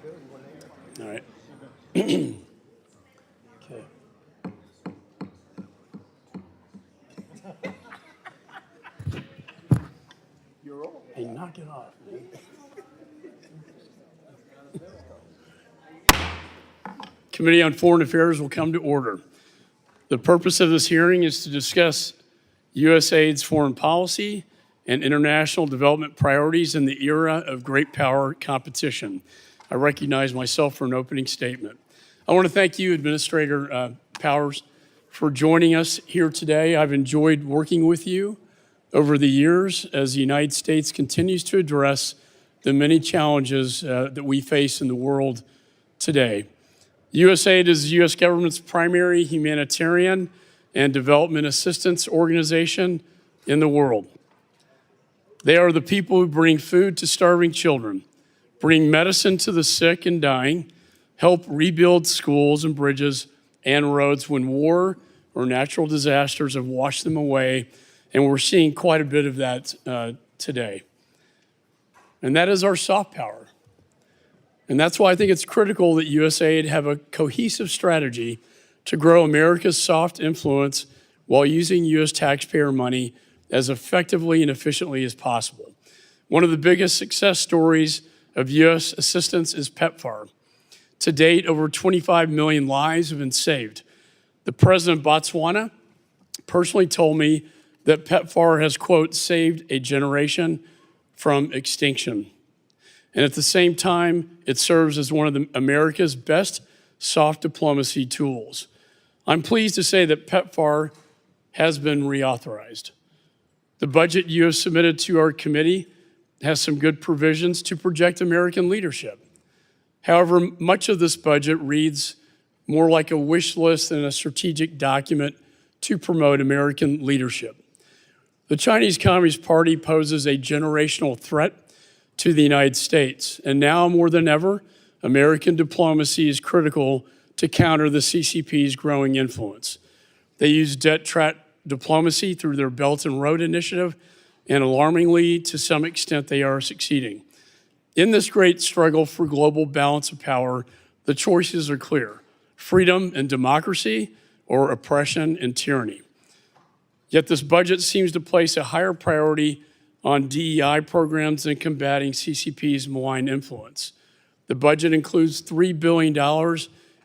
All right. Okay. You're old. Hey, knock it off, man. Committee on Foreign Affairs will come to order. The purpose of this hearing is to discuss USAID's foreign policy and international development priorities in the era of great power competition. I recognize myself for an opening statement. I want to thank you, Administrator Powers, for joining us here today. I've enjoyed working with you over the years as the United States continues to address the many challenges that we face in the world today. USAID is the U.S. government's primary humanitarian and development assistance organization in the world. They are the people who bring food to starving children, bring medicine to the sick and dying, help rebuild schools and bridges and roads when war or natural disasters have washed them away, and we're seeing quite a bit of that today. And that is our soft power. And that's why I think it's critical that USAID have a cohesive strategy to grow America's soft influence while using U.S. taxpayer money as effectively and efficiently as possible. One of the biggest success stories of U.S. assistance is PEPFAR. To date, over 25 million lives have been saved. The president of Botswana personally told me that PEPFAR has, quote, saved a generation from extinction. And at the same time, it serves as one of America's best soft diplomacy tools. I'm pleased to say that PEPFAR has been reauthorized. The budget you have submitted to our committee has some good provisions to project American leadership. However, much of this budget reads more like a wish list than a strategic document to promote American leadership. The Chinese Communist Party poses a generational threat to the United States, and now more than ever, American diplomacy is critical to counter the CCP's growing influence. They use debt trap diplomacy through their Belt and Road Initiative, and alarmingly, to some extent, they are succeeding. In this great struggle for global balance of power, the choices are clear: freedom and democracy, or oppression and tyranny. Yet this budget seems to place a higher priority on DEI programs than combating CCP's malign influence. The budget includes $3 billion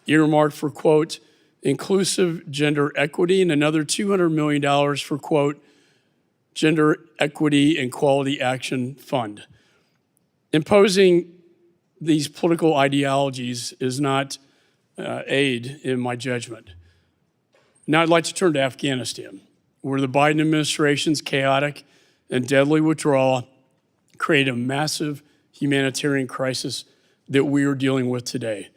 earmarked for, quote, inclusive gender equity, and another $200 million for, quote, Gender Equity and Quality Action Fund. Imposing these political ideologies is not aid in my judgment. Now I'd like to turn to Afghanistan, where the Biden administration's chaotic and deadly withdrawal create a massive humanitarian crisis that we are dealing with today.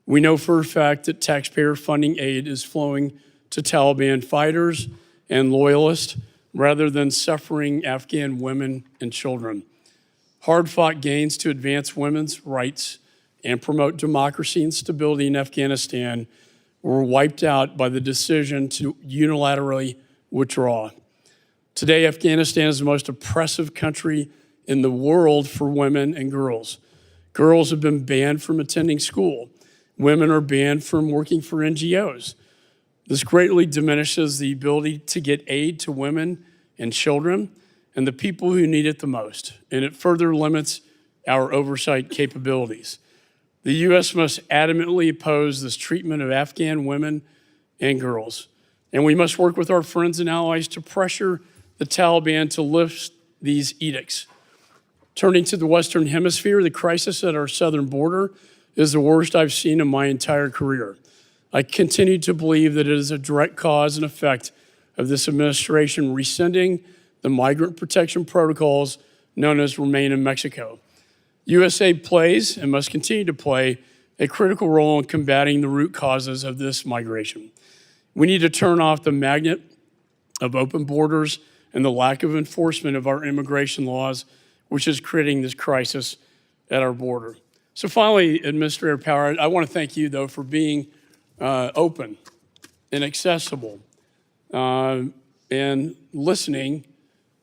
We know for a fact that taxpayer funding aid is flowing to Taliban fighters and loyalists rather than suffering Afghan women and children. Hard-fought gains to advance women's rights and promote democracy and stability in Afghanistan were wiped out by the decision to unilaterally withdraw. Today, Afghanistan is the most oppressive country in the world for women and girls. Girls have been banned from attending school. Women are banned from working for NGOs. This greatly diminishes the ability to get aid to women and children and the people who need it the most, and it further limits our oversight capabilities. The U.S. must adamantly oppose this treatment of Afghan women and girls, and we must work with our friends and allies to pressure the Taliban to lift these edicts. Turning to the Western Hemisphere, the crisis at our southern border is the worst I've seen in my entire career. I continue to believe that it is a direct cause and effect of this administration rescinding the migrant protection protocols known as Remain in Mexico. USAID plays and must continue to play a critical role in combating the root causes of this migration. We need to turn off the magnet of open borders and the lack of enforcement of our immigration laws, which is creating this crisis at our border. So finally, Administrator Power, I want to thank you, though, for being open and accessible and listening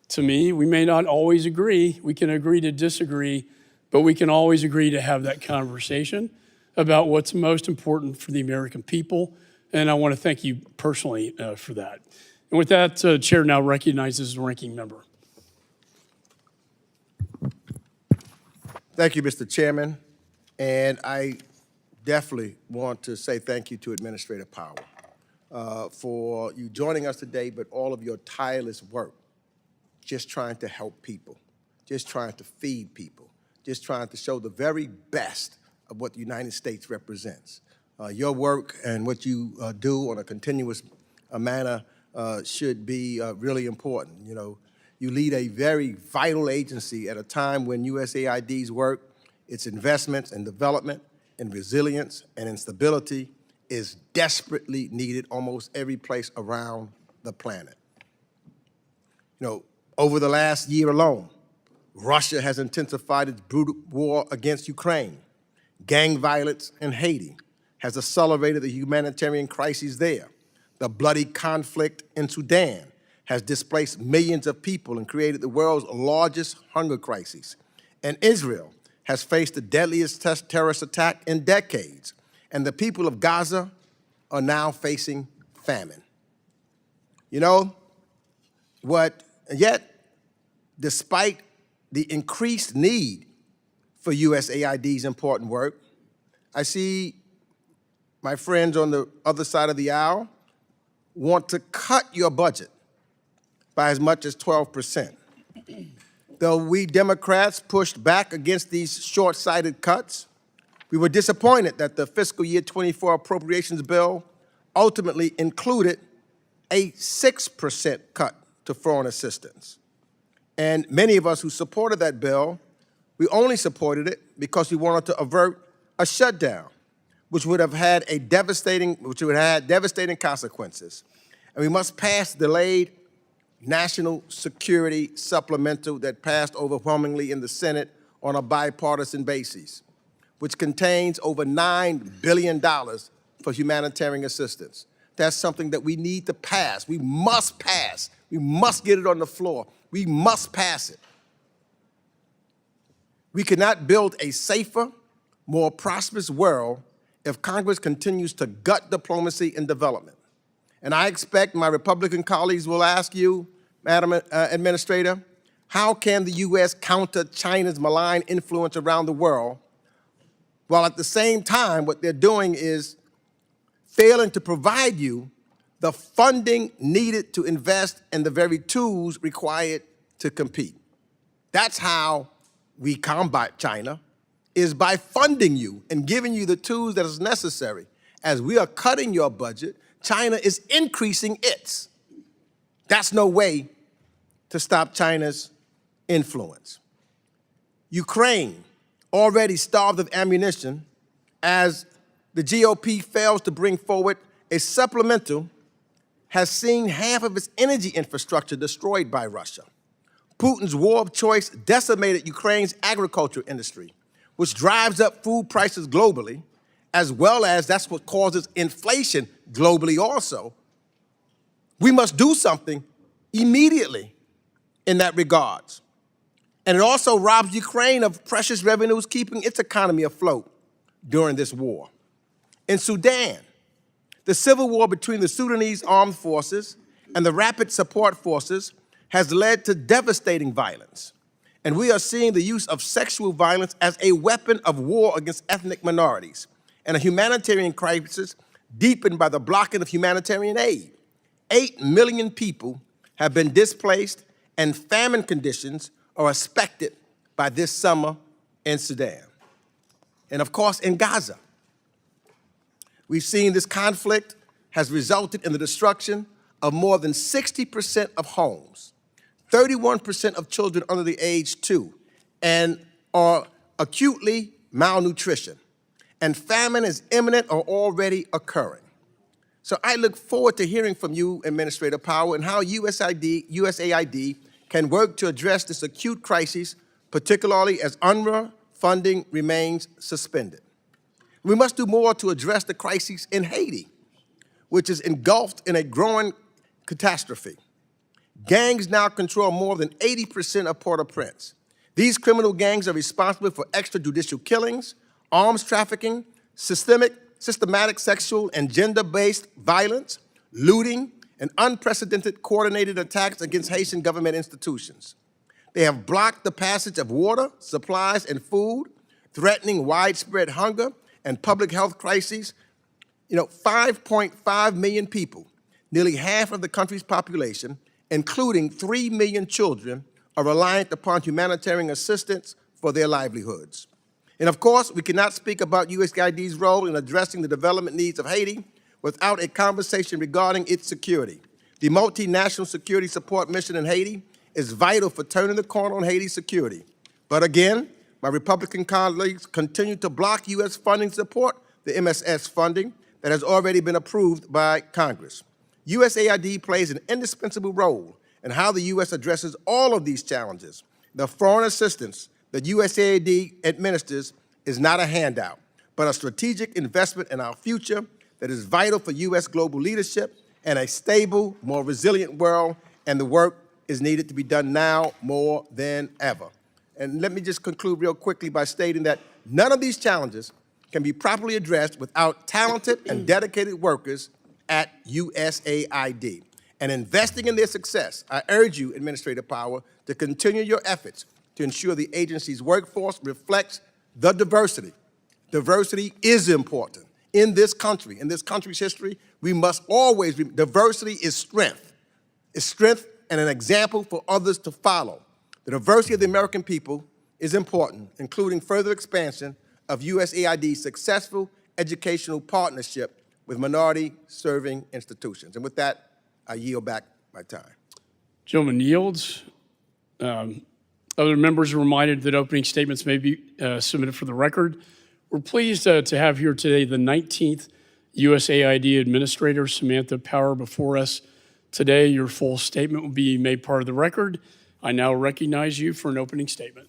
to me. We may not always agree. We can agree to disagree, but we can always agree to have that conversation about what's most important for the American people. And I want to thank you personally for that. And with that, Chair now recognizes the ranking member. Thank you, Mr. Chairman. And I definitely want to say thank you to Administrator Powell for you joining us today, but all of your tireless work, just trying to help people, just trying to feed people, just trying to show the very best of what the United States represents. Your work and what you do on a continuous manner should be really important. You know, you lead a very vital agency at a time when USAID's work, its investments in development, in resilience, and in stability is desperately needed almost every place around the planet. You know, over the last year alone, Russia has intensified its brutal war against Ukraine. Gang violence in Haiti has accelerated the humanitarian crises there. The bloody conflict in Sudan has displaced millions of people and created the world's largest hunger crisis. And Israel has faced the deadliest terrorist attack in decades. And the people of Gaza are now facing famine. You know, yet, despite the increased need for USAID's important work, I see my friends on the other side of the aisle want to cut your budget by as much as 12%. Though we Democrats pushed back against these short-sighted cuts, we were disappointed that the fiscal year 24 appropriations bill ultimately included a 6% cut to foreign assistance. And many of us who supported that bill, we only supported it because we wanted to avert a shutdown, which would have had devastating consequences. And we must pass delayed national security supplemental that passed overwhelmingly in the Senate on a bipartisan basis, which contains over $9 billion for humanitarian assistance. That's something that we need to pass. We must pass. We must get it on the floor. We must pass it. We cannot build a safer, more prosperous world if Congress continues to gut diplomacy and development. And I expect my Republican colleagues will ask you, Madam Administrator, how can the U.S. counter China's malign influence around the world, while at the same time what they're doing is failing to provide you the funding needed to invest in the very tools required to compete? That's how we combat China, is by funding you and giving you the tools that is necessary. As we are cutting your budget, China is increasing its. That's no way to stop China's influence. Ukraine, already starved of ammunition, as the GOP fails to bring forward a supplemental, has seen half of its energy infrastructure destroyed by Russia. Putin's war of choice decimated Ukraine's agriculture industry, which drives up food prices globally, as well as that's what causes inflation globally also. We must do something immediately in that regards. And it also robs Ukraine of precious revenues, keeping its economy afloat during this war. In Sudan, the civil war between the Sudanese armed forces and the rapid support forces has led to devastating violence. And we are seeing the use of sexual violence as a weapon of war against ethnic minorities, and a humanitarian crisis deepened by the blocking of humanitarian aid. 8 million people have been displaced, and famine conditions are expected by this summer in Sudan. And of course, in Gaza, we've seen this conflict has resulted in the destruction of more than 60% of homes, 31% of children under the age 2, and are acutely malnutrition. And famine is imminent or already occurring. So I look forward to hearing from you, Administrator Powell, and how USAID can work to address this acute crisis, particularly as UNRWA funding remains suspended. We must do more to address the crisis in Haiti, which is engulfed in a growing catastrophe. Gangs now control more than 80% of Port-au-Prince. These criminal gangs are responsible for extrajudicial killings, arms trafficking, systematic sexual and gender-based violence, looting, and unprecedented coordinated attacks against Haitian government institutions. They have blocked the passage of water, supplies, and food, threatening widespread hunger and public health crises. 5.5 million people, nearly half of the country's population, including 3 million children, are reliant upon humanitarian assistance for their livelihoods. And of course, we cannot speak about USAID's role in addressing the development needs of Haiti without a conversation regarding its security. The multinational security support mission in Haiti is vital for turning the corner on Haiti's security. But again, my Republican colleagues continue to block U.S. funding to support the MSS funding that has already been approved by Congress. USAID plays an indispensable role in how the U.S. addresses all of these challenges. The foreign assistance that USAID administers is not a handout, but a strategic investment in our future that is vital for U.S. global leadership and a stable, more resilient world, and the work is needed to be done now more than ever. And let me just conclude real quickly by stating that none of these challenges can be properly addressed without talented and dedicated workers at USAID. And investing in their success, I urge you, Administrative Power, to continue your efforts to ensure the agency's workforce reflects the diversity. Diversity is important. In this country, in this country's history, we must always, diversity is strength. It's strength and an example for others to follow. The diversity of the American people is important, including further expansion of USAID's successful educational partnership with minority-serving institutions. And with that, I yield back my time. Gentleman yields. Other members are reminded that opening statements may be submitted for the record. We're pleased to have here today the 19th USAID Administrator, Samantha Power, before us today. Your full statement will be made part of the record. I now recognize you for an opening statement.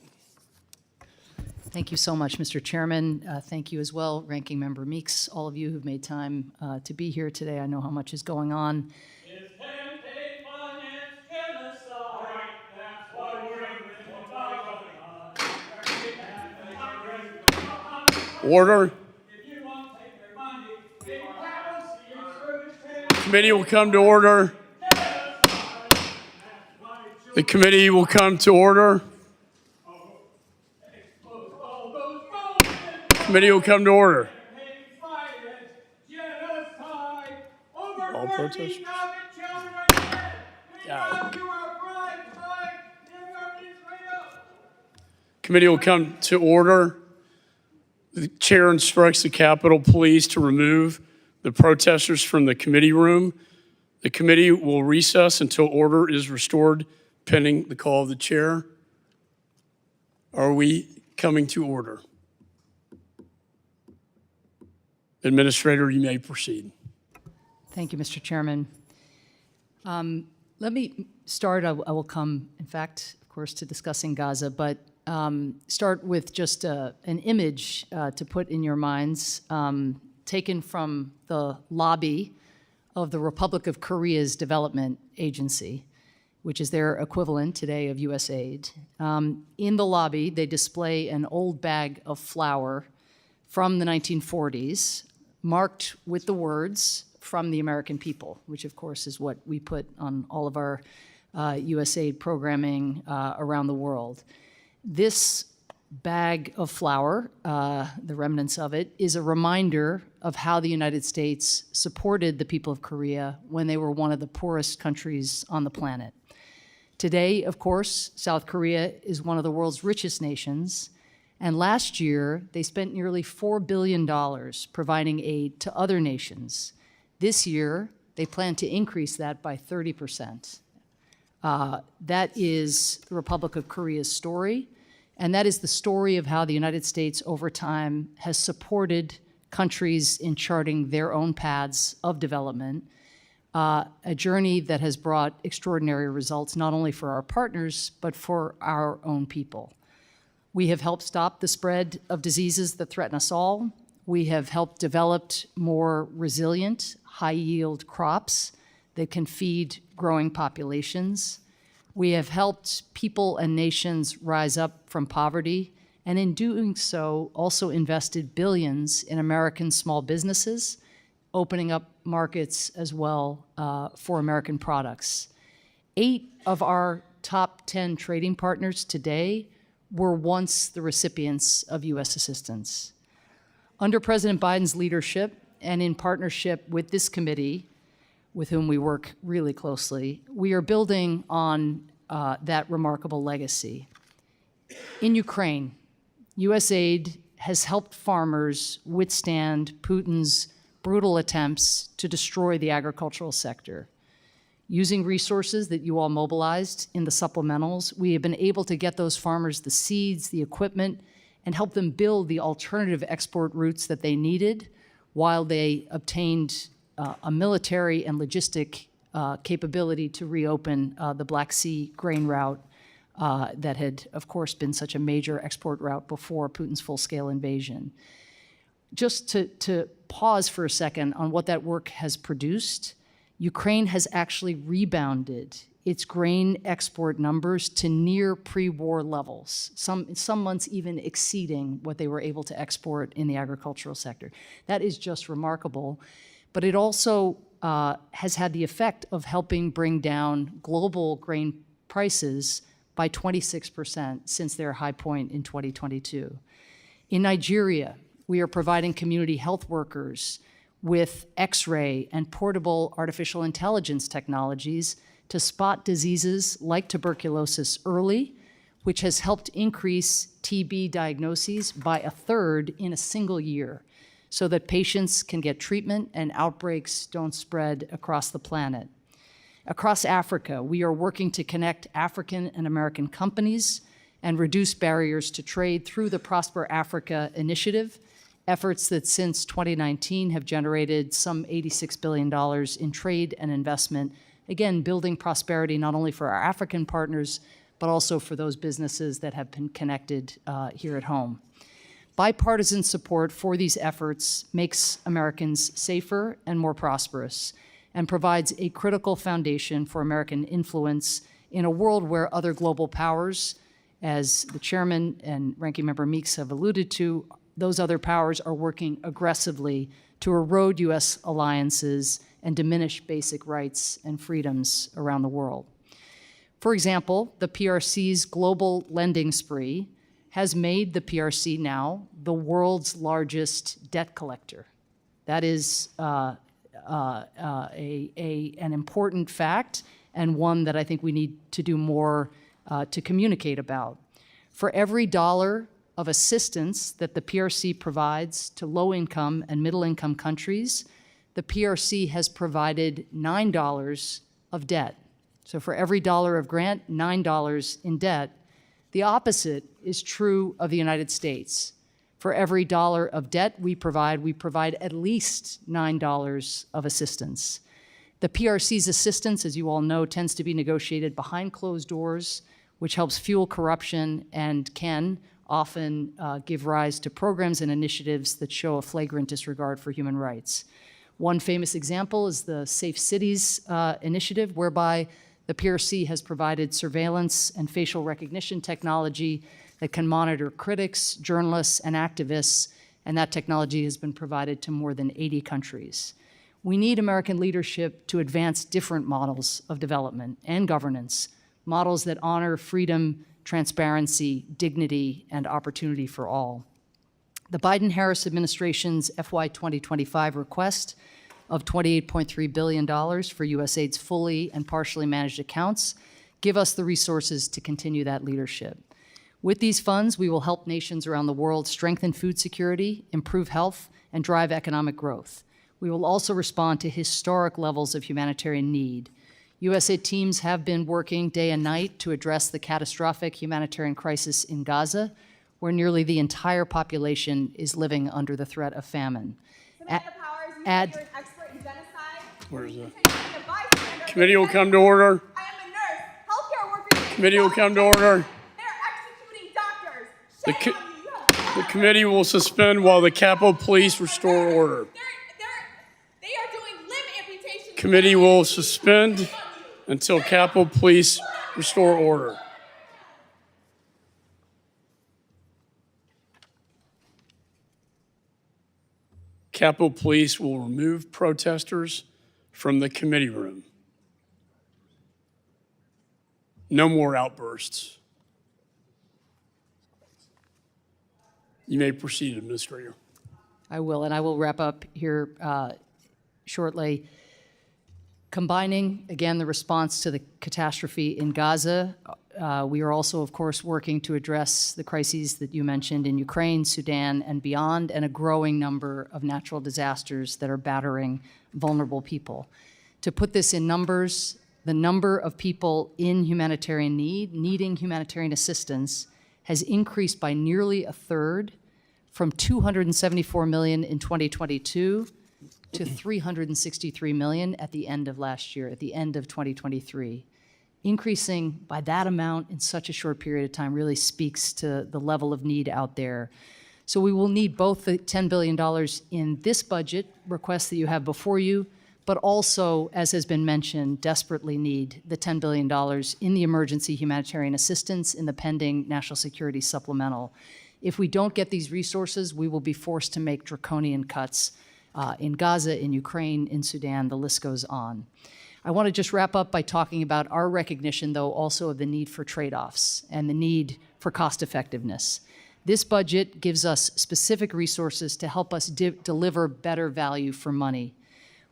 Thank you so much, Mr. Chairman. Thank you as well, Ranking Member Meeks, all of you who've made time to be here today. I know how much is going on. Order. Committee will come to order. The committee will come to order. Committee will come to order. All protesters. Committee will come to order. The chair instructs the Capitol Police to remove the protesters from the committee room. The committee will recess until order is restored, pending the call of the chair. Are we coming to order? Administrator, you may proceed. Thank you, Mr. Chairman. Let me start. I will come, in fact, of course, to discussing Gaza, but start with just an image to put in your minds, taken from the lobby of the Republic of Korea's development agency, which is their equivalent today of USAID. In the lobby, they display an old bag of flour from the 1940s, marked with the words, "From the American people," which of course is what we put on all of our USAID programming around the world. This bag of flour, the remnants of it, is a reminder of how the United States supported the people of Korea when they were one of the poorest countries on the planet. Today, of course, South Korea is one of the world's richest nations, and last year they spent nearly $4 billion providing aid to other nations. This year, they plan to increase that by 30%. That is the Republic of Korea's story, and that is the story of how the United States over time has supported countries in charting their own paths of development, a journey that has brought extraordinary results not only for our partners, but for our own people. We have helped stop the spread of diseases that threaten us all. We have helped develop more resilient, high-yield crops that can feed growing populations. We have helped people and nations rise up from poverty, and in doing so, also invested billions in American small businesses, opening up markets as well for American products. 8 of our top 10 trading partners today were once the recipients of U.S. assistance. Under President Biden's leadership and in partnership with this committee, with whom we work really closely, we are building on that remarkable legacy. In Ukraine, USAID has helped farmers withstand Putin's brutal attempts to destroy the agricultural sector. Using resources that you all mobilized in the supplementals, we have been able to get those farmers the seeds, the equipment, and help them build the alternative export routes that they needed while they obtained a military and logistic capability to reopen the Black Sea grain route that had, of course, been such a major export route before Putin's full-scale invasion. Just to pause for a second on what that work has produced, Ukraine has actually rebounded its grain export numbers to near pre-war levels, some months even exceeding what they were able to export in the agricultural sector. That is just remarkable, but it also has had the effect of helping bring down global grain prices by 26% since their high point in 2022. In Nigeria, we are providing community health workers with X-ray and portable artificial intelligence technologies to spot diseases like tuberculosis early, which has helped increase TB diagnoses by 1/3 in a single year, so that patients can get treatment and outbreaks don't spread across the planet. Across Africa, we are working to connect African and American companies and reduce barriers to trade through the Prosper Africa initiative, efforts that since 2019 have generated some $86 billion in trade and investment, again, building prosperity not only for our African partners, but also for those businesses that have been connected here at home. Bipartisan support for these efforts makes Americans safer and more prosperous and provides a critical foundation for American influence in a world where other global powers, as the chairman and ranking member Meeks have alluded to, those other powers are working aggressively to erode U.S. alliances and diminish basic rights and freedoms around the world. For example, the PRC's global lending spree has made the PRC now the world's largest debt collector. That is an important fact, and one that I think we need to do more to communicate about. For every dollar of assistance that the PRC provides to low-income and middle-income countries, the PRC has provided $9 of debt. So for every dollar of grant, $9 in debt. The opposite is true of the United States. For every dollar of debt we provide at least $9 of assistance. The PRC's assistance, as you all know, tends to be negotiated behind closed doors, which helps fuel corruption and can often give rise to programs and initiatives that show a flagrant disregard for human rights. One famous example is the Safe Cities initiative, whereby the PRC has provided surveillance and facial recognition technology that can monitor critics, journalists, and activists, and that technology has been provided to more than 80 countries. We need American leadership to advance different models of development and governance, models that honor freedom, transparency, dignity, and opportunity for all. The Biden-Harris administration's FY 2025 request of $28.3 billion for USAID's fully and partially managed accounts give us the resources to continue that leadership. With these funds, we will help nations around the world strengthen food security, improve health, and drive economic growth. We will also respond to historic levels of humanitarian need. USAID teams have been working day and night to address the catastrophic humanitarian crisis in Gaza, where nearly the entire population is living under the threat of famine. Samantha Powers, you said you're an expert in genocide. Where is it? Continue to be a bystander. Committee will come to order. I am a nurse, healthcare worker. Committee will come to order. They're executing doctors. Shame on you. The committee will suspend while the Capitol Police restore order. They are doing limb amputation. Committee will suspend until Capitol Police Restore order. Capitol Police will remove protesters from the committee room. No more outbursts. You may proceed, Administrator. I will, and I will wrap up here shortly. Combining, again, the response to the catastrophe in Gaza, we are also, of course, working to address the crises that you mentioned in Ukraine, Sudan, and beyond, and a growing number of natural disasters that are battering vulnerable people. To put this in numbers, the number of people in humanitarian need, needing humanitarian assistance, has increased by nearly a third, from 274 million in 2022 to 363 million at the end of last year, at the end of 2023. Increasing by that amount in such a short period of time really speaks to the level of need out there. So we will need both the $10 billion in this budget request that you have before you, but also, as has been mentioned, desperately need the $10 billion in the emergency humanitarian assistance in the pending national security supplemental. If we don't get these resources, we will be forced to make draconian cuts in Gaza, in Ukraine, in Sudan, the list goes on. I want to just wrap up by talking about our recognition, though, also of the need for trade-offs and the need for cost effectiveness. This budget gives us specific resources to help us deliver better value for money.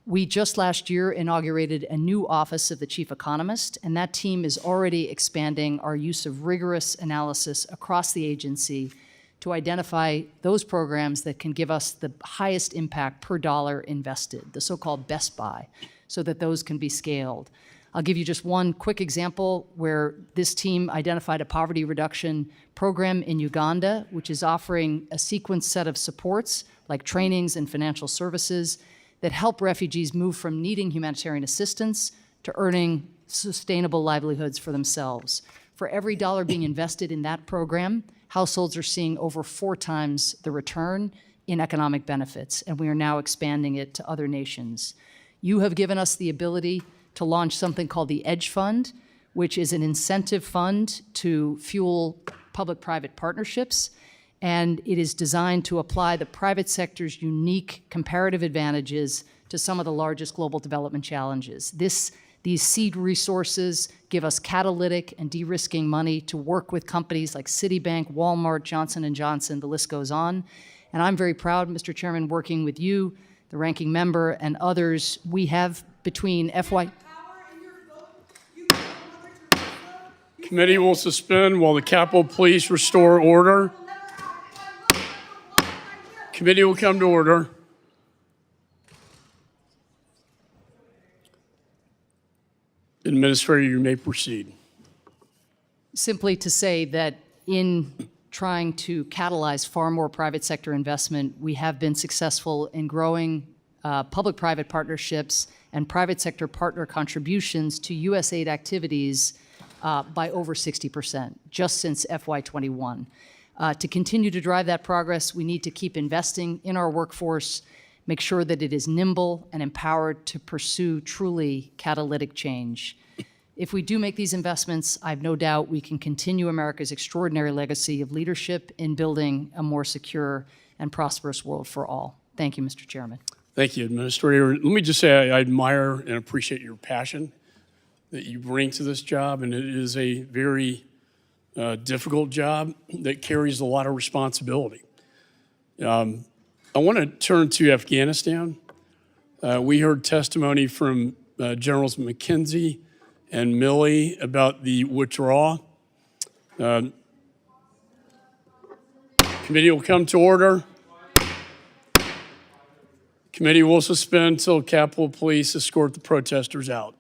We just last year inaugurated a new office of the chief economist, and that team is already expanding our use of rigorous analysis across the agency to identify those programs that can give us the highest impact per dollar invested, the so-called best buy, so that those can be scaled. I'll give you just one quick example where this team identified a poverty reduction program in Uganda, which is offering a sequenced set of supports like trainings and financial services that help refugees move from needing humanitarian assistance to earning sustainable livelihoods for themselves. For every dollar being invested in that program, households are seeing over 4 times the return in economic benefits, and we are now expanding it to other nations. You have given us the ability to launch something called the EDGE Fund, which is an incentive fund to fuel public-private partnerships, and it is designed to apply the private sector's unique comparative advantages to some of the largest global development challenges. These seed resources give us catalytic and de-risking money to work with companies like Citibank, Walmart, Johnson & Johnson, the list goes on. And I'm very proud, Mr. Chairman, working with you, the ranking member, and others. We have between FY... Committee will suspend while the Capitol Police restore order. Committee will come to order. Administrator, you may proceed. Simply to say that in trying to catalyze far more private sector investment, we have been successful in growing public-private partnerships and private sector partner contributions to USAID activities by over 60% just since FY21. To continue to drive that progress, we need to keep investing in our workforce, make sure that it is nimble and empowered to pursue truly catalytic change. If we do make these investments, I have no doubt we can continue America's extraordinary legacy of leadership in building a more secure and prosperous world for all. Thank you, Mr. Chairman. Thank you, Administrator. Let me just say I admire and appreciate your passion that you bring to this job, and it is a very difficult job that carries a lot of responsibility. I want to turn to Afghanistan. We heard testimony from Generals McKenzie and Milley about the withdrawal. Committee will come to order. Committee will suspend until Capitol Police escort the protesters out.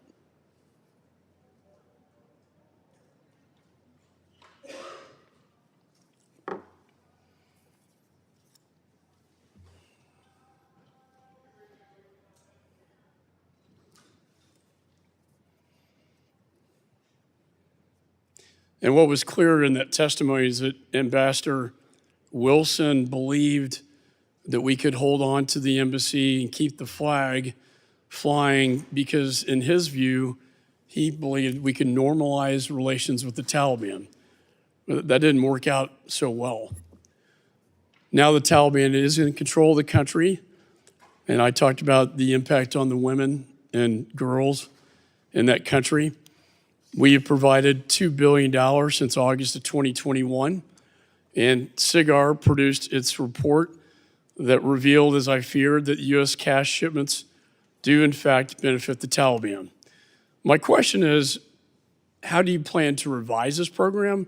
And what was clear in that testimony is that Ambassador Wilson believed that we could hold on to the embassy and keep the flag flying because, in his view, he believed we could normalize relations with the Taliban. But that didn't work out so well. Now the Taliban is in control of the country, and I talked about the impact on the women and girls in that country. We have provided $2 billion since August of 2021, and SIGAR produced its report that revealed, as I feared, that U.S. cash shipments do in fact benefit the Taliban. My question is, how do you plan to revise this program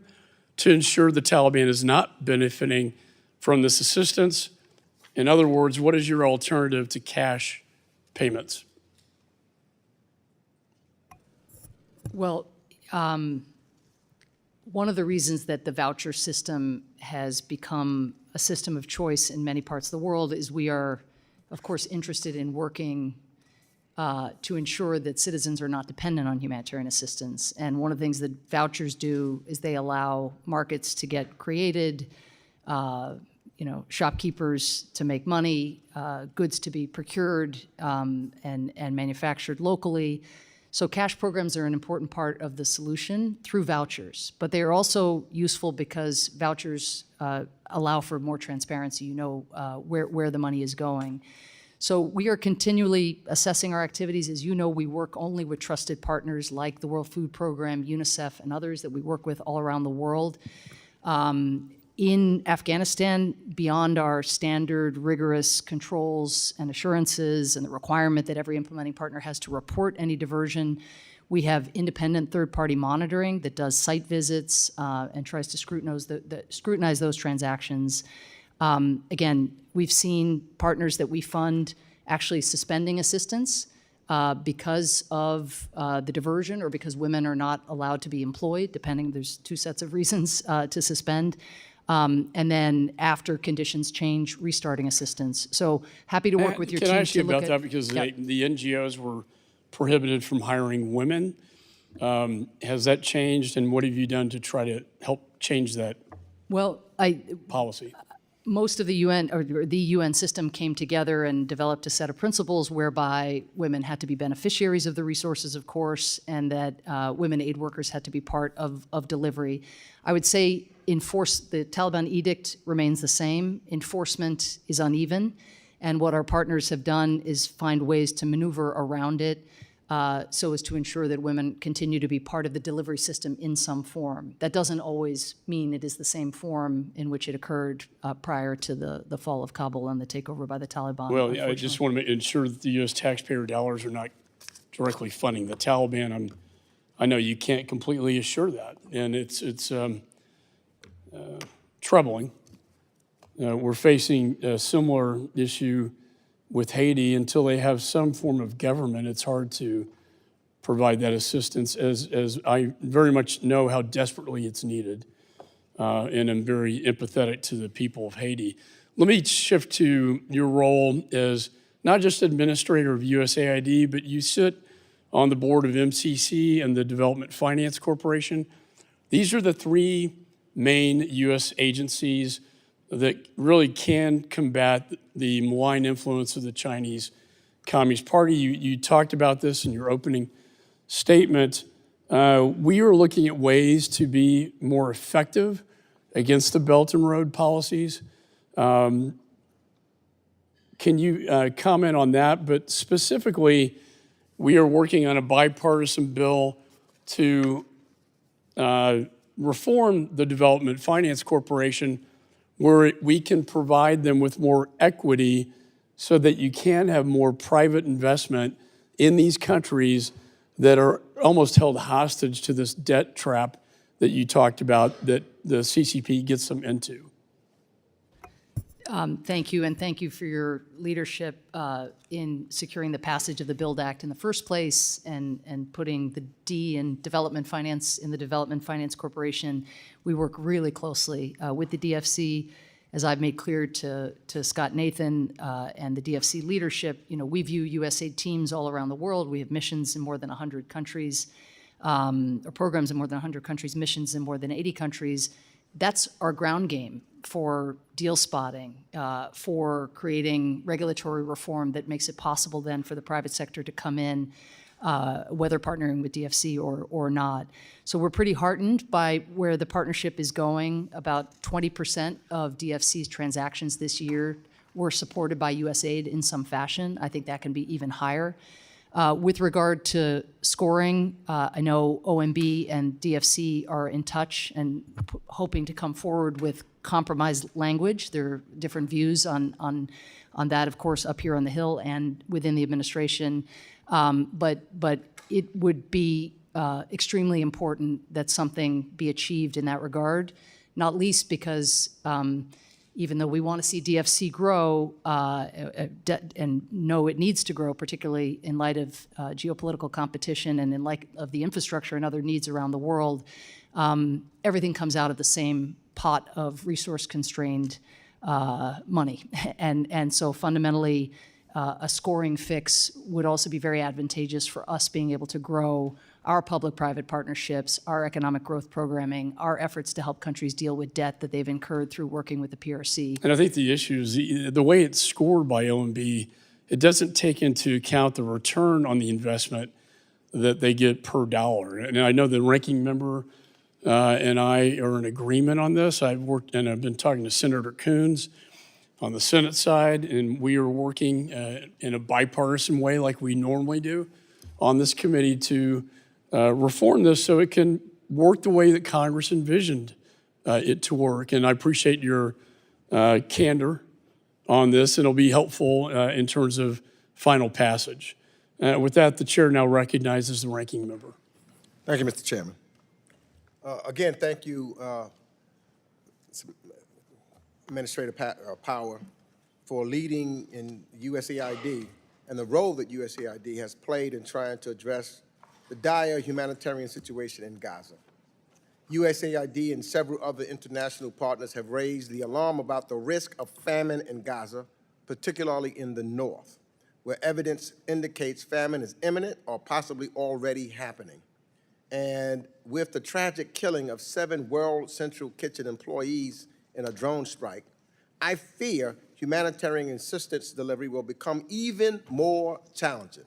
to ensure the Taliban is not benefiting from this assistance? In other words, what is your alternative to cash payments? Well, one of the reasons that the voucher system has become a system of choice in many parts of the world is we are, of course, interested in working to ensure that citizens are not dependent on humanitarian assistance. And one of the things that vouchers do is they allow markets to get created, shopkeepers to make money, goods to be procured and manufactured locally. So cash programs are an important part of the solution through vouchers, but they are also useful because vouchers allow for more transparency. You know where the money is going. So we are continually assessing our activities. As you know, we work only with trusted partners like the World Food Program, UNICEF, and others that we work with all around the world. In Afghanistan, beyond our standard rigorous controls and assurances and the requirement that every implementing partner has to report any diversion, we have independent third-party monitoring that does site visits and tries to scrutinize those transactions. Again, we've seen partners that we fund actually suspending assistance because of the diversion or because women are not allowed to be employed, depending, there's two sets of reasons to suspend. And then after conditions change, restarting assistance. So happy to work with your team to look at— Can I ask you about that? Because the NGOs were prohibited from hiring women. Has that changed, and what have you done to try to help change that policy? Most of the UN, or the UN system, came together and developed a set of principles whereby women had to be beneficiaries of the resources, of course, and that women aid workers had to be part of delivery. I would say the Taliban edict remains the same. Enforcement is uneven, and what our partners have done is find ways to maneuver around it so as to ensure that women continue to be part of the delivery system in some form. That doesn't always mean it is the same form in which it occurred prior to the fall of Kabul and the takeover by the Taliban. Well, I just want to ensure that the U.S. taxpayer dollars are not directly funding the Taliban. I know you can't completely assure that, and it's troubling. We're facing a similar issue with Haiti. Until they have some form of government, it's hard to provide that assistance, as I very much know how desperately it's needed, and I'm very empathetic to the people of Haiti. Let me shift to your role as not just administrator of USAID, but you sit on the board of MCC and the Development Finance Corporation. These are the three main U.S. agencies that really can combat the malign influence of the Chinese Communist Party. You talked about this in your opening statement. We are looking at ways to be more effective against the Belt and Road policies. Can you comment on that? But specifically, we are working on a bipartisan bill to reform the Development Finance Corporation, where we can provide them with more equity so that you can have more private investment in these countries that are almost held hostage to this debt trap that you talked about that the CCP gets them into. Thank you, and thank you for your leadership in securing the passage of the BUILD Act in the first place and putting the D in development finance in the Development Finance Corporation. We work really closely with the DFC, as I've made clear to Scott Nathan and the DFC leadership. You know, we view USAID teams all around the world. We have missions in more than 100 countries, or programs in more than 100 countries, missions in more than 80 countries. That's our ground game for deal spotting, for creating regulatory reform that makes it possible then for the private sector to come in whether partnering with DFC or not. So we're pretty heartened by where the partnership is going. About 20% of DFC's transactions this year were supported by USAID in some fashion. I think that can be even higher. With regard to scoring, I know OMB and DFC are in touch and hoping to come forward with compromised language. There are different views on that, of course, up here on the Hill and within the administration. But it would be extremely important that something be achieved in that regard, not least because even though we want to see DFC grow and know it needs to grow, particularly in light of geopolitical competition and in light of the infrastructure and other needs around the world, everything comes out of the same pot of resource-constrained money. And so fundamentally, a scoring fix would also be very advantageous for us being able to grow our public-private partnerships, our economic growth programming, our efforts to help countries deal with debt that they've incurred through working with the PRC. And I think the issue is the way it's scored by OMB, it doesn't take into account the return on the investment that they get per dollar. And I know the ranking member and I are in agreement on this. I've worked and I've been talking to Senator Coons on the Senate side, and we are working in a bipartisan way like we normally do on this committee to reform this so it can work the way that Congress envisioned it to work. And I appreciate your candor on this, and it'll be helpful in terms of final passage. With that, the chair now recognizes the ranking member. Thank you, Mr. Chairman. Again, thank you, Administrator Power, for leading in USAID and the role that USAID has played in trying to address the dire humanitarian situation in Gaza. USAID and several other international partners have raised the alarm about the risk of famine in Gaza, particularly in the north, where evidence indicates famine is imminent or possibly already happening. And with the tragic killing of 7 World Central Kitchen employees in a drone strike, I fear humanitarian assistance delivery will become even more challenging.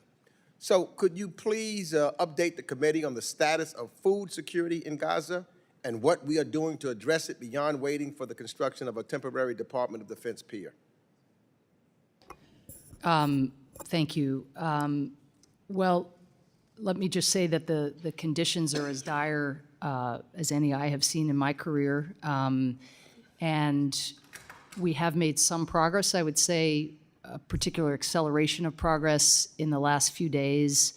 So could you please update the committee on the status of food security in Gaza and what we are doing to address it beyond waiting for the construction of a temporary Department of Defense pier? Thank you. Well, let me just say that the conditions are as dire as any I have seen in my career. And we have made some progress. I would say a particular acceleration of progress in the last few days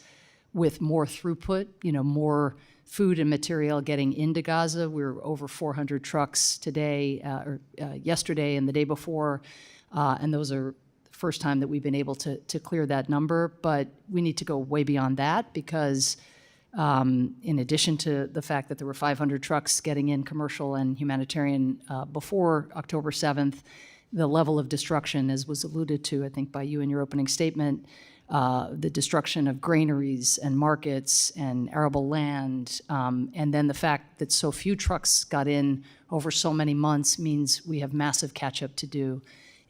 with more throughput, more food and material getting into Gaza. We're over 400 trucks today, or yesterday and the day before, and those are the first time that we've been able to clear that number. But we need to go way beyond that because in addition to the fact that there were 500 trucks getting in commercial and humanitarian before October 7th, the level of destruction, as was alluded to, I think, by you in your opening statement, the destruction of granaries and markets and arable land, and then the fact that so few trucks got in over so many months means we have massive catch-up to do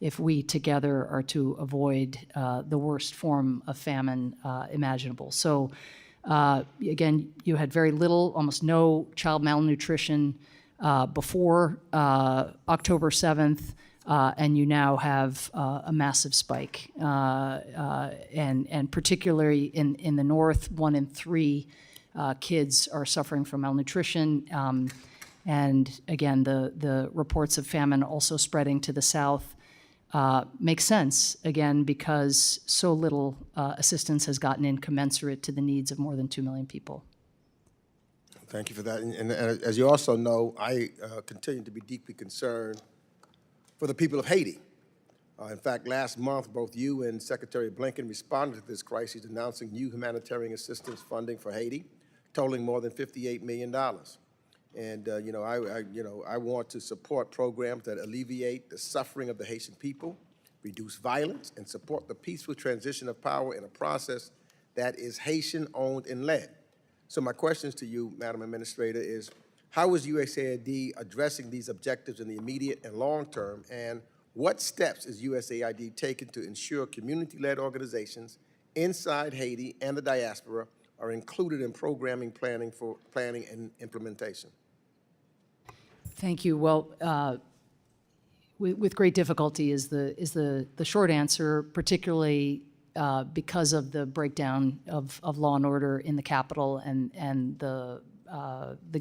if we together are to avoid the worst form of famine imaginable. So again, you had very little, almost no child malnutrition before October 7th. And you now have a massive spike, and particularly in the north, 1 in 3 kids are suffering from malnutrition. And again, the reports of famine also spreading to the south make sense, again, because so little assistance has gotten in commensurate to the needs of more than 2 million people. Thank you for that. And as you also know, I continue to be deeply concerned for the people of Haiti. In fact, last month, both you and Secretary Blinken responded to this crisis, announcing new humanitarian assistance funding for Haiti, totaling more than $58 million. And I want to support programs that alleviate the suffering of the Haitian people, reduce violence, and support the peaceful transition of power in a process that is Haitian-owned and led. So my questions to you, Madam Administrator, is how is USAID addressing these objectives in the immediate and long term, and what steps is USAID taking to ensure community-led organizations inside Haiti and the diaspora are included in planning and implementation? Thank you. Well, with great difficulty is the short answer, particularly because of the breakdown of law and order in the capital and the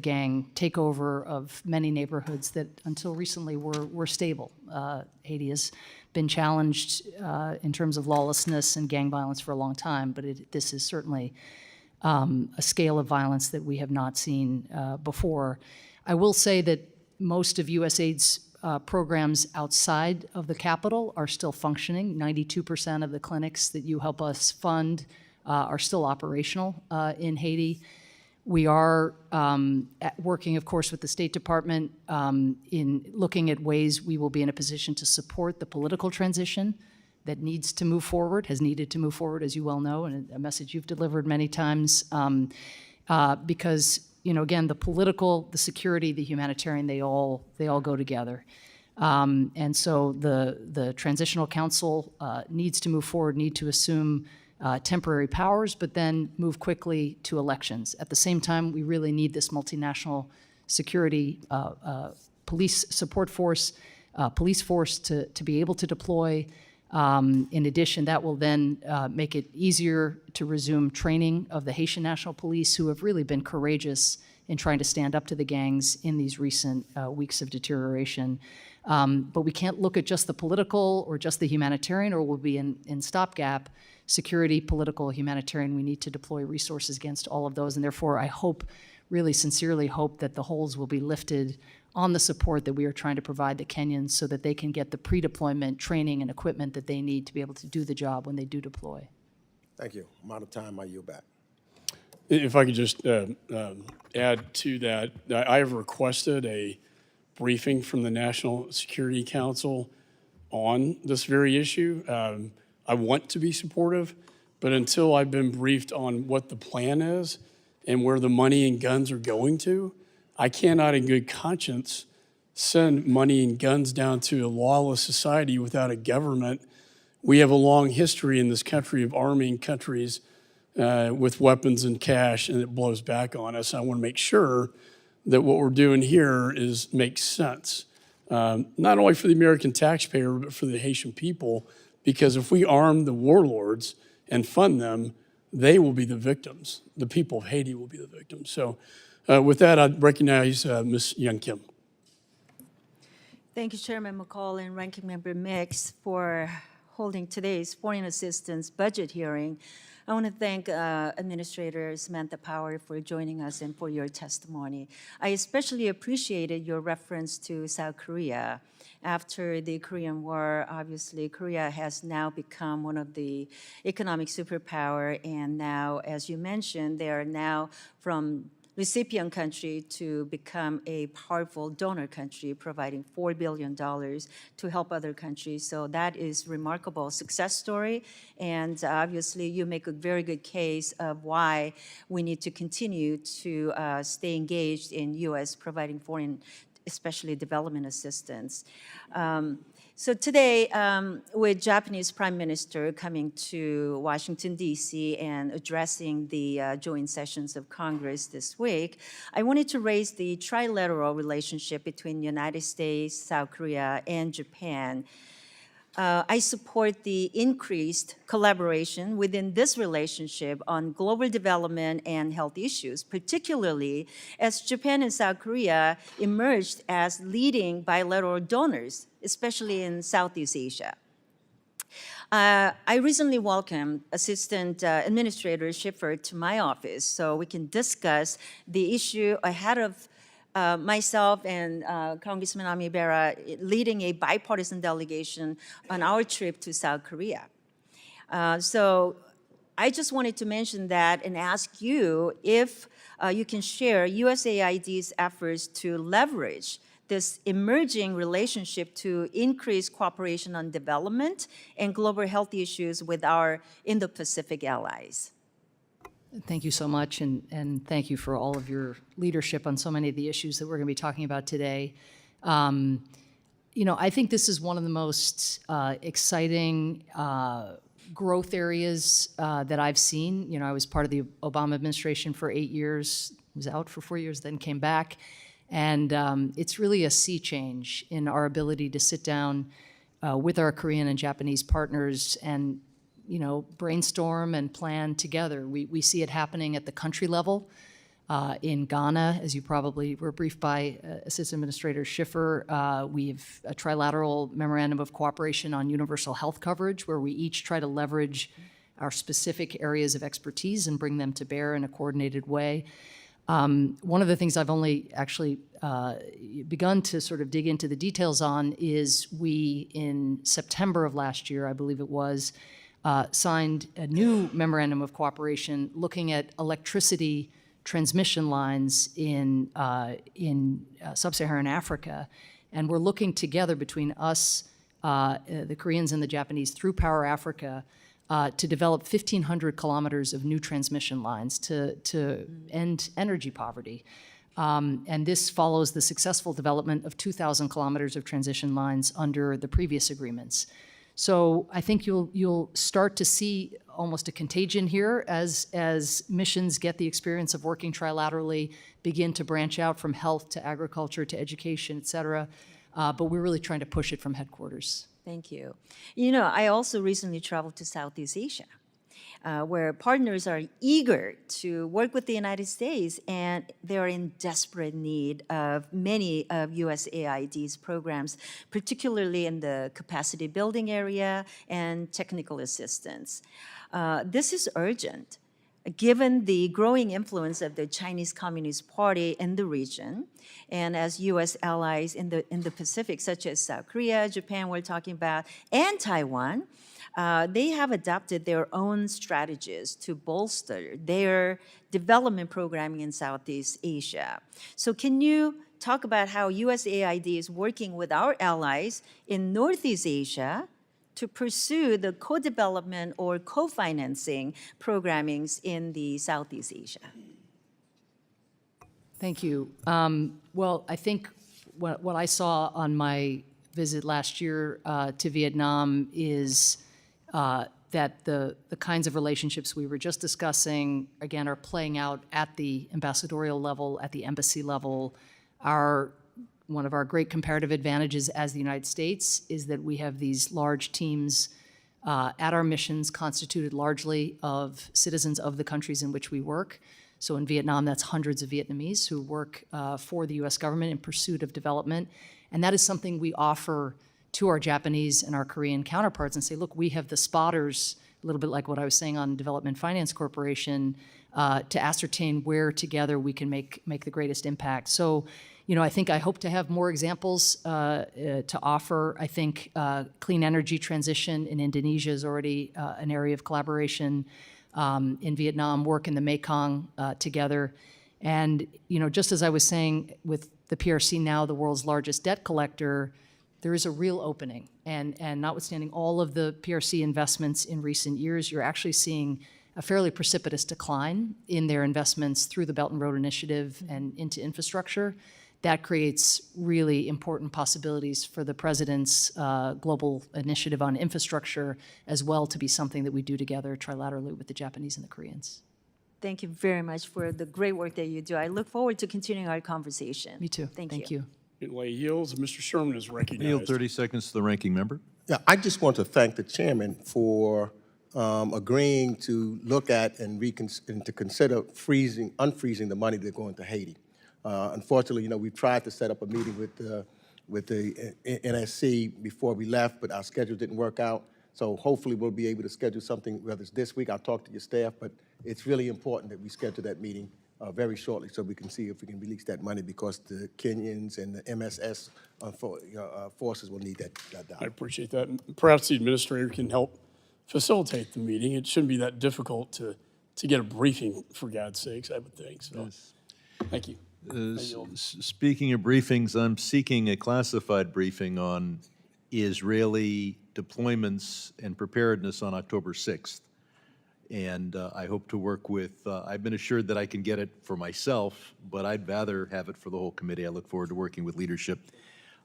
gang takeover of many neighborhoods that until recently were stable. Haiti has been challenged in terms of lawlessness and gang violence for a long time, but this is certainly a scale of violence that we have not seen before. I will say that most of USAID's programs outside of the capital are still functioning. 92% of the clinics that you help us fund are still operational in Haiti. We are working, of course, with the State Department in looking at ways we will be in a position to support the political transition that needs to move forward, has needed to move forward, as you well know, and a message you've delivered many times, because, again, the political, the security, the humanitarian, they all go together. And so the Transitional Council needs to move forward, need to assume temporary powers, but then move quickly to elections. At the same time, we really need this multinational security police support force, police force to be able to deploy. In addition, that will then make it easier to resume training of the Haitian National Police, who have really been courageous in trying to stand up to the gangs in these recent weeks of deterioration. But we can't look at just the political or just the humanitarian, or we'll be in stopgap. Security, political, humanitarian, we need to deploy resources against all of those. And therefore, I hope, really sincerely hope, that the holds will be lifted on the support that we are trying to provide the Kenyans so that they can get the pre-deployment training and equipment that they need to be able to do the job when they do deploy. Thank you. I'm out of time. I yield back. If I could just add to that, I have requested a briefing from the National Security Council on this very issue. I want to be supportive, but until I've been briefed on what the plan is and where the money and guns are going to, I cannot in good conscience send money and guns down to a lawless society without a government. We have a long history in this country of arming countries with weapons and cash, and it blows back on us. I want to make sure that what we're doing here makes sense, not only for the American taxpayer, but for the Haitian people, because if we arm the warlords and fund them, they will be the victims. The people of Haiti will be the victims. So with that, I'd recognize Ms. Young Kim. Thank you, Chairman McCall and Ranking Member Mix, for holding today's foreign assistance budget hearing. I want to thank Administrator Samantha Power for joining us and for your testimony. I especially appreciated your reference to South Korea. After the Korean War, obviously, Korea has now become one of the economic superpower, and now, as you mentioned, they are now from recipient country to become a powerful donor country, providing $4 billion to help other countries. So that is remarkable success story. And obviously, you make a very good case of why we need to continue to stay engaged in U.S. providing foreign, especially development assistance. So today, with Japanese Prime Minister coming to Washington, D.C. and addressing the joint sessions of Congress this week, I wanted to raise the trilateral relationship between United States, South Korea, and Japan. I support the increased collaboration within this relationship on global development and health issues, particularly as Japan and South Korea emerged as leading bilateral donors, especially in Southeast Asia. I recently welcomed Assistant Administrator Schiffer to my office so we can discuss the issue ahead of myself and Congressman Ami Bera leading a bipartisan delegation on our trip to South Korea. So I just wanted to mention that and ask you if you can share USAID's efforts to leverage this emerging relationship to increase cooperation on development and global health issues with our Indo-Pacific allies. Thank you so much, and thank you for all of your leadership on so many of the issues that we're going to be talking about today. I think this is one of the most exciting growth areas that I've seen. You know, I was part of the Obama administration for 8 years, was out for 4 years, then came back. And it's really a sea change in our ability to sit down with our Korean and Japanese partners and, you know, brainstorm and plan together. We see it happening at the country level. In Ghana, as you probably were briefed by Assistant Administrator Schiffer, we have a trilateral memorandum of cooperation on universal health coverage, where we each try to leverage our specific areas of expertise and bring them to bear in a coordinated way. One of the things I've only actually begun to sort of dig into the details on is we, in September of last year, I believe it was, signed a new memorandum of cooperation looking at electricity transmission lines in sub-Saharan Africa, and we're looking together between us, the Koreans and the Japanese, through Power Africa, to develop 1,500 kilometers of new transmission lines to end energy poverty. And this follows the successful development of 2,000 kilometers of transition lines under the previous agreements. So I think you'll start to see almost a contagion here as missions get the experience of working trilaterally, begin to branch out from health to agriculture to education, et cetera. But we're really trying to push it from headquarters. Thank you. You know, I also recently traveled to Southeast Asia, where partners are eager to work with the United States, and they're in desperate need of many of USAID's programs, particularly in the capacity building area and technical assistance. This is urgent, given the growing influence of the Chinese Communist Party in the region, and as U.S. allies in the Pacific, such as South Korea, Japan, we're talking about, and Taiwan, they have adopted their own strategies to bolster their development programming in Southeast Asia. So can you talk about how USAID is working with our allies in Northeast Asia to pursue the co-development or co-financing programmings in the Southeast Asia? Thank you. Well, I think what I saw on my visit last year to Vietnam is that the kinds of relationships we were just discussing, again, are playing out at the ambassadorial level, at the embassy level. One of our great comparative advantages as the United States is that we have these large teams at our missions constituted largely of citizens of the countries in which we work. So in Vietnam, that's hundreds of Vietnamese who work for the US government in pursuit of development. And that is something we offer to our Japanese and our Korean counterparts and say, look, we have the spotters, a little bit like what I was saying on Development Finance Corporation, to ascertain where together we can make the greatest impact. So, you know, I hope to have more examples to offer. I think clean energy transition in Indonesia is already an area of collaboration. In Vietnam, work in the Mekong together. And, you know, just as I was saying with the PRC now, the world's largest debt collector, there is a real opening. And notwithstanding all of the PRC investments in recent years, you're actually seeing a fairly precipitous decline in their investments through the Belt and Road Initiative and into infrastructure. That creates really important possibilities for the President's global initiative on infrastructure as well to be something that we do together trilaterally with the Japanese and the Koreans. Thank you very much for the great work that you do. I look forward to continuing our conversation. Me too. Thank you. It yields. Mr. Sherman is recognized. Yield 30 seconds to the ranking member. Yeah, I just want to thank the chairman for agreeing to look at and to consider unfreezing the money that's going to Haiti. Unfortunately, you know, we tried to set up a meeting with the NSC before we left, but our schedule didn't work out. So hopefully we'll be able to schedule something, whether it's this week, I'll talk to your staff, but it's really important that we schedule that meeting very shortly so we can see if we can release that money because the Kenyans and the MSS forces will need that I dollar. appreciate that. And perhaps the administrator can help facilitate the meeting. It shouldn't be that difficult to get a briefing, for God's sakes, I would think. So, thank you. Speaking of briefings, I'm seeking a classified briefing on Israeli deployments and preparedness on October 6th. And I hope to work with, I've been assured that I can get it for myself, but I'd rather have it for the whole committee. I look forward to working with leadership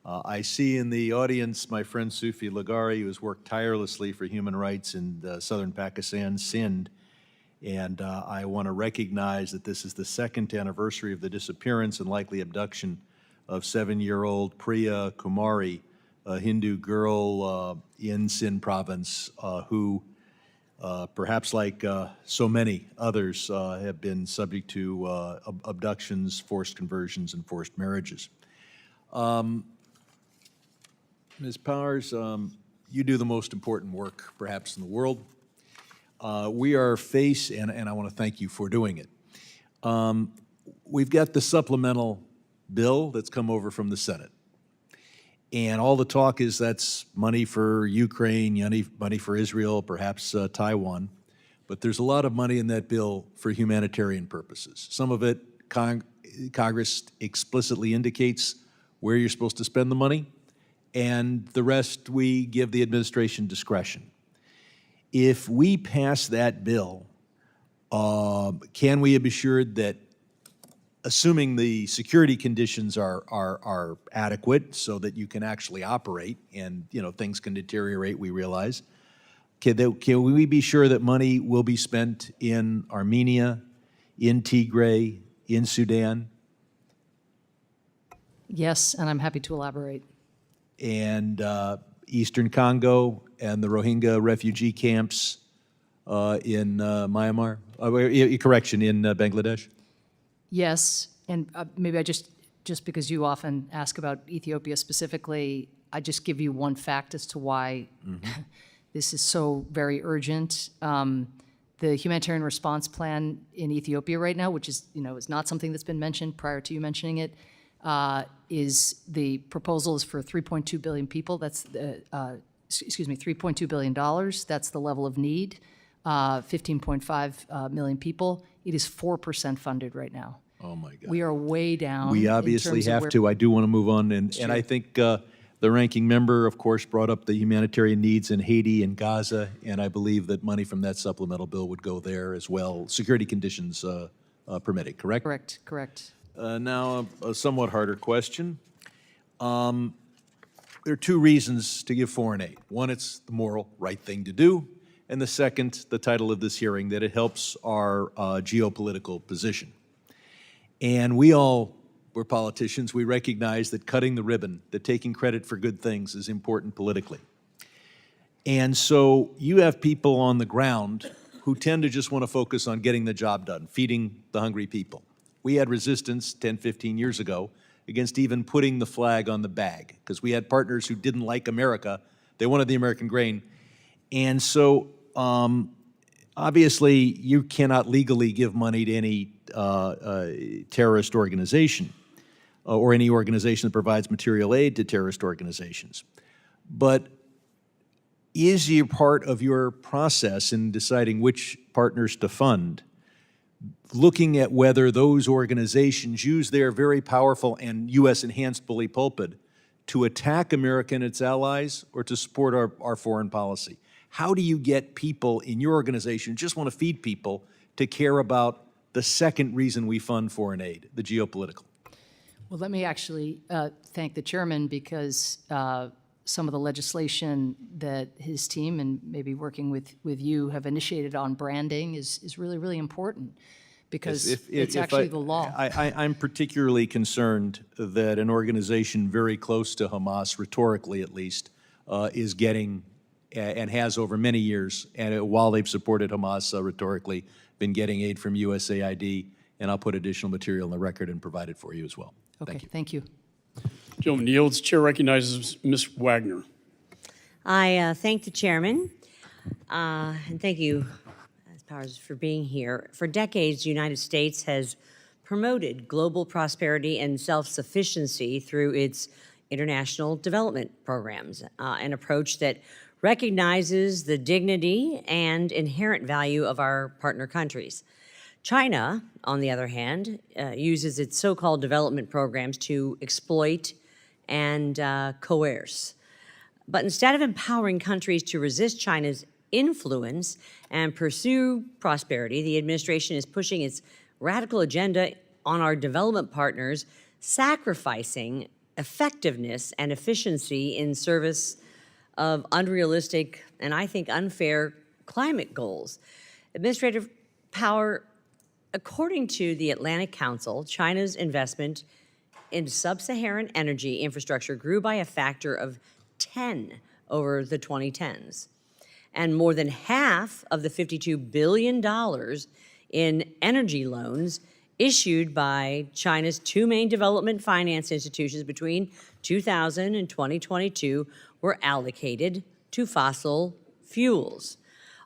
I see in the audience my friend Sufi Lagari, who has worked tirelessly for human rights in southern Pakistan, Sindh. And I want to recognize that this is the second anniversary of the disappearance and likely abduction of 7-year-old Priya Kumari, a Hindu girl in Sindh province who, perhaps like so many others, have been subject to abductions, forced conversions, and forced marriages. Ms. Powers, you do the most important work perhaps in the world. We are faced, and I want to thank you for doing it. We've got the supplemental bill that's come over from the Senate. And all the talk is that's money for Ukraine, money for Israel, perhaps Taiwan. But there's a lot of money in that bill for humanitarian purposes. Some of it, Congress explicitly indicates where you're supposed to spend the money, and the rest we give the administration discretion. If we pass that bill, can we be assured that, assuming the security conditions are adequate so that you can actually operate, and things can deteriorate, we realize, can we be sure that money will be spent in Armenia, in Tigray, in Sudan? Yes, and I'm happy to elaborate. And Eastern Congo and the Rohingya refugee camps in Myanmar? Correction, in Bangladesh? Yes, and maybe I just because you often ask about Ethiopia specifically, I just give you one fact as to why this is so very urgent. The humanitarian response plan in Ethiopia right now, which is not something that's been mentioned prior to you mentioning it, is the proposal is for 3.2 billion people. That's $3.2 billion. That's the level of need. 15.5 million people. It is 4% funded right now. Oh my God. We are way down. We obviously have to. I do want to move on, and I think the ranking member, of course, brought up the humanitarian needs in Haiti and Gaza, and I believe that money from that supplemental bill would go there as well, security conditions permitting, correct? Correct. Now, a somewhat harder question. There are two reasons to give foreign aid. One, it's the moral right thing to do, and the second, the title of this hearing, that it helps our geopolitical position. And we're politicians, we recognize that cutting the ribbon, that taking credit for good things is important politically. And so you have people on the ground who tend to just want to focus on getting the job done, feeding the hungry people. We had resistance 10, 15 years ago against even putting the flag on the bag because we had partners who didn't like America. They wanted the American grain. And so obviously you cannot legally give money to any terrorist organization or any organization that provides material aid to terrorist organizations. But is your part of your process in deciding which partners to fund looking at whether those organizations use their very powerful and U.S.-enhanced bully pulpit to attack America and its allies or to support our foreign policy? How do you get people in your organization who just want to feed people to care about the second reason we fund foreign aid, the geopolitical? Well, let me actually thank the chairman because some of the legislation that his team and maybe working with you have initiated on branding is really, really important because it's actually the law. I'm particularly concerned that an organization very close to Hamas, rhetorically at least, is getting and has over many years, and while they've supported Hamas rhetorically, been getting aid from USAID, and I'll put additional material in the record and provide it for you as well. Okay, thank you. Gentleman yields. Chair recognizes Ms. Wagner. I thank the chairman, and thank you, Ms. Powers, for being here. For decades, the United States has promoted global prosperity and self-sufficiency through its international development programs, an approach that recognizes the dignity and inherent value of our partner countries. China, on the other hand, uses its so-called development programs to exploit and coerce. But instead of empowering countries to resist China's influence and pursue prosperity, the administration is pushing its radical agenda on our development partners, sacrificing effectiveness and efficiency in service of unrealistic and I think unfair climate goals. Administrative power, according to the Atlantic Council, China's investment in sub-Saharan energy infrastructure grew by a factor of 10 over the 2010s. And more than half of the $52 billion in energy loans issued by China's two main development finance institutions between 2000 and 2022 were allocated to fossil fuels.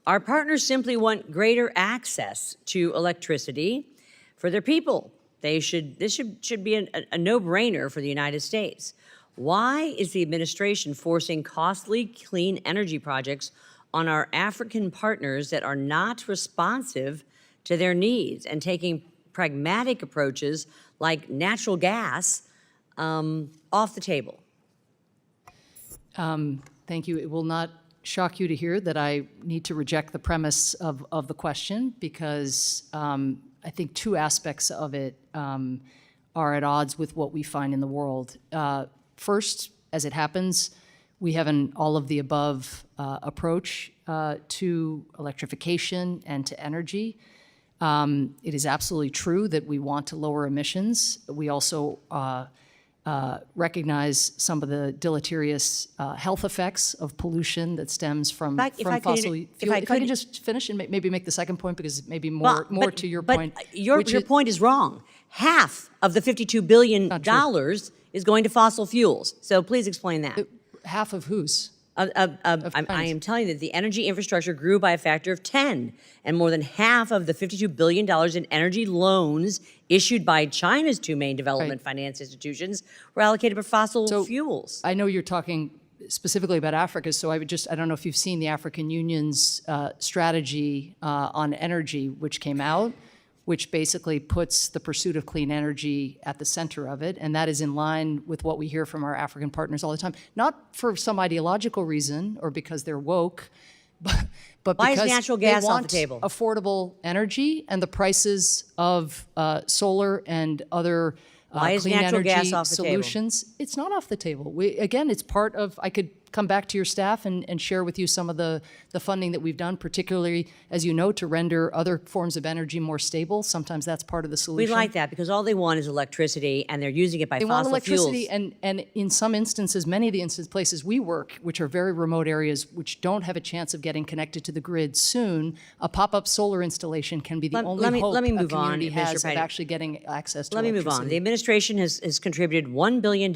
Our partners simply want greater access to electricity for their people. This should be a no-brainer for the United States. Why is the administration forcing costly clean energy projects on our African partners that are not responsive to their needs and taking pragmatic approaches like natural gas off the table? Thank you. It will not shock you to hear that I need to reject the premise of the question because I think two aspects of it are at odds with what we find in the world. First, as it happens, we have an all-of-the-above approach to electrification and to energy. It is absolutely true that we want to lower emissions. We also recognize some of the deleterious health effects of pollution that stems from fossil fuel. If I can just finish and maybe make the second point, because it may be more to your point. But your point is wrong. Half of the $52 billion is going to fossil fuels. So please explain that. Half of whose? I am telling you that the energy infrastructure grew by a factor of 10, and more than half of the $52 billion in energy loans issued by China's two main development finance institutions were allocated for fossil fuels. I know you're talking specifically about Africa, so I don't know if you've seen the African Union's strategy on energy, which came out, which basically puts the pursuit of clean energy at the center of it. And that is in line with what we hear from our African partners all the time, not for some ideological reason or because they're woke, but Why because is natural gas they off want the table? Affordable energy and the prices of solar and other clean energy solutions. It's not off the table. Again, it's part of, I could come back to your staff and share with you some of the funding that we've done, particularly, as you know, to render other forms of energy more stable. Sometimes that's part of the solution. We like that because all they want is electricity, and they're using it by They fossil want electricity, fuels. and in some instances, many of the places we work, which are very remote areas, which don't have a chance of getting connected to the grid soon, a pop-up solar installation can be the only hope a community has of actually getting access to electricity. Let me move on. The administration has contributed $1 billion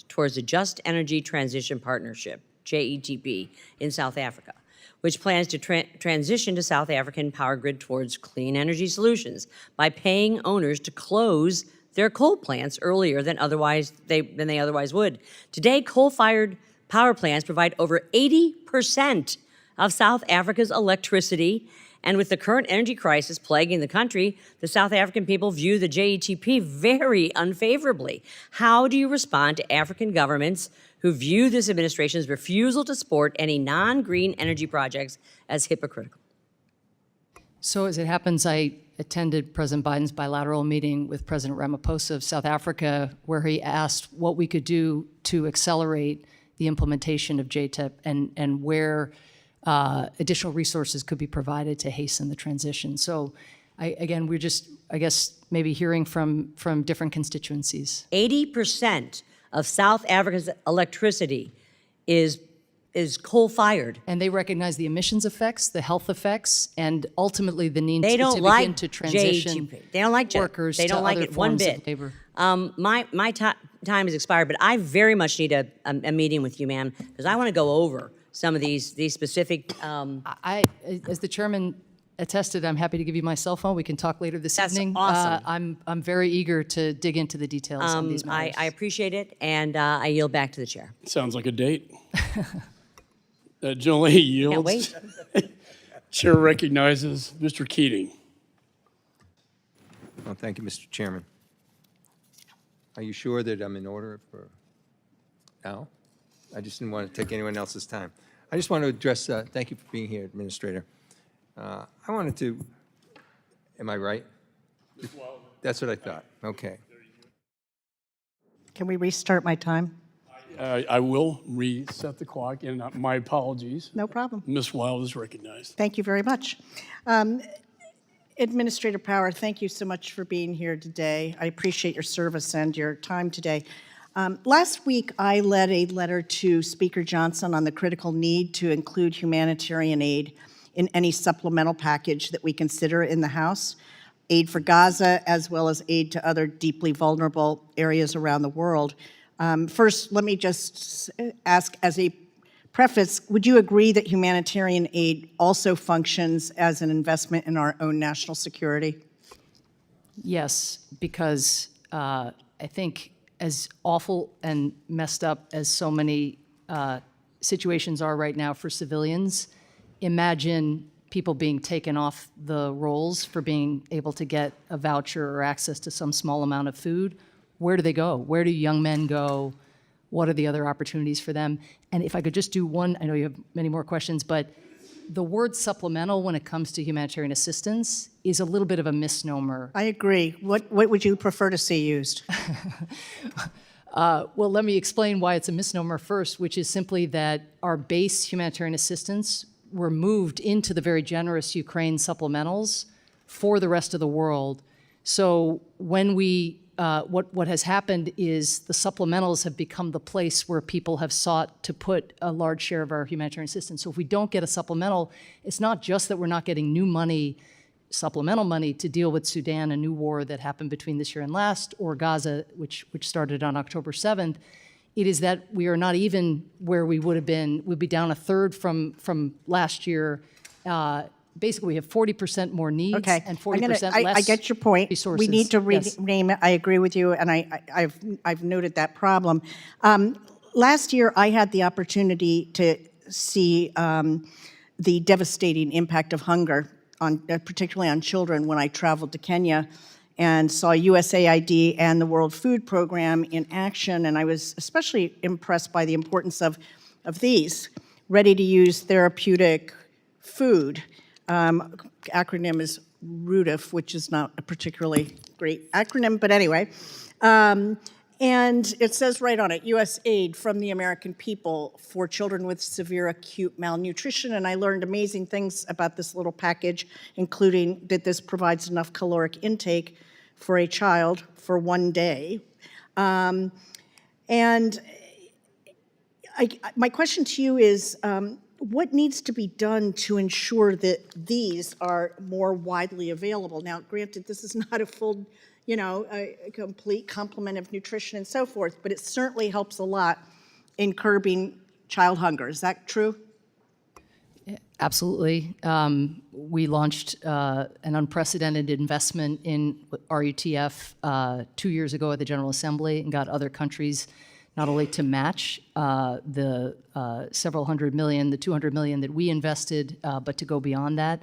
towards the Just Energy Transition Partnership, JETP, in South Africa, which plans to transition to South African power grid towards clean energy solutions by paying owners to close their coal plants earlier than they otherwise would. Today, coal-fired power plants provide over 80% of South Africa's electricity, and with the current energy crisis plaguing the country, the South African people view the JETP very unfavorably. How do you respond to African governments who view this administration's refusal to support any non-green energy projects as hypocritical? So as it happens, I attended President Biden's bilateral meeting with President Ramaphosa of South Africa, where he asked what we could do to accelerate the implementation of JTEP and where additional resources could be provided to hasten the transition. So again, we're just, I guess, maybe hearing from different constituencies. 80% of South Africa's electricity is coal-fired. And they recognize the emissions effects, the health effects, and ultimately the need They don't to like begin to transition JETP. They don't like workers They don't to like other it one forms of bit. labor. My time has expired, but I very much need a meeting with you, ma'am, because I want to go over some of these specific. As the chairman attested, I'm happy to give you my cell phone. We can talk later this That's evening. awesome. I'm very eager to dig into the details on these matters. I appreciate it, and I yield back to the chair. Sounds like a date. Julie yields. Can't wait. Chair recognizes Mr. Keating. Well, thank you, Mr. Chairman. Are you sure that I'm in order for now? I just didn't want to take anyone else's time. I just want to address, thank you for being here, Administrator. I wanted to, am I right? That's what I thought. Okay. Can we restart my time? I will reset the clock, and my apologies. No problem. Ms. Wild is recognized. Thank you very much. Administrator Power, thank you so much for being here today. I appreciate your service and your time today. Last week, I led a letter to Speaker Johnson on the critical need to include humanitarian aid in any supplemental package that we consider in the House, aid for Gaza, as well as aid to other deeply vulnerable areas around the world. First, let me just ask as a preface, would you agree that humanitarian aid also functions as an investment in our own national security? Yes, because I think as awful and messed up as so many situations are right now for civilians, imagine people being taken off the rolls for being able to get a voucher or access to some small amount of food. Where do they go? Where do young men go? What are the other opportunities for them? And if I could just do one, I know you have many more questions, but the word supplemental when it comes to humanitarian assistance is a little bit of a misnomer. I agree. What would you prefer to see used? Well, let me explain why it's a misnomer first, which is simply that our base humanitarian assistance were moved into the very generous Ukraine supplementals for the rest of the world. So when we, what has happened is the supplementals have become the place where people have sought to put a large share of our humanitarian assistance. So if we don't get a supplemental, it's not just that we're not getting new money, supplemental money to deal with Sudan, a new war that happened between this year and last, or Gaza, which started on October 7th. It is that we are not even where we would have been. We'd be down a third from last year. Basically, we have 40% more needs Okay. and 40% less I get your point. resources. We need to Yes. rename it. I agree with you, and I've noted that problem. Last year, I had the opportunity to see the devastating impact of hunger, particularly on children, when I traveled to Kenya and saw USAID and the World Food Program in action, and I was especially impressed by the importance of these ready-to-use therapeutic food. Acronym is RUDIF, which is not a particularly great acronym, but anyway. And it says right on it, U.S. aid from the American people for children with severe acute malnutrition. And I learned amazing things about this little package, including that this provides enough caloric intake for a child for one day. And my question to you is, what needs to be done to ensure that these are more widely available? Now, granted, this is not a full, a complete complement of nutrition and so forth, but it certainly helps a lot in curbing child hunger. Is that true? Absolutely. We launched an unprecedented investment in RUTF 2 years ago at the General Assembly and got other countries not only to match the several hundred million, the 200 million that we invested, but to go beyond that.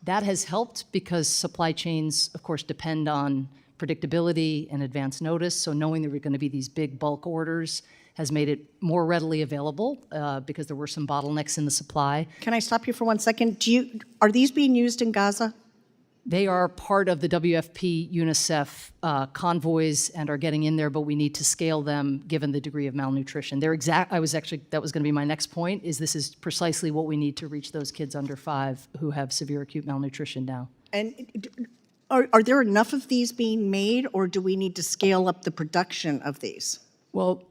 That has helped because supply chains, of course, depend on predictability and advance notice. So knowing there were going to be these big bulk orders has made it more readily available because there were some bottlenecks in the supply. Can I stop you for 1 second? Are these being used in Gaza? They are part of the WFP UNICEF convoys and are getting in there, but we need to scale them given the degree of malnutrition. That was going to be my next point, is this is precisely what we need to reach those kids under 5 who have severe acute malnutrition now. And are there enough of these being made, or do we need to scale up the production of these? Well,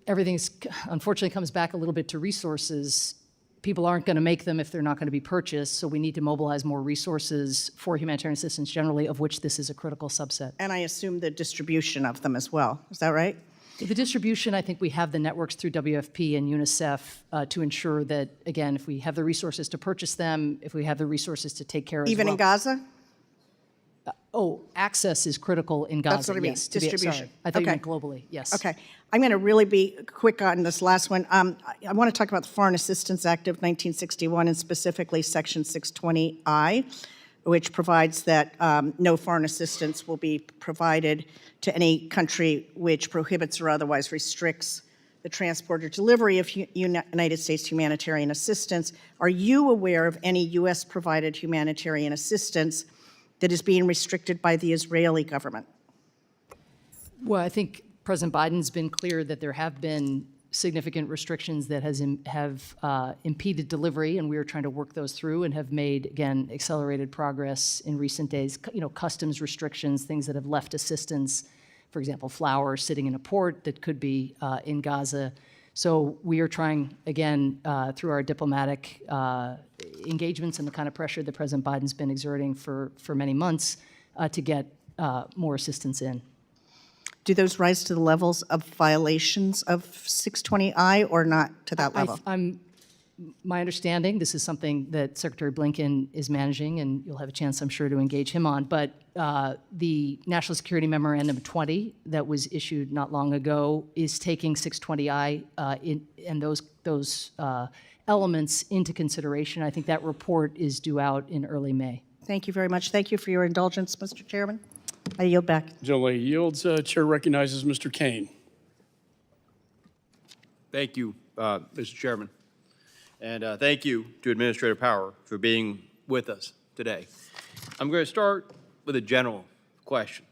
everything unfortunately comes back a little bit to resources. People aren't going to make them if they're not going to be purchased, so we need to mobilize more resources for humanitarian assistance generally, of which this is a critical subset. And I assume the distribution of them as well. Is that right? The distribution, I think we have the networks through WFP and UNICEF to ensure that, again, if we have the resources to purchase them, if we have the resources to take care of Even in Gaza? Access is critical in Gaza. That's what I mean, yes, distribution. Sorry. I thought you Okay. meant globally, yes. Okay. I'm going to really be quick on this last one. I want to talk about the Foreign Assistance Act of 1961 and specifically Section 620I, which provides that no foreign assistance will be provided to any country which prohibits or otherwise restricts the transport or delivery of United States humanitarian assistance. Are you aware of any U.S.-provided humanitarian assistance that is being restricted by the Israeli government? Well, I think President Biden's been clear that there have been significant restrictions that have impeded delivery, and we are trying to work those through and have made, again, accelerated progress in recent days. Customs restrictions, things that have left assistance, for example, flour sitting in a port that could be in Gaza. So we are trying, again, through our diplomatic engagements and the kind of pressure that President Biden's been exerting for many months to get more assistance in. Do those rise to the levels of violations of 620I or not to that level? My understanding, this is something that Secretary Blinken is managing, and you'll have a chance, I'm sure, to engage him on, but the National Security Memorandum 20 that was issued not long ago is taking 620I and those elements into consideration. I think that report is due out in early May. Thank you very much. Thank you for your indulgence, Mr. Chairman. I yield back. Gentlelady yields. Chair recognizes Mr. Kane. Thank you, Mr. Chairman. And thank you to Administrator Power for being with us today. I'm going to start with a general question.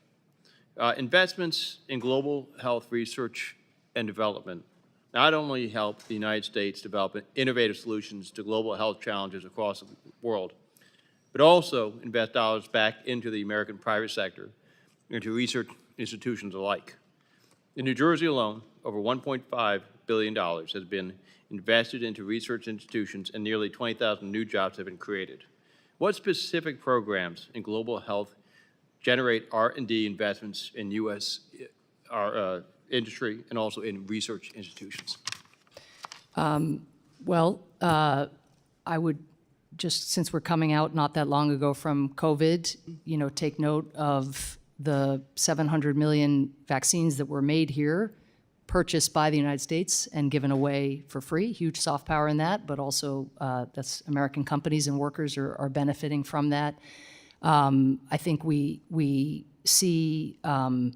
Investments in global health research and development not only help the United States develop innovative solutions to global health challenges across the world, but also invest dollars back into the American private sector and to research institutions alike. In New Jersey alone, over $1.5 billion has been invested into research institutions and nearly 20,000 new jobs have been created. What specific programs in global health generate R&D investments in U.S. Industry and also in research institutions? Well, I would just, since we're coming out not that long ago from COVID, take note of the 700 million vaccines that were made here, purchased by the United States and given away for free. Huge soft power in that, but also that's American companies and workers are benefiting from that. I think we see, I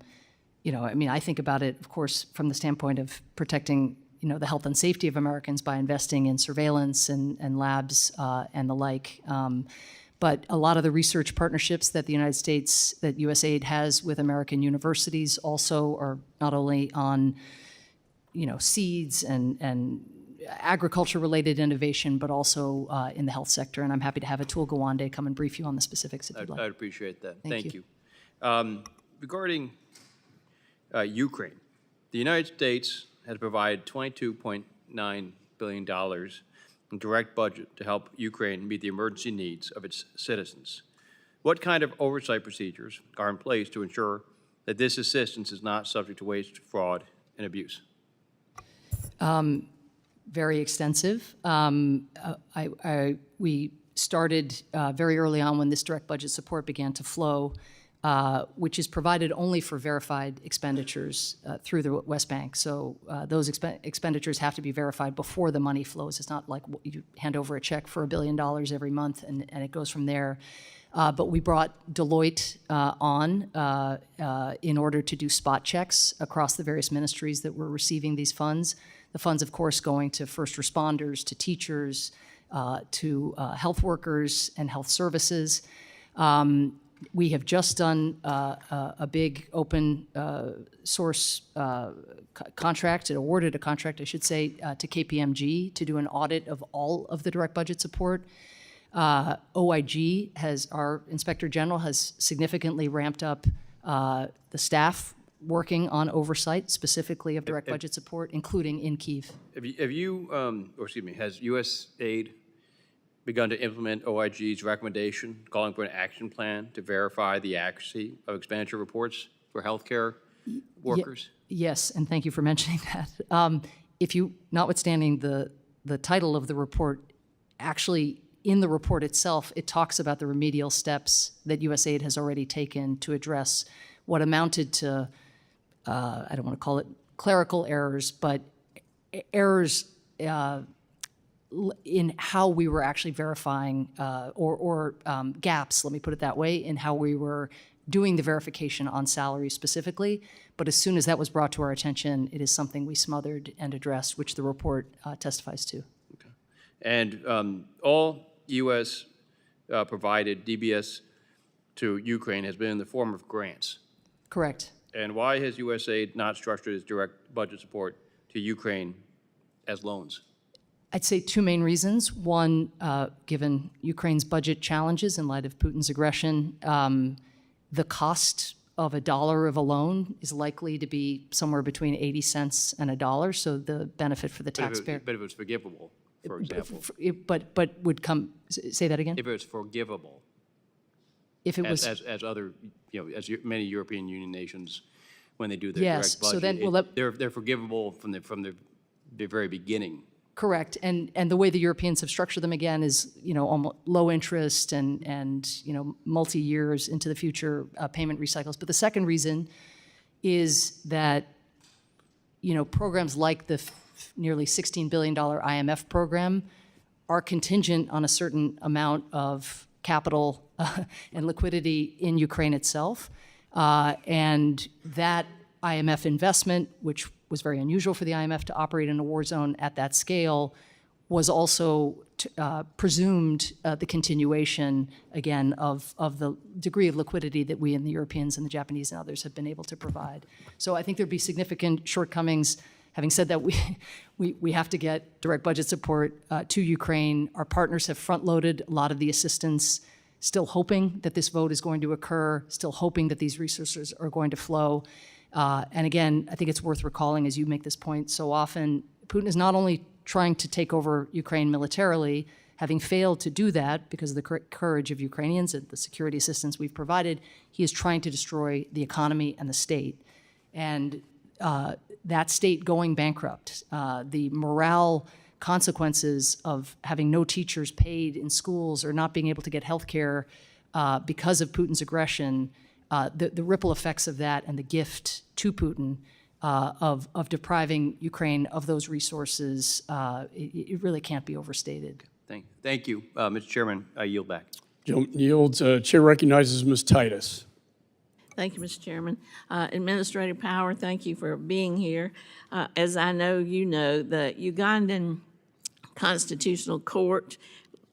think about it, of course, from the standpoint of protecting, the health and safety of Americans by investing in surveillance and labs and the like. But a lot of the research partnerships that the United States, that USAID has with American universities also are not only on, seeds and agriculture-related innovation, but also in the health sector. And I'm happy to have Atul Gawande come and brief you on the specifics if you'd like. I'd appreciate that. Thank you. Regarding Ukraine, the United States has provided $22.9 billion in direct budget to help Ukraine meet the emergency needs of its citizens. What kind of oversight procedures are in place to ensure that this assistance is not subject to waste, fraud, and abuse? Very extensive. We started very early on when this direct budget support began to flow, which is provided only for verified expenditures through the West Bank. So those expenditures have to be verified before the money flows. It's not like you hand over a check for $1 billion every month and it goes from there. But we brought Deloitte on in order to do spot checks across the various ministries that were receiving these funds. The funds, of course, going to first responders, to teachers, to health workers and health services. We have just done a big open source contract, awarded a contract, I should say, to KPMG to do an audit of all of the direct budget support. OIG our Inspector General has significantly ramped up the staff working on oversight specifically of direct budget support, including in Kyiv. Has USAID begun to implement OIG's recommendation calling for an action plan to verify the accuracy of expenditure reports for healthcare workers? Yes, and thank you for mentioning that. Notwithstanding the title of the report, actually in the report itself, it talks about the remedial steps that USAID has already taken to address what amounted to, I don't want to call it clerical errors, but errors in how we were actually verifying or gaps, let me put it that way, in how we were doing the verification on salary specifically. But as soon as that was brought to our attention, it is something we smothered and addressed, which the report testifies to. Okay. And all U.S. provided DBS to Ukraine has been in the form of grants. Correct. And why has USAID not structured its direct budget support to Ukraine as loans? I'd say two main reasons. One, given Ukraine's budget challenges in light of Putin's aggression, the cost of $1 of a loan is likely to be somewhere between 80 cents and $1, so the benefit for the taxpayer. But if it's forgivable, for example. But would come, say that again? If it's forgivable, If it was. as other, as many European Union nations, when they do their Yes, direct budget. so then, well, They're forgivable from the very beginning. Correct, and the way the Europeans have structured them again is, almost low interest and multi-years into the future payment recycles. But the second reason is that, programs like the nearly $16 billion IMF program are contingent on a certain amount of capital and liquidity in Ukraine itself, and that IMF investment, which was very unusual for the IMF to operate in a war zone at that scale, was also presumed the continuation, again, of the degree of liquidity that we and the Europeans and the Japanese and others have been able to provide. So I think there'd be significant shortcomings. Having said that, we have to get direct budget support to Ukraine. Our partners have front-loaded a lot of the assistance, still hoping that this vote is going to occur, still hoping that these resources are going to flow. And again, I think it's worth recalling, as you make this point so often, Putin is not only trying to take over Ukraine militarily, having failed to do that because of the courage of Ukrainians and the security assistance we've provided, he is trying to destroy the economy and the state. And that state going bankrupt, the morale consequences of having no teachers paid in schools or not being able to get health care because of Putin's aggression, the ripple effects of that and the gift to Putin of depriving Ukraine of those resources, it really can't be overstated. Thank you. Mr. Chairman, I yield back. Yields. Chair recognizes Ms. Titus. Thank you, Mr. Chairman. Administrative Power, thank you for being here. As I know you know, the Ugandan Constitutional Court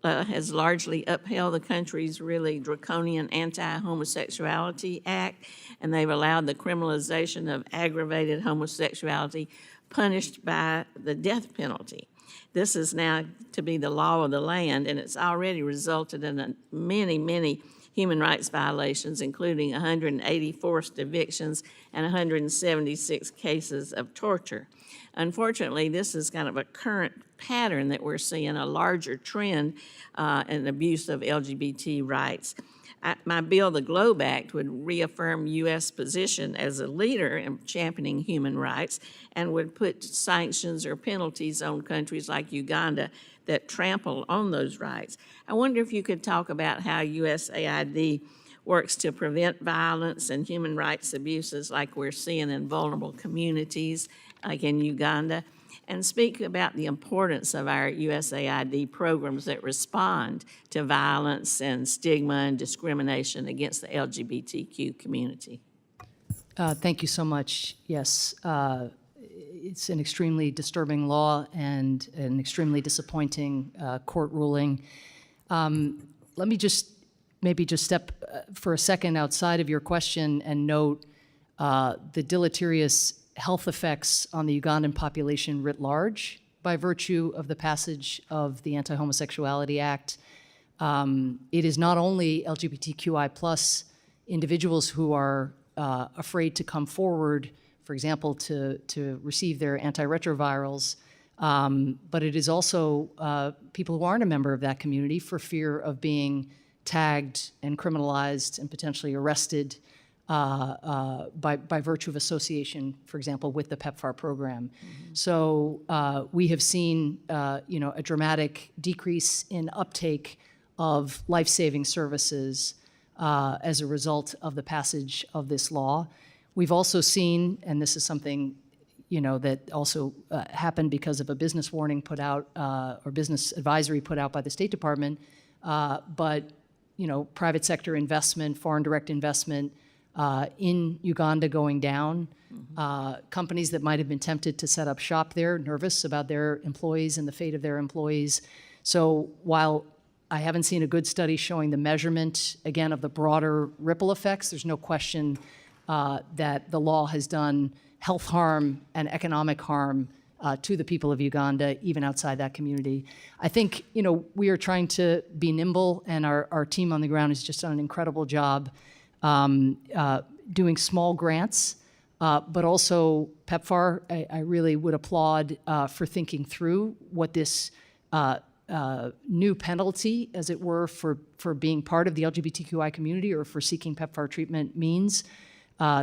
has largely upheld the country's really draconian anti-homosexuality act, and they've allowed the criminalization of aggravated homosexuality punished by the death penalty. This is now to be the law of the land, and it's already resulted in many human rights violations, including 180 forced evictions and 176 cases of torture. Unfortunately, this is kind of a current pattern that we're seeing, a larger trend in abuse of LGBT rights. My bill, the GLOBE Act, would reaffirm U.S. position as a leader in championing human rights and would put sanctions or penalties on countries like Uganda that trample on those rights. I wonder if you could talk about how USAID works to prevent violence and human rights abuses like we're seeing in vulnerable communities, like in Uganda, and speak about the importance of our USAID programs that respond to violence and stigma and discrimination against the LGBTQ community. Thank you so much. Yes, it's an extremely disturbing law and an extremely disappointing court ruling. Let me maybe just step for a second outside of your question and note the deleterious health effects on the Ugandan population writ large by virtue of the passage of the Anti-Homosexuality Act. It is not only LGBTQI+ individuals who are afraid to come forward, for example, to receive their antiretrovirals, but it is also people who aren't a member of that community for fear of being tagged and criminalized and potentially arrested by virtue of association, for example, with the PEPFAR program. Mm-hmm. So we have seen, a dramatic decrease in uptake of life-saving services as a result of the passage of this law. We've also seen, and this is something, that also happened because of a business warning put out or business advisory put out by the State Department, but private sector investment, foreign direct investment, in Uganda going down. Mm-hmm. Companies that might have been tempted to set up shop there, nervous about their employees and the fate of their employees. So while I haven't seen a good study showing the measurement, again, of the broader ripple effects, there's no question that the law has done health harm and economic harm to the people of Uganda, even outside that community. I think, we are trying to be nimble, and our team on the ground has just done an incredible job doing small grants, but also PEPFAR, I really would applaud for thinking through what this new penalty, as it were, for being part of the LGBTQI community or for seeking PEPFAR treatment means.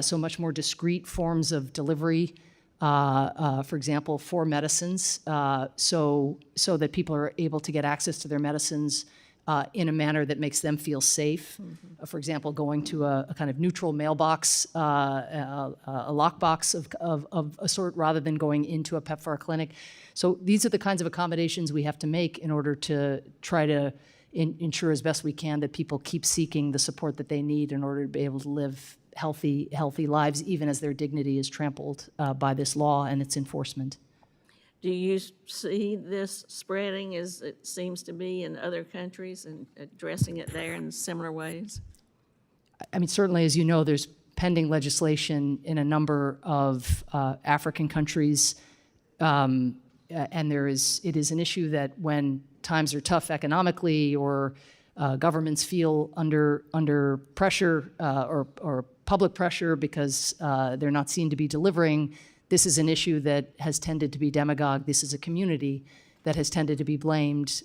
So much more discrete forms of delivery, for example, for medicines, so that people are able to get access to their medicines in a manner that makes them feel safe. For example, going to a kind of neutral mailbox, a lockbox of a sort, rather than going into a PEPFAR clinic. So these are the kinds of accommodations we have to make in order to try to ensure as best we can that people keep seeking the support that they need in order to be able to live healthy lives, even as their dignity is trampled by this law and its enforcement. Do you see this spreading as it seems to be in other countries and addressing it there in similar ways? I mean, certainly, as you know, there's pending legislation in a number of African countries, and it is an issue that when times are tough economically or governments feel under pressure or public pressure because they're not seen to be delivering, this is an issue that has tended to be demagogue. This is a community that has tended to be blamed,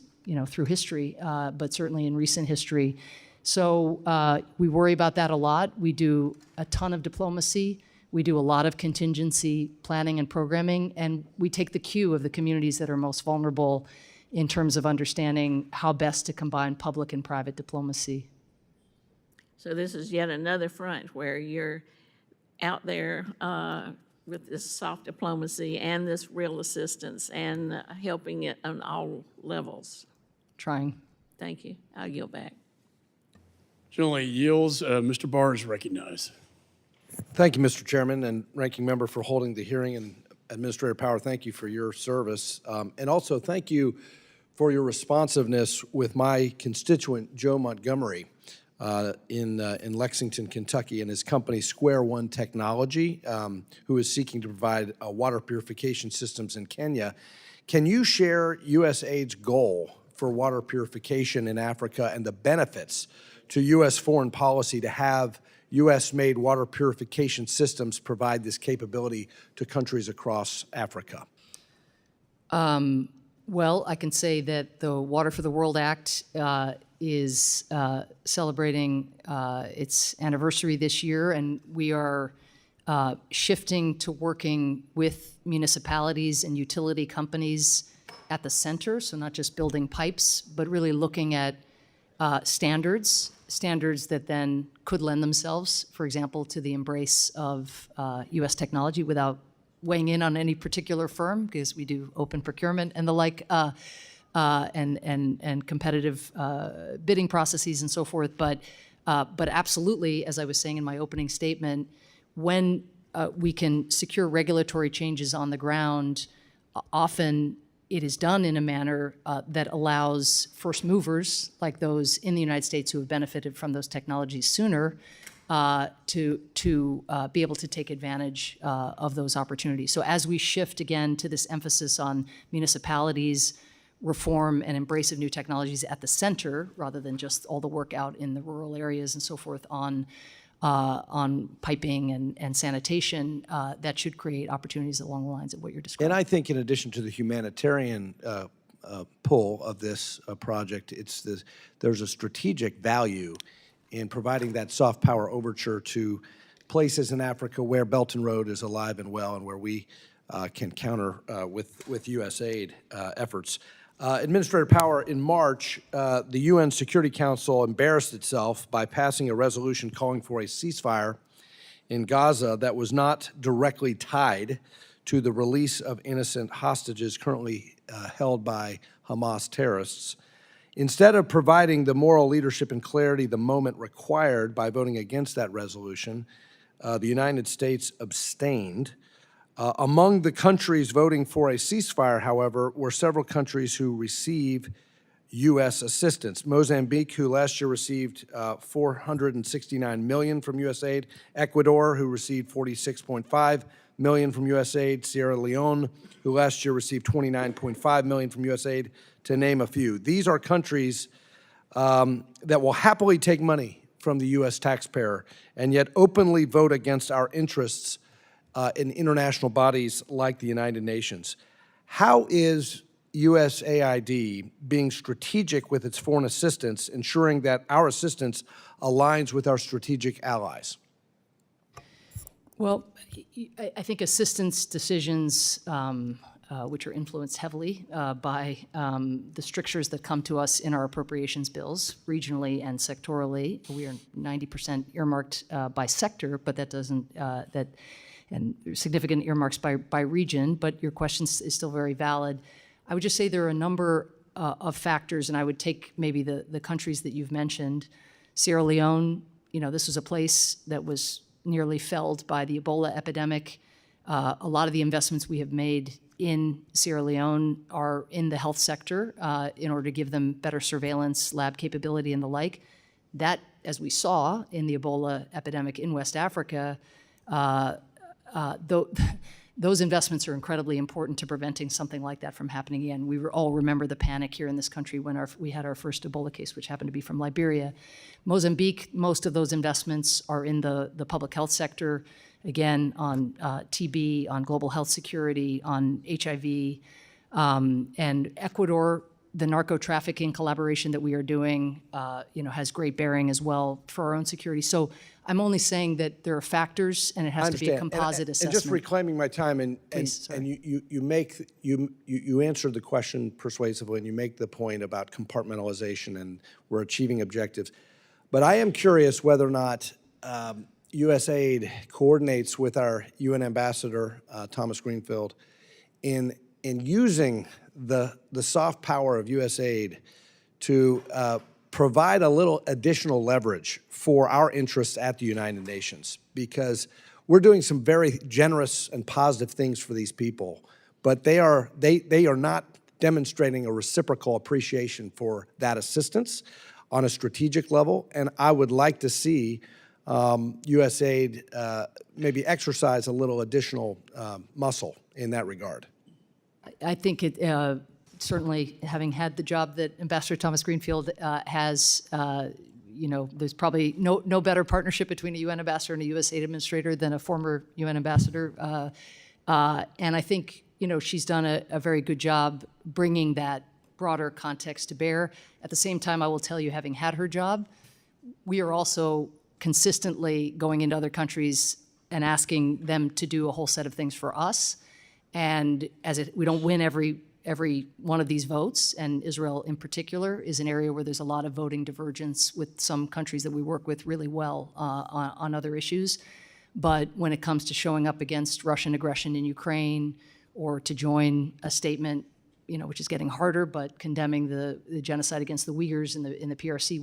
through history, but certainly in recent history. So we worry about that a lot. We do a ton of diplomacy. We do a lot of contingency planning and programming, and we take the cue of the communities that are most vulnerable in terms of understanding how best to combine public and private diplomacy. So this is yet another front where you're out there with this soft diplomacy and this real assistance and helping it on all levels. Trying. Thank you. I'll yield back. Generally yields. Mr. Barr is recognized. Thank you, Mr. Chairman and Ranking Member, for holding the hearing, and Administrator Power, thank you for your service. And also thank you for your responsiveness with my constituent, Joe Montgomery, in Lexington, Kentucky, and his company Square One Technology, who is seeking to provide water purification systems in Kenya. Can you share USAID's goal for water purification in Africa and the benefits to U.S. foreign policy to have U.S.-made water purification systems provide this capability to countries across Africa? Well, I can say that the Water for the World Act is celebrating its anniversary this year, and we are shifting to working with municipalities and utility companies at the center, so not just building pipes, but really looking at standards that then could lend themselves, for example, to the embrace of U.S. technology without weighing in on any particular firm, because we do open procurement and the like, and competitive bidding processes and so forth. But absolutely, as I was saying in my opening statement, when we can secure regulatory changes on the ground, often it is done in a manner that allows first movers, like those in the United States who have benefited from those technologies sooner, to be able to take advantage of those opportunities. So as we shift again to this emphasis on municipalities, reform and embrace of new technologies at the center, rather than just all the work out in the rural areas and so forth on piping and sanitation, that should create opportunities along the lines of what you're describing. And I think in addition to the humanitarian pull of this project, there's a strategic value in providing that soft power overture to places in Africa where Belt and Road is alive and well, and where we can counter with USAID efforts. Administrator Power, in March, the UN Security Council embarrassed itself by passing a resolution calling for a ceasefire in Gaza that was not directly tied to the release of innocent hostages currently held by Hamas terrorists. Instead of providing the moral leadership and clarity the moment required by voting against that resolution, the United States abstained. Among the countries voting for a ceasefire, however, were several countries who receive U.S. assistance. Mozambique, who last year received $469 million from USAID. Ecuador, who received $46.5 million from USAID. Sierra Leone, who last year received $29.5 million from USAID, to name a few. These are countries that will happily take money from the U.S. taxpayer and yet openly vote against our interests in international bodies like the United Nations. How is USAID being strategic with its foreign assistance, ensuring that our assistance aligns with our strategic allies? Well, I think assistance decisions, which are influenced heavily by the strictures that come to us in our appropriations bills, regionally and sectorally. We are 90% earmarked by sector, but that doesn't, and significant earmarks by region, but your question is still very valid. I would just say there are a number of factors, and I would take maybe the countries that you've mentioned. Sierra Leone, this was a place that was nearly felled by the Ebola epidemic. A lot of the investments we have made in Sierra Leone are in the health sector in order to give them better surveillance, lab capability, and the like. That, as we saw in the Ebola epidemic in West Africa, those investments are incredibly important to preventing something like that from happening again. We all remember the panic here in this country when we had our first Ebola case, which happened to be from Liberia. Mozambique, most of those investments are in the public health sector, again, on TB, on global health security, on HIV. And Ecuador, the narco-trafficking collaboration that we are doing, has great bearing as well for our own security. So I'm only saying that there are factors, and it has to be a composite assessment. And just reclaiming my time, and you answered the question persuasively, and you make the point about compartmentalization, and we're achieving objectives. But I am curious whether or not USAID coordinates with our UN ambassador, Thomas Greenfield, in using the soft power of USAID to provide a little additional leverage for our interests at the United Nations, because we're doing some very generous and positive things for these people, but they are not demonstrating a reciprocal appreciation for that assistance on a strategic level. And I would like to see USAID maybe exercise a little additional muscle in that regard. I think it certainly, having had the job that Ambassador Thomas Greenfield has, there's probably no better partnership between a UN ambassador and a USAID administrator than a former UN ambassador. And I think, she's done a very good job bringing that broader context to bear. At the same time, I will tell you, having had her job, we are also consistently going into other countries and asking them to do a whole set of things for us. And we don't win every one of these votes, and Israel in particular is an area where there's a lot of voting divergence with some countries that we work with really well on other issues. But when it comes to showing up against Russian aggression in Ukraine, or to join a statement, which is getting harder, but condemning the genocide against the Uyghurs in the PRC,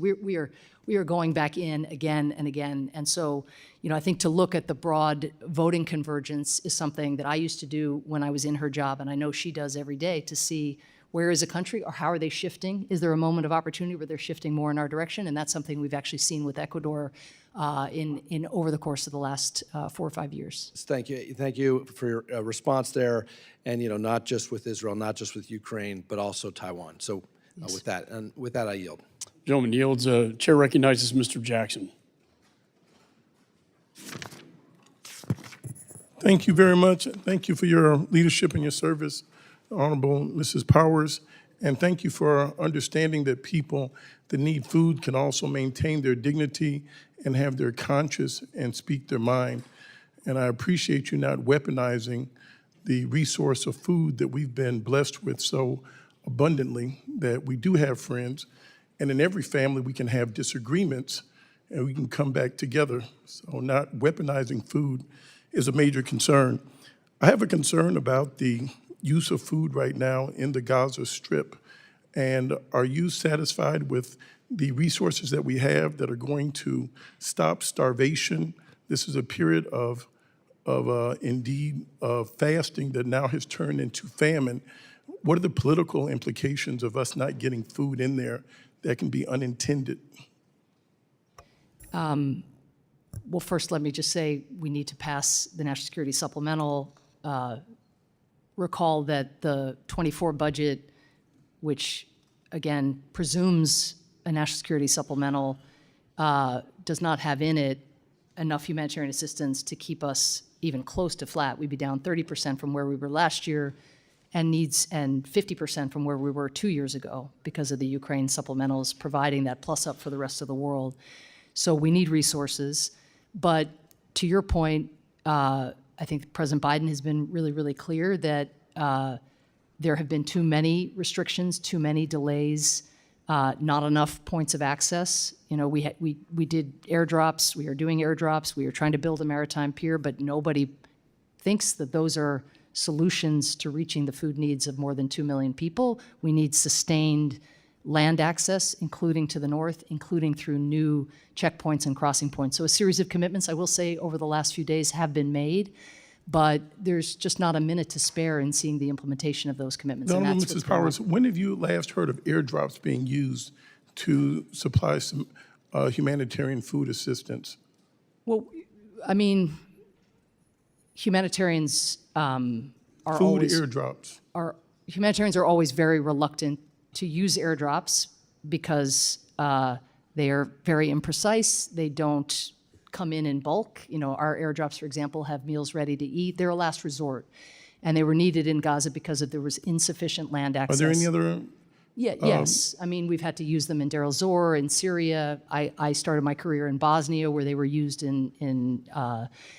we are going back in again and again. And so, I think to look at the broad voting convergence is something that I used to do when I was in her job, and I know she does every day, to see where is a country, or how are they shifting? Is there a moment of opportunity where they're shifting more in our direction? And that's something we've actually seen with Ecuador in over the course of the last 4 or 5 years. Thank you for your response there, and not just with Israel, not just with Ukraine, but also Taiwan. So Yes. with that, I yield. Gentleman yields. Chair recognizes Mr. Jackson. Thank you very much. Thank you for your leadership and your service, Honorable Mrs. Powers. And thank you for understanding that people that need food can also maintain their dignity and have their conscience and speak their mind. And I appreciate you not weaponizing the resource of food that we've been blessed with so abundantly, that we do have friends. And in every family, we can have disagreements and we can come back together. So not weaponizing food is a major concern. I have a concern about the use of food right now in the Gaza Strip. And are you satisfied with the resources that we have that are going to stop starvation? This is a period of fasting that now has turned into famine. what are the political implications of us not getting food in there that can be unintended? Well, first, let me just say we need to pass the National Security Supplemental. Recall that the 24 budget, which again presumes a National Security Supplemental, does not have in it enough humanitarian assistance to keep us even close to flat. We'd be down 30% from where we were last year and 50% from where we were 2 years ago because of the Ukraine supplementals providing that plus up for the rest of the world. So we need resources. But to your point, I think President Biden has been really, really clear that there have been too many restrictions, too many delays, not enough points of access. You know, we did airdrops, we are doing airdrops, we are trying to build a maritime pier, but nobody thinks that those are solutions to reaching the food needs of more than 2 million people. We need sustained land access, including to the north, including through new checkpoints and crossing points. So a series of commitments, I will say, over the last few days have been made, but there's just not a minute to spare in seeing the implementation of those commitments. And Honorable that's what's Mrs. been Powers, when have you last heard of airdrops being used to supply some humanitarian food assistance? Well, I mean, humanitarians are Food always airdrops. Humanitarians are always very reluctant to use airdrops because they are very imprecise. They don't come in bulk. You know, our airdrops, for example, have meals ready to eat. They're a last resort, and they were needed in Gaza because there was insufficient land access. Are there any other? Yes. I mean, we've had to use them in Deir el-Zor, in Syria. I started my career in Bosnia, where they were used in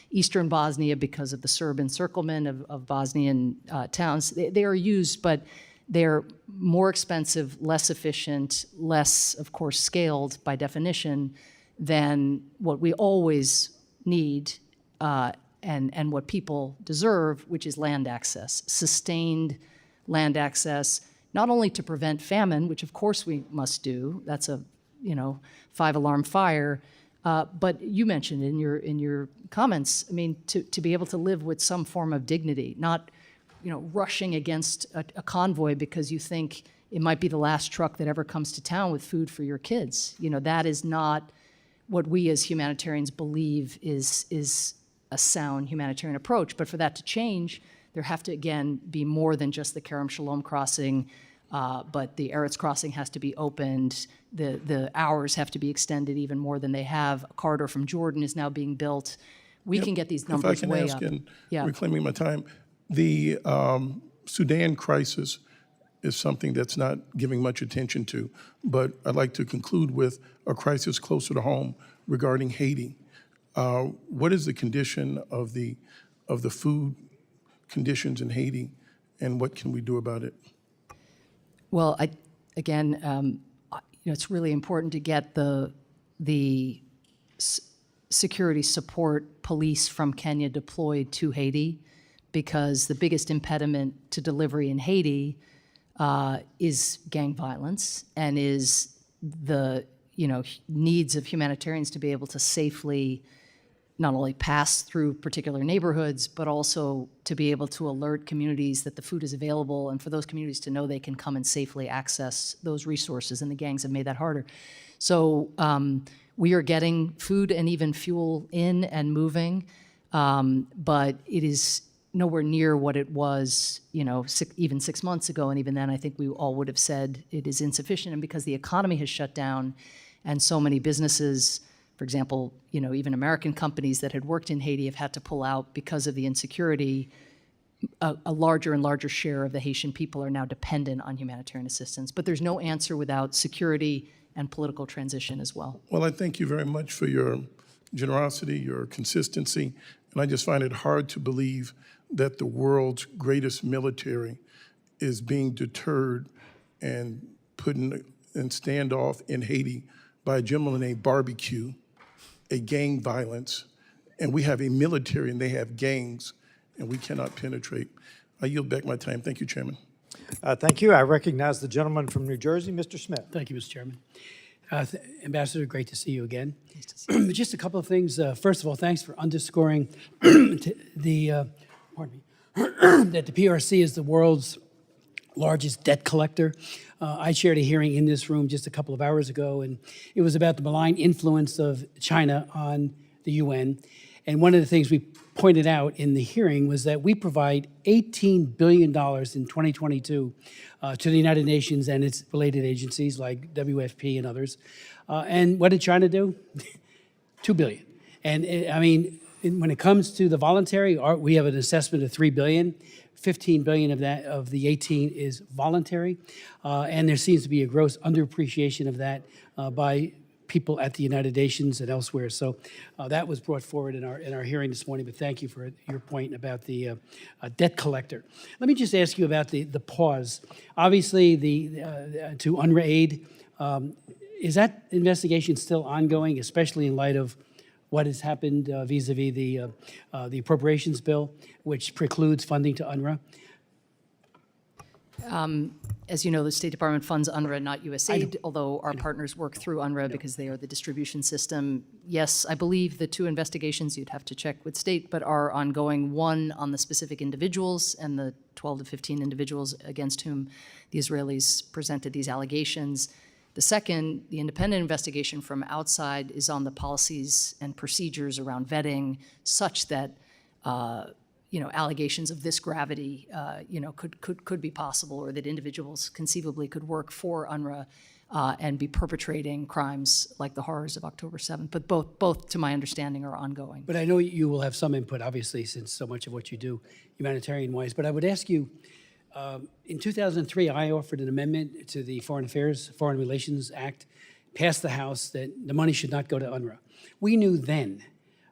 eastern Bosnia because of the Serb encirclement of Bosnian towns. They are used, but they're more expensive, less efficient, less, of course, scaled by definition than what we always need and what people deserve, which is land access, sustained land access, not only to prevent famine, which of course we must do, that's a 5-alarm fire, but you mentioned in your comments, I mean, to be able to live with some form of dignity, not rushing against a convoy because you think it might be the last truck that ever comes to town with food for your kids. That is not what we as humanitarians believe is a sound humanitarian approach. But for that to change, there have to, again, be more than just the Kerem Shalom crossing, but the Eretz crossing has to be opened. The hours have to be extended even more than they have. A corridor from Jordan is now being built. We can get these numbers way up. If I can ask, reclaiming my time, the Sudan crisis is something that's not giving much attention to, but I'd like to conclude with a crisis closer to home regarding Haiti. What is the condition of the food conditions in Haiti, and what can we do about it? Well, it's really important to get the security support police from Kenya deployed to Haiti, because the biggest impediment to delivery in Haiti is gang violence and is the needs of humanitarians to be able to safely not only pass through particular neighborhoods, but also to be able to alert communities that the food is available, and for those communities to know they can come and safely access those resources, and the gangs have made that harder. So we are getting food and even fuel in and moving, but it is nowhere near what it was, even 6 months ago, and even then I think we all would have said it is insufficient, and because the economy has shut down and so many businesses, for example, even American companies that had worked in Haiti have had to pull out because of the insecurity. A larger and larger share of the Haitian people are now dependent on humanitarian assistance. But there's no answer without security and political transition as well. Well, I thank you very much for your generosity, your consistency, and I just find it hard to believe that the world's greatest military is being deterred and put in standoff in Haiti by a gentleman named Barbecue, a gang violence, and we have a military and they have gangs, and we cannot penetrate. I yield back my time. Thank you, Chairman. Thank you. I recognize the gentleman from New Jersey, Mr. Smith. Thank you, Mr. Chairman. Ambassador, great to see you again. Nice to see you. Just a couple of things. First of all, thanks for underscoring that the PRC is the world's largest debt collector. I chaired a hearing in this room just a couple of hours ago, and it was about the malign influence of China on the UN. And one of the things we pointed out in the hearing was that we provide $18 billion in 2022 to the United Nations and its related agencies like WFP and others. And what did China do? $2 billion. And I mean, when it comes to the voluntary, we have an assessment of $3 billion. 15 billion of that, of the 18, is voluntary. And there seems to be a gross underappreciation of that by people at the United Nations and elsewhere. So that was brought forward in our hearing this morning, but thank you for your point about the debt collector. Let me just ask you about the pause. Obviously, to UNRWA aid, is that investigation still ongoing, especially in light of what has happened vis-a-vis the appropriations bill, which precludes funding to UNRWA? As you know, the State Department funds UNRWA, not USAID, although our partners work through UNRWA because they are the distribution system. Yes, I believe the two investigations, you'd have to check with state, but are ongoing. One on the specific individuals and the 12 to 15 individuals against whom the Israelis presented these allegations. The second, the independent investigation from outside, is on the policies and procedures around vetting such that allegations of this gravity, could be possible, or that individuals conceivably could work for UNRWA and be perpetrating crimes like the horrors of October 7th. But both, to my understanding, are ongoing. But I know you will have some input, obviously, since so much of what you do humanitarian-wise. But I would ask you, in 2003, I offered an amendment to the Foreign Relations Act, passed the House, that the money should not go to UNRWA. We knew then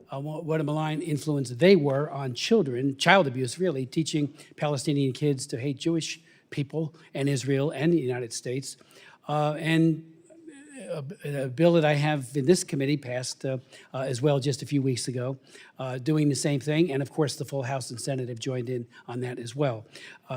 what a malign influence they were on children, child abuse really, teaching Palestinian kids to hate Jewish people and Israel and the United States. And a bill that I have in this committee passed as well just a few weeks ago, doing the same thing. And of course, the full House and Senate have joined in on that as well.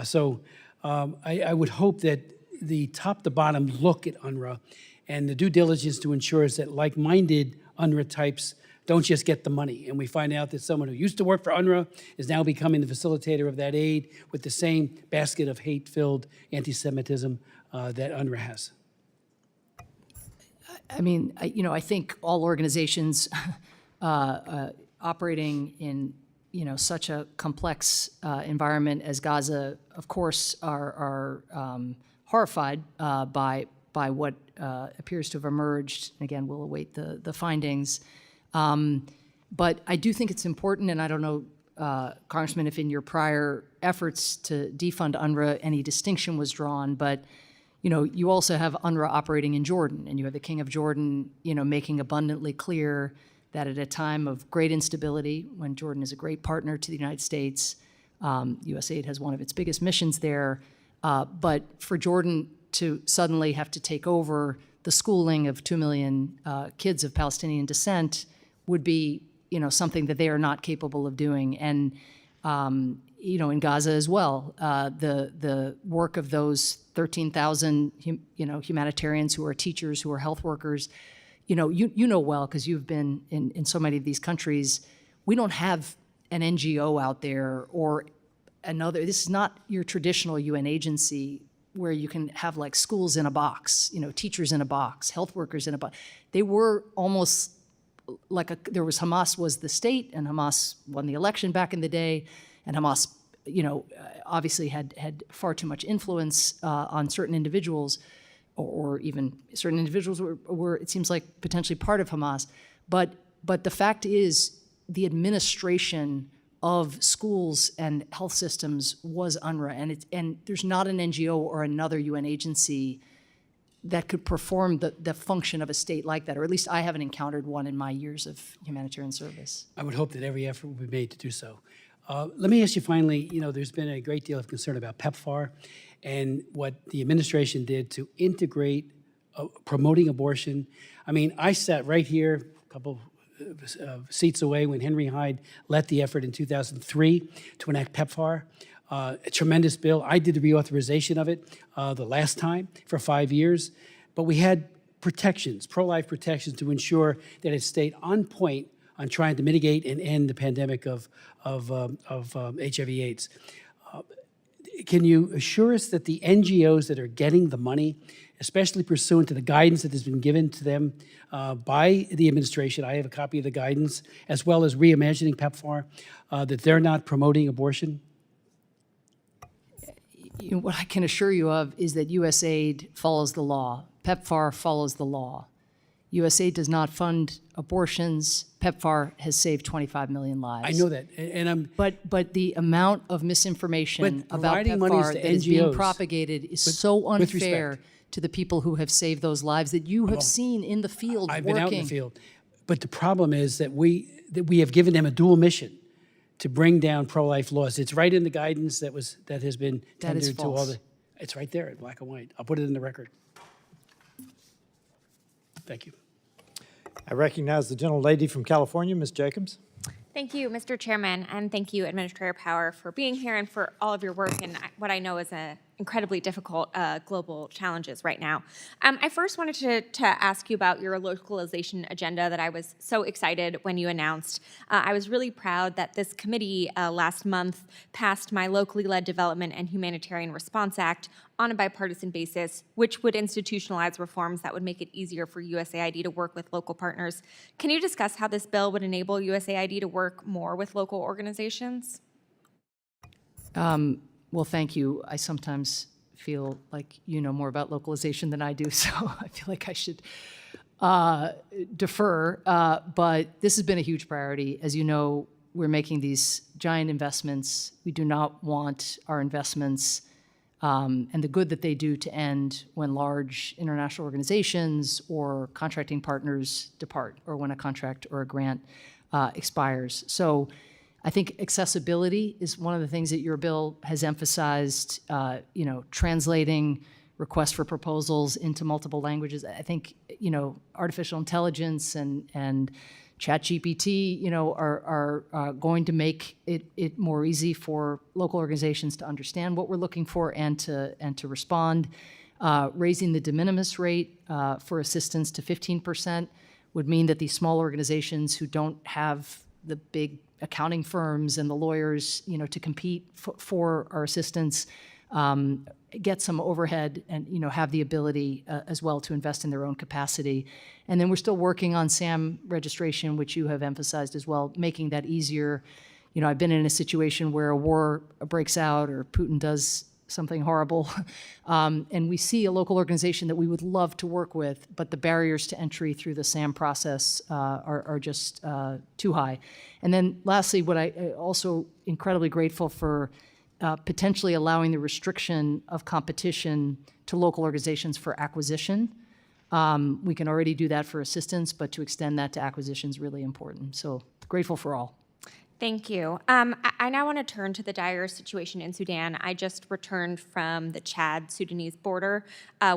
So I would hope that the top to bottom look at UNRWA and the due diligence to ensure that like-minded UNRWA types don't just get the money. And we find out that someone who used to work for UNRWA is now becoming the facilitator of that aid with the same basket of hate-filled anti-Semitism that UNRWA has. I mean, I think all organizations operating in, such a complex environment as Gaza, of course, are horrified by what appears to have emerged. Again, we'll await the findings. But I do think it's important, and I don't know, Congressman, if in your prior efforts to defund UNRWA any distinction was drawn, but you also have UNRWA operating in Jordan, and you have the King of Jordan, making abundantly clear that at a time of great instability, when Jordan is a great partner to the United States, USAID has one of its biggest missions there, but for Jordan to suddenly have to take over the schooling of 2 million kids of Palestinian descent would be, something that they are not capable of doing. And in Gaza as well, the work of those 13,000 humanitarians who are teachers, who are health workers, you know well, because you've been in so many of these countries, we don't have an NGO out there or another. This is not your traditional UN agency where you can have like schools in a box, teachers in a box, health workers in a box. They were almost like Hamas was the state, and Hamas won the election back in the day, and Hamas, obviously had far too much influence on certain individuals, or even certain individuals were, it seems like, potentially part of Hamas. But the fact is, the administration of schools and health systems was UNRWA, and there's not an NGO or another UN agency that could perform the function of a state like that, or at least I haven't encountered one in my years of humanitarian service. I would hope that every effort will be made to do so. Let me ask you finally, there's been a great deal of concern about PEPFAR and what the administration did to integrate promoting abortion. I mean, I sat right here, a couple seats away, when Henry Hyde led the effort in 2003 to enact PEPFAR. A tremendous bill. I did the reauthorization of it the last time for 5 years, but we had protections, pro-life protections, to ensure that it stayed on point on trying to mitigate and end the pandemic of HIV/AIDS. can you assure us that the NGOs that are getting the money, especially pursuant to the guidance that has been given to them by the administration, I have a copy of the guidance, as well as reimagining PEPFAR, that they're not promoting abortion? What I can assure you of is that USAID follows the law. PEPFAR follows the law. USAID does not fund abortions. PEPFAR has saved 25 million lives. I know that, and I'm. But the amount of misinformation But about providing monies PEPFAR to that is being NGOs propagated is with- so with unfair respect. to the people who have saved those lives that you have seen in the field I've working. been out in the field, but the problem is that we have given them a dual mission to bring down pro-life laws. It's right in the guidance that has been That is tendered to all false. the. It's right there in black and white. I'll put it in the record. Thank you. I recognize the gentlelady from California, Ms. Jacobs. Thank you, Mr. Chairman, and thank you, Administrator Power, for being here and for all of your work in what I know is a incredibly difficult global challenges right now. I first wanted to ask you about your localization agenda that I was so excited when you announced. I was really proud that this committee last month passed my Locally Led Development and Humanitarian Response Act on a bipartisan basis, which would institutionalize reforms that would make it easier for USAID to work with local partners. Can you discuss how this bill would enable USAID to work more with local organizations? Well, thank you. I sometimes feel like you know more about localization than I do, so I feel like I should defer. But this has been a huge priority. As you know, we're making these giant investments. We do not want our investments and the good that they do to end when large international organizations or contracting partners depart, or when a contract or a grant expires. So I think accessibility is one of the things that your bill has emphasized, translating requests for proposals into multiple languages. I think, artificial intelligence and ChatGPT, are going to make it more easy for local organizations to understand what we're looking for and to respond. Raising the de minimis rate for assistance to 15% would mean that these small organizations who don't have the big accounting firms and the lawyers, to compete for our assistance, get some overhead and, have the ability as well to invest in their own capacity. And then we're still working on SAM registration, which you have emphasized as well, making that easier. I've been in a situation where a war breaks out or Putin does something horrible, and we see a local organization that we would love to work with, but the barriers to entry through the SAM process are just too high. And then lastly, what I also incredibly grateful for potentially allowing the restriction of competition to local organizations for acquisition. We can already do that for assistance, but to extend that to acquisition is really important. So grateful for all. Thank you. I now want to turn to the dire situation in Sudan. I just returned from the Chad-Sudanese border,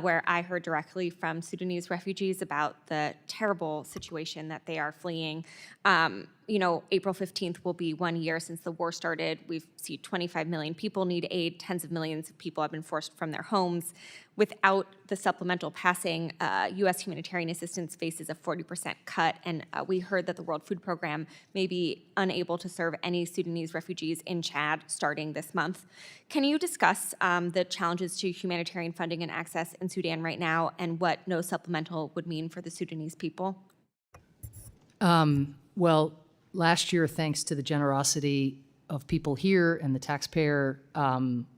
where I heard directly from Sudanese refugees about the terrible situation that they are fleeing. April 15th will be 1 year since the war started. We've seen 25 million people need aid. Tens of millions of people have been forced from their homes. Without the supplemental passing, U.S. humanitarian assistance faces a 40% cut, and we heard that the World Food Program may be unable to serve any Sudanese refugees in Chad starting this month. Can you discuss the challenges to humanitarian funding and access in Sudan right now, and what no supplemental would mean for the Sudanese people? Well, last year, thanks to the generosity of people here and the taxpayer,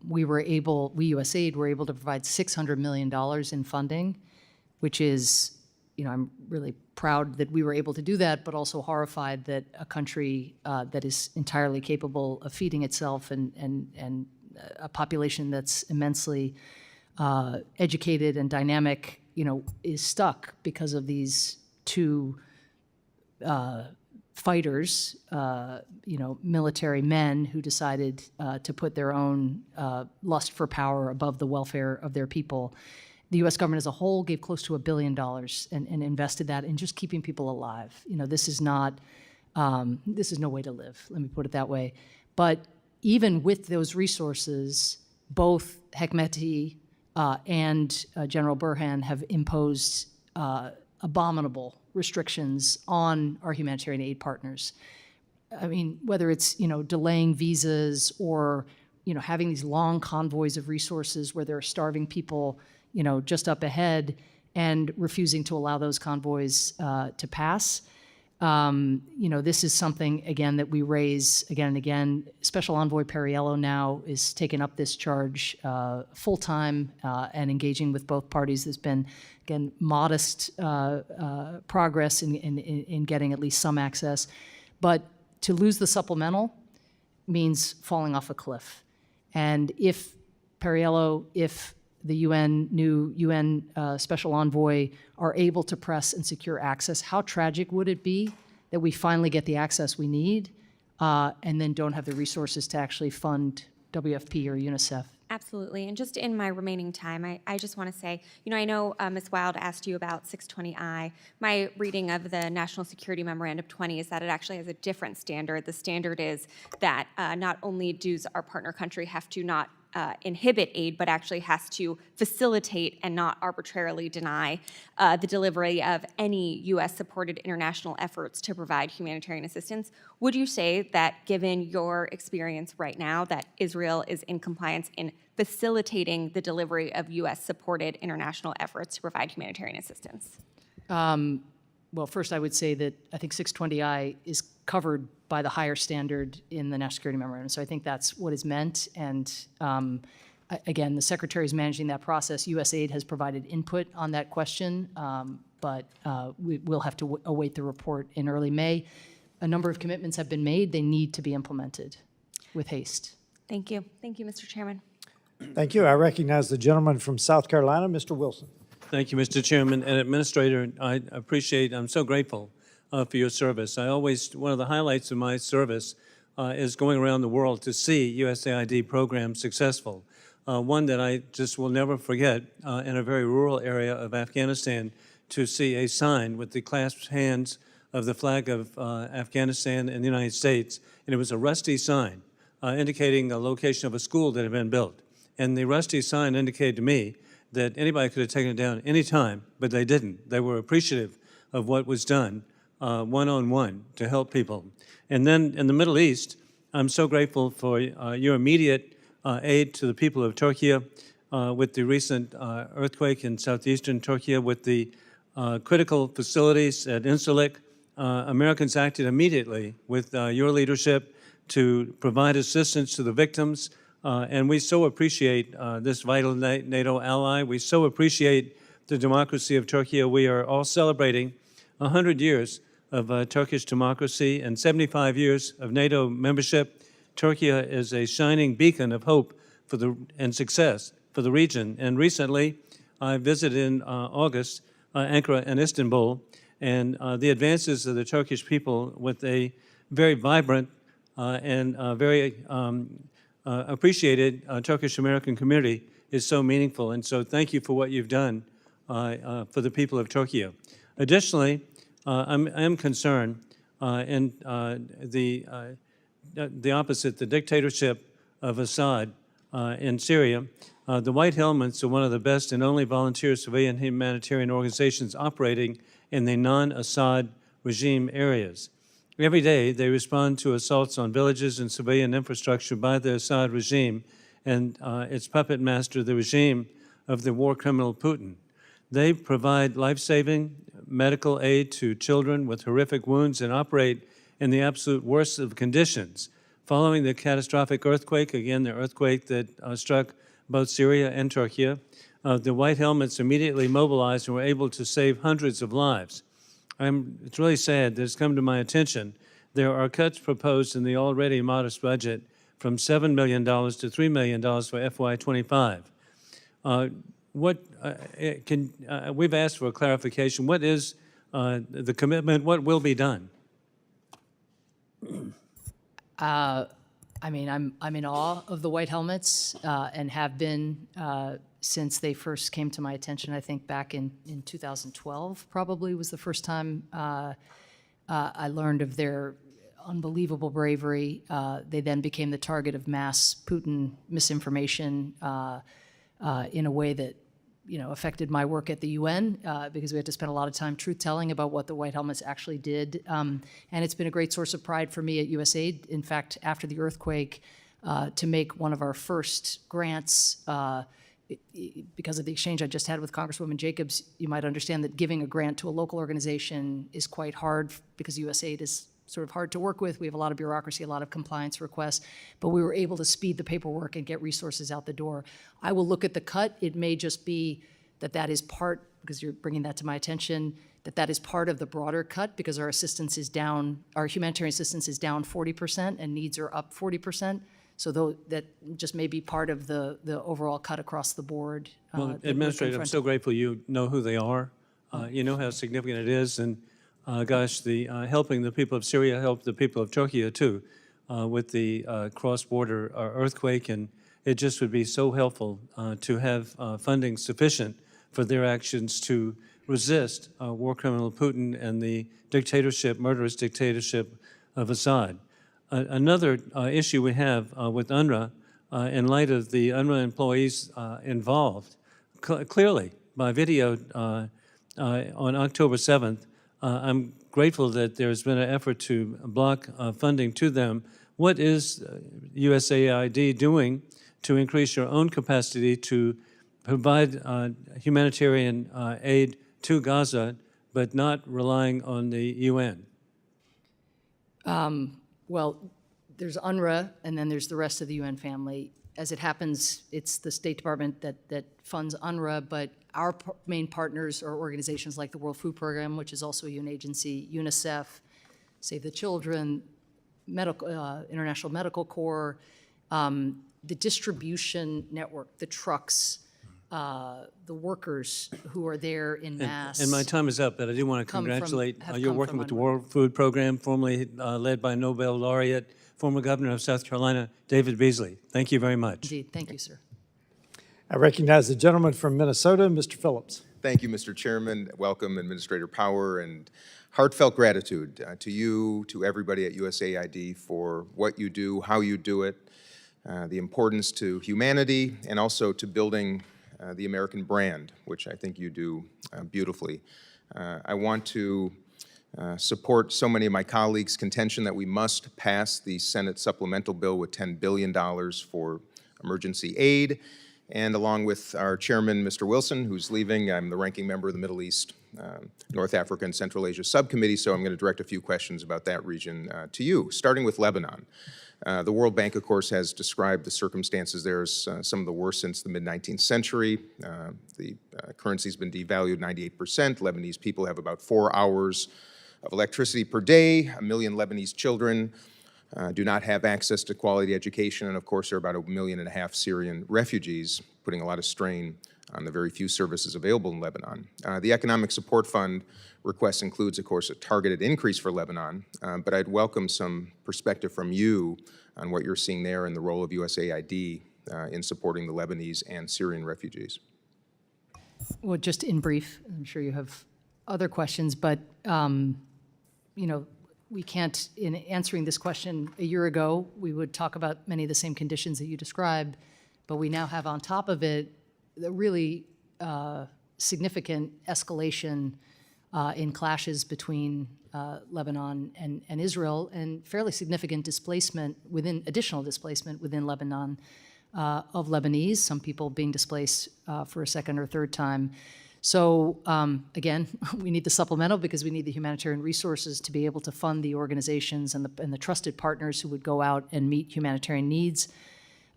we USAID were able to provide $600 million in funding, which is, I'm really proud that we were able to do that, but also horrified that a country that is entirely capable of feeding itself and a population that's immensely educated and dynamic, is stuck because of these two fighters, military men who decided to put their own lust for power above the welfare of their people. The U.S. government as a whole gave close to $1 billion and invested that in just keeping people alive. This is no way to live, let me put it that way. But even with those resources, both Hekmeti and General Burhan have imposed abominable restrictions on our humanitarian aid partners. I mean, whether it's, delaying visas or having these long convoys of resources where there are starving people, just up ahead, and refusing to allow those convoys to pass. This is something, again, that we raise again and again. Special Envoy Perriello now is taking up this charge full-time and engaging with both parties. There's been, again, modest progress in getting at least some access. But to lose the supplemental means falling off a cliff. And if Perriello, if the new UN Special Envoy are able to press and secure access, how tragic would it be that we finally get the access we need and then don't have the resources to actually fund WFP or UNICEF? Absolutely. And just in my remaining time, I just want to say, I know Ms. Wild asked you about 620I. My reading of the National Security Memorandum 20 is that it actually has a different standard. The standard is that not only does our partner country have to not inhibit aid, but actually has to facilitate and not arbitrarily deny the delivery of any U.S.-supported international efforts to provide humanitarian assistance. Would you say that, given your experience right now, that Israel is in compliance in facilitating the delivery of U.S.-supported international efforts to provide humanitarian assistance? Well, first I would say that I think 620I is covered by the higher standard in the National Security Memorandum. So I think that's what is meant. And again, the Secretary is managing that process. USAID has provided input on that question, but we'll have to await the report in early May. A number of commitments have been made. They need to be implemented with haste. Thank you. Thank you, Mr. Chairman. Thank you. I recognize the gentleman from South Carolina, Mr. Wilson. Thank you, Mr. Chairman. And Administrator, I'm so grateful for your service. One of the highlights of my service is going around the world to see USAID programs successful. One that I just will never forget in a very rural area of Afghanistan, to see a sign with the clasped hands of the flag of Afghanistan and the United States. And it was a rusty sign indicating the location of a school that had been built. And the rusty sign indicated to me that anybody could have taken it down any time, but they didn't. They were appreciative of what was done one-on-one to help people. And then in the Middle East, I'm so grateful for your immediate aid to the people of Turkey with the recent earthquake in southeastern Turkey, with the critical facilities at Incirlik. Americans acted immediately with your leadership to provide assistance to the victims. And we so appreciate this vital NATO ally. We so appreciate the democracy of Turkey. We are all celebrating 100 years of Turkish democracy and 75 years of NATO membership. Turkey is a shining beacon of hope and success for the region. And recently, I visited in August Ankara and Istanbul, and the advances of the Turkish people with a very vibrant and very appreciated Turkish-American community is so meaningful. And so thank you for what you've done for the people of Turkey. Additionally, I'm concerned in the opposite, the dictatorship of Assad in Syria. The White Helmets are one of the best and only volunteer civilian humanitarian organizations operating in the non-Assad regime areas. Every day, they respond to assaults on villages and civilian infrastructure by the Assad regime and its puppet master, the regime of the war criminal Putin. They provide life-saving medical aid to children with horrific wounds and operate in the absolute worst of conditions. Following the catastrophic earthquake, again, the earthquake that struck both Syria and Turkey, the White Helmets immediately mobilized and were able to save hundreds of lives. It's really sad that it's come to my attention. There are cuts proposed in the already modest budget from $7 million to $3 million for FY25. We've asked for a clarification. What is the commitment? What will be done? I mean, I'm in awe of the White Helmets and have been since they first came to my attention. I think back in 2012 probably was the first time I learned of their unbelievable bravery. They then became the target of mass Putin misinformation in a way that affected my work at the UN because we had to spend a lot of time truth-telling about what the White Helmets actually did. And it's been a great source of pride for me at USAID. In fact, after the earthquake, to make one of our first grants. Because of the exchange I just had with Congresswoman Jacobs, you might understand that giving a grant to a local organization is quite hard because USAID is sort of hard to work with. We have a lot of bureaucracy, a lot of compliance requests, but we were able to speed the paperwork and get resources out the door. I will look at the cut. It may just be that that is part, because you're bringing that to my attention, that that is part of the broader cut because our assistance is down, our humanitarian assistance is down 40% and needs are up 40%. So that just may be part of the overall cut across the board. Well, Administrator, I'm so grateful you know who they are. You know how significant it is, and gosh, the helping the people of Syria helped the people of Turkey too, with the cross-border earthquake, and it just would be so helpful to have funding sufficient for their actions to resist war criminal Putin and the dictatorship, murderous dictatorship of Assad. Another issue we have with UNRWA, in light of the UNRWA employees involved, clearly by video on October 7th, I'm grateful that there's been an effort to block funding to them. What is USAID doing to increase your own capacity to provide humanitarian aid to Gaza, but not relying on the UN? Well, there's UNRWA, and then there's the rest of the UN family. As it happens, it's the State Department that funds UNRWA, but our main partners are organizations like the World Food Program, which is also a UN agency, UNICEF, Save the Children, International Medical Corps, the distribution network, the trucks, the workers who are there in mass. And my time is up, but I do want to congratulate you're working with the World Food Program, formerly led by Nobel laureate, former governor of South Carolina, David Beasley. Thank you very much. Indeed. Thank you, sir. I recognize the gentleman from Minnesota, Mr. Phillips. Thank you, Mr. Chairman. Welcome, Administrator Power, and heartfelt gratitude to you, to everybody at USAID for what you do, how you do it, the importance to humanity, and also to building the American brand, which I think you do beautifully. I want to support so many of my colleagues' contention that we must pass the Senate supplemental bill with $10 billion for emergency aid. And along with our chairman, Mr. Wilson, who's leaving, I'm the ranking member of the Middle East, North Africa, and Central Asia Subcommittee, so I'm going to direct a few questions about that region to you, starting with Lebanon. The World Bank, of course, has described the circumstances there as some of the worst since the mid-19th century. The currency's been devalued 98%. Lebanese people have about 4 hours of electricity per day. 1 million Lebanese children do not have access to quality education. And of course, there are about 1.5 million Syrian refugees, putting a lot of strain on the very few services available in Lebanon. The Economic Support Fund request includes, of course, a targeted increase for Lebanon, but I'd welcome some perspective from you on what you're seeing there and the role of USAID in supporting the Lebanese and Syrian refugees. Well, just in brief, I'm sure you have other questions, but you know, we can't, in answering this question a year ago, we would talk about many of the same conditions that you described, but we now have on top of it a really significant escalation in clashes between Lebanon and Israel, and fairly significant displacement additional displacement within Lebanon of Lebanese, some people being displaced for a second or third time. So again, we need the supplemental because we need the humanitarian resources to be able to fund the organizations and the trusted partners who would go out and meet humanitarian needs.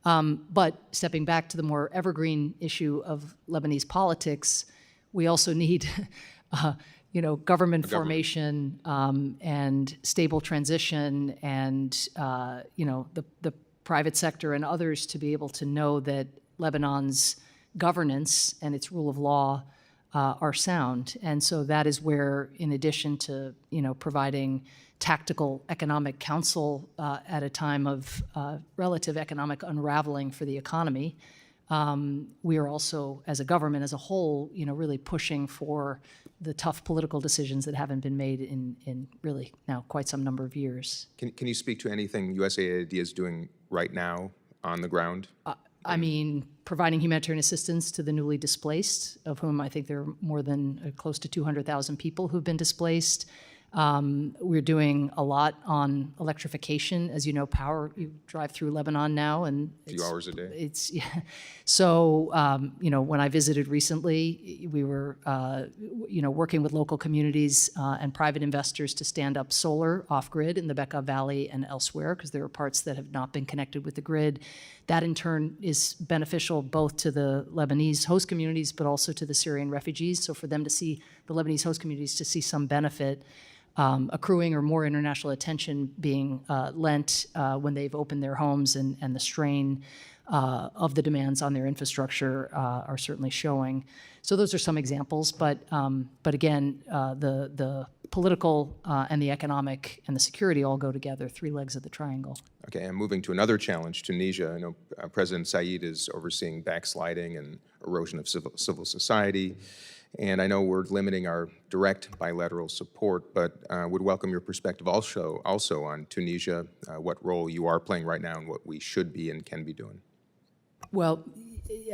But stepping back to the more evergreen issue of Lebanese politics, we also need government formation and stable transition and the private sector and others to be able to know that Lebanon's governance and its rule of law are sound. And so that is where, in addition to providing tactical economic counsel at a time of relative economic unraveling for the economy, we are also, as a government as a whole, really pushing for the tough political decisions that haven't been made in really now quite some number of years. Can you speak to anything USAID is doing right now on the ground? I mean, providing humanitarian assistance to the newly displaced, of whom I think there are more than close to 200,000 people who've been displaced. We're doing a lot on electrification. As you know, you drive through Lebanon now, and A few hours a day. it's yeah. So when I visited recently, we were working with local communities and private investors to stand up solar off-grid in the Bekaa Valley and elsewhere, because there are parts that have not been connected with the grid. That in turn is beneficial both to the Lebanese host communities, but also to the Syrian refugees. So for them to see, the Lebanese host communities to see some benefit accruing or more international attention being lent when they've opened their homes, and the strain of the demands on their infrastructure are certainly showing. So those are some examples, but again, the political and the economic and the security all go together, three legs of the triangle. Okay, and moving to another challenge, Tunisia. I know President Said is overseeing backsliding and erosion of civil society. And I know we're limiting our direct bilateral support, but would welcome your perspective also on Tunisia, what role you are playing right now and what we should be and can be doing. Well,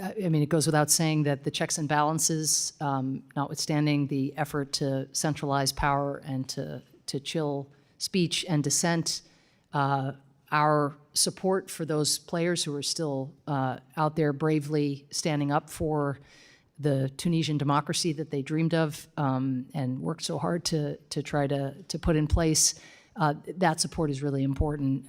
I mean, it goes without saying that the checks and balances, notwithstanding the effort to centralize power and to chill speech and dissent, our support for those players who are still out there bravely standing up for the Tunisian democracy that they dreamed of and worked so hard to try to put in place, that support is really important.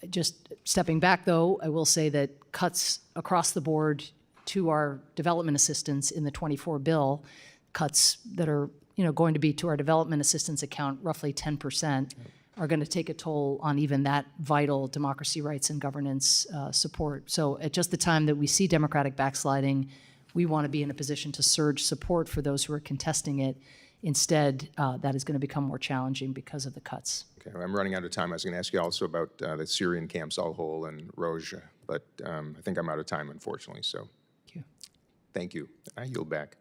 Just stepping back, though, I will say that cuts across the board to our development assistance in the 24 bill, cuts that are going to be to our development assistance account roughly 10%, are going to take a toll on even that vital democracy, rights, and governance support. So at just the time that we see democratic backsliding, we want to be in a position to surge support for those who are contesting it. Instead, that is going to become more challenging because of the cuts. Okay, well, I'm running out of time. I was going to ask you also about the Syrian camps, Al-Hol and Rojava, but I think I'm out of time, unfortunately, so. Thank you. Thank you. I yield back.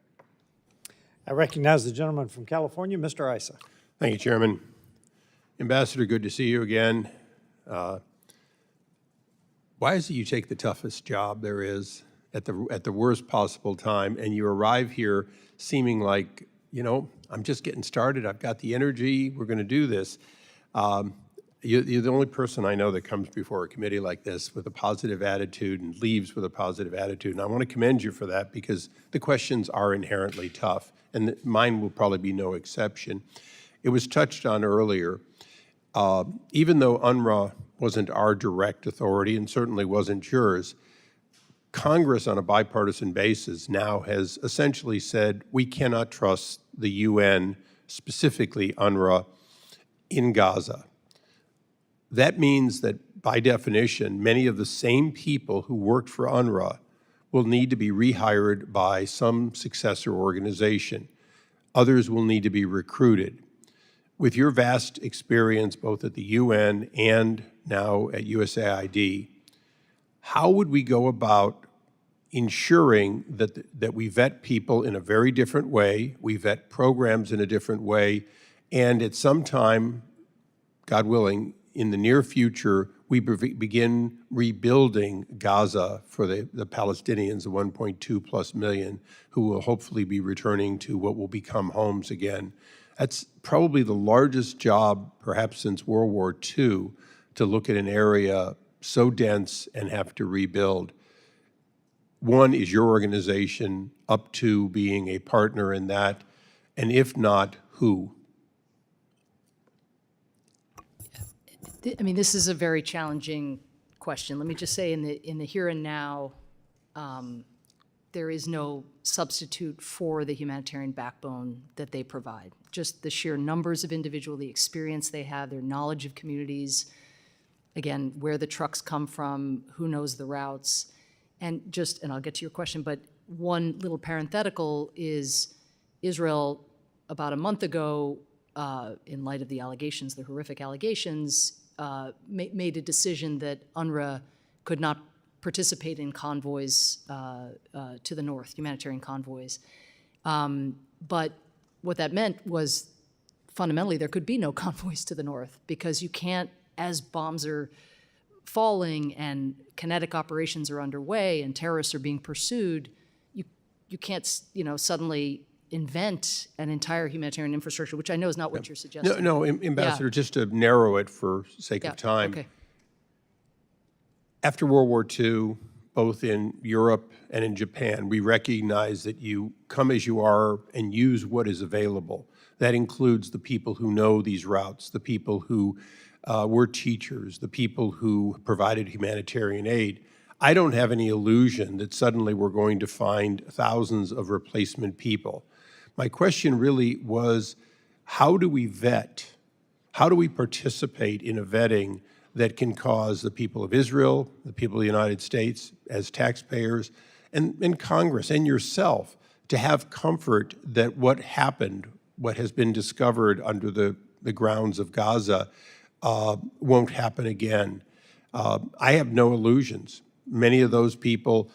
I recognize the gentleman from California, Mr. Issa. Thank you, Chairman. Ambassador, good to see you again. Why is it you take the toughest job there is at the worst possible time, and you arrive here seeming like, I'm just getting started, I've got the energy, we're going to do this. You're the only person I know that comes before a committee like this with a positive attitude and leaves with a positive attitude, and I want to commend you for that because the questions are inherently tough, and mine will probably be no exception. It was touched on earlier. Even though UNRWA wasn't our direct authority and certainly wasn't yours, Congress on a bipartisan basis now has essentially said we cannot trust the UN, specifically UNRWA, in Gaza. That means that by definition, many of the same people who worked for UNRWA will need to be rehired by some successor organization. Others will need to be recruited. With your vast experience both at the UN and now at USAID, how would we go about ensuring that we vet people in a very different way, we vet programs in a different way, and at some time, God willing, in the near future, we begin rebuilding Gaza for the Palestinians, the 1.2+ million, who will hopefully be returning to what will become homes again. That's probably the largest job, perhaps since World War II, to look at an area so dense and have to rebuild. One, is your organization up to being a partner in that? And if not, who? I mean, this is a very challenging question. Let me just say in the here and now, there is no substitute for the humanitarian backbone that they provide. Just the sheer numbers of individuals, the experience they have, their knowledge of communities, again, where the trucks come from, who knows the routes. And I'll get to your question, but one little parenthetical is Israel, about a month ago, in light of the allegations, the horrific allegations, made a decision that UNRWA could not participate in convoys to the north, humanitarian convoys. But what that meant was fundamentally there could be no convoys to the north because you can't, as bombs are falling and kinetic operations are underway and terrorists are being pursued, you can't suddenly invent an entire humanitarian infrastructure, which I know is not what you're suggesting. No, Ambassador, just to narrow it for sake of time. Okay. After World War II, both in Europe and in Japan, we recognize that you come as you are and use what is available. That includes the people who know these routes, the people who were teachers, the people who provided humanitarian aid. I don't have any illusion that suddenly we're going to find thousands of replacement people. My question really was, how do we vet? How do we participate in a vetting that can cause the people of Israel, the people of the United States, as taxpayers, and Congress and yourself to have comfort that what happened, what has been discovered under the grounds of Gaza, won't happen again? I have no illusions. Many of those people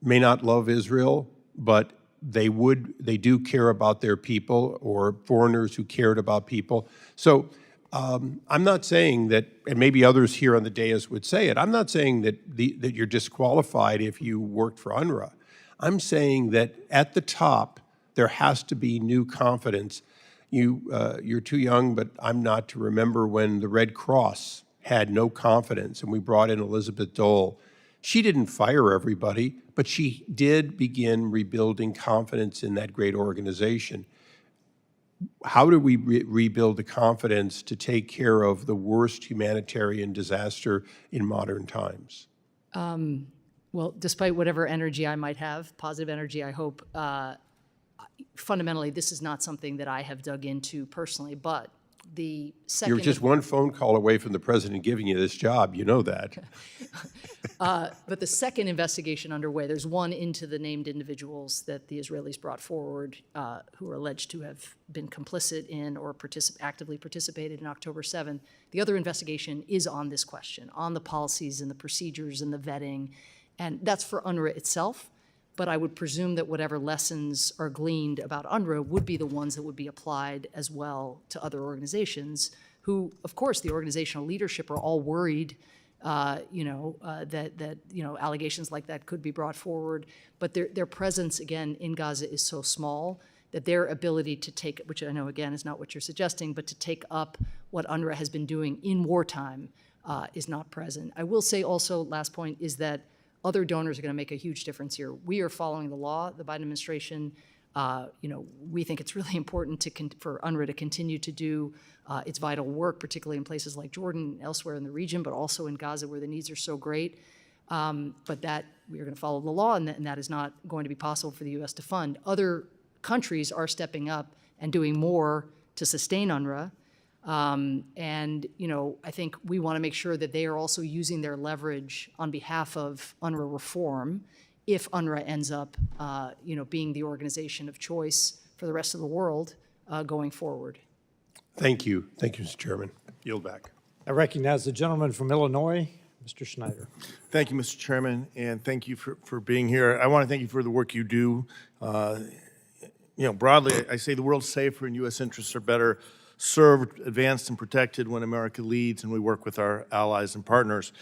may not love Israel, but they do care about their people, or foreigners who cared about people. So I'm not saying that, and maybe others here on the dais would say it, I'm not saying that you're disqualified if you worked for UNRWA. I'm saying that at the top, there has to be new confidence. You're too young, but I'm not, to remember when the Red Cross had no confidence and we brought in Elizabeth Dole. She didn't fire everybody, but she did begin rebuilding confidence in that great organization. How do we rebuild the confidence to take care of the worst humanitarian disaster in modern times? Well, despite whatever energy I might have, positive energy, I hope, fundamentally, this is not something that I have dug into personally, but the second— You're just one phone call away from the president giving you this job, you know that. But the second investigation underway, there's one into the named individuals that the Israelis brought forward who are alleged to have been complicit in or actively participated in October 7th. The other investigation is on this question, on the policies and the procedures and the vetting, and that's for UNRWA itself. But I would presume that whatever lessons are gleaned about UNRWA would be the ones that would be applied as well to other organizations who, of course, the organizational leadership are all worried that allegations like that could be brought forward. But their presence, again, in Gaza is so small that their ability to take, which I know, again, is not what you're suggesting, but to take up what UNRWA has been doing in wartime is not present. I will say also, last point, is that other donors are going to make a huge difference here. We are following the law, the Biden administration. We think it's really important for UNRWA to continue to do its vital work, particularly in places like Jordan and elsewhere in the region, but also in Gaza where the needs are so great. But that we are going to follow the law, and that is not going to be possible for the U.S. to fund. Other countries are stepping up and doing more to sustain UNRWA. I think we want to make sure that they are also using their leverage on behalf of UNRWA reform if UNRWA ends up, being the organization of choice for the rest of the world going forward. Thank you. Thank you, Mr. Chairman. Yield back. I recognize the gentleman from Illinois, Mr. Schneider. Thank you, Mr. Chairman, and thank you for being here. I want to thank you for the work you do. Broadly, I say the world's safer and U.S. interests are better served, advanced, and protected when America leads and we work with our allies and partners.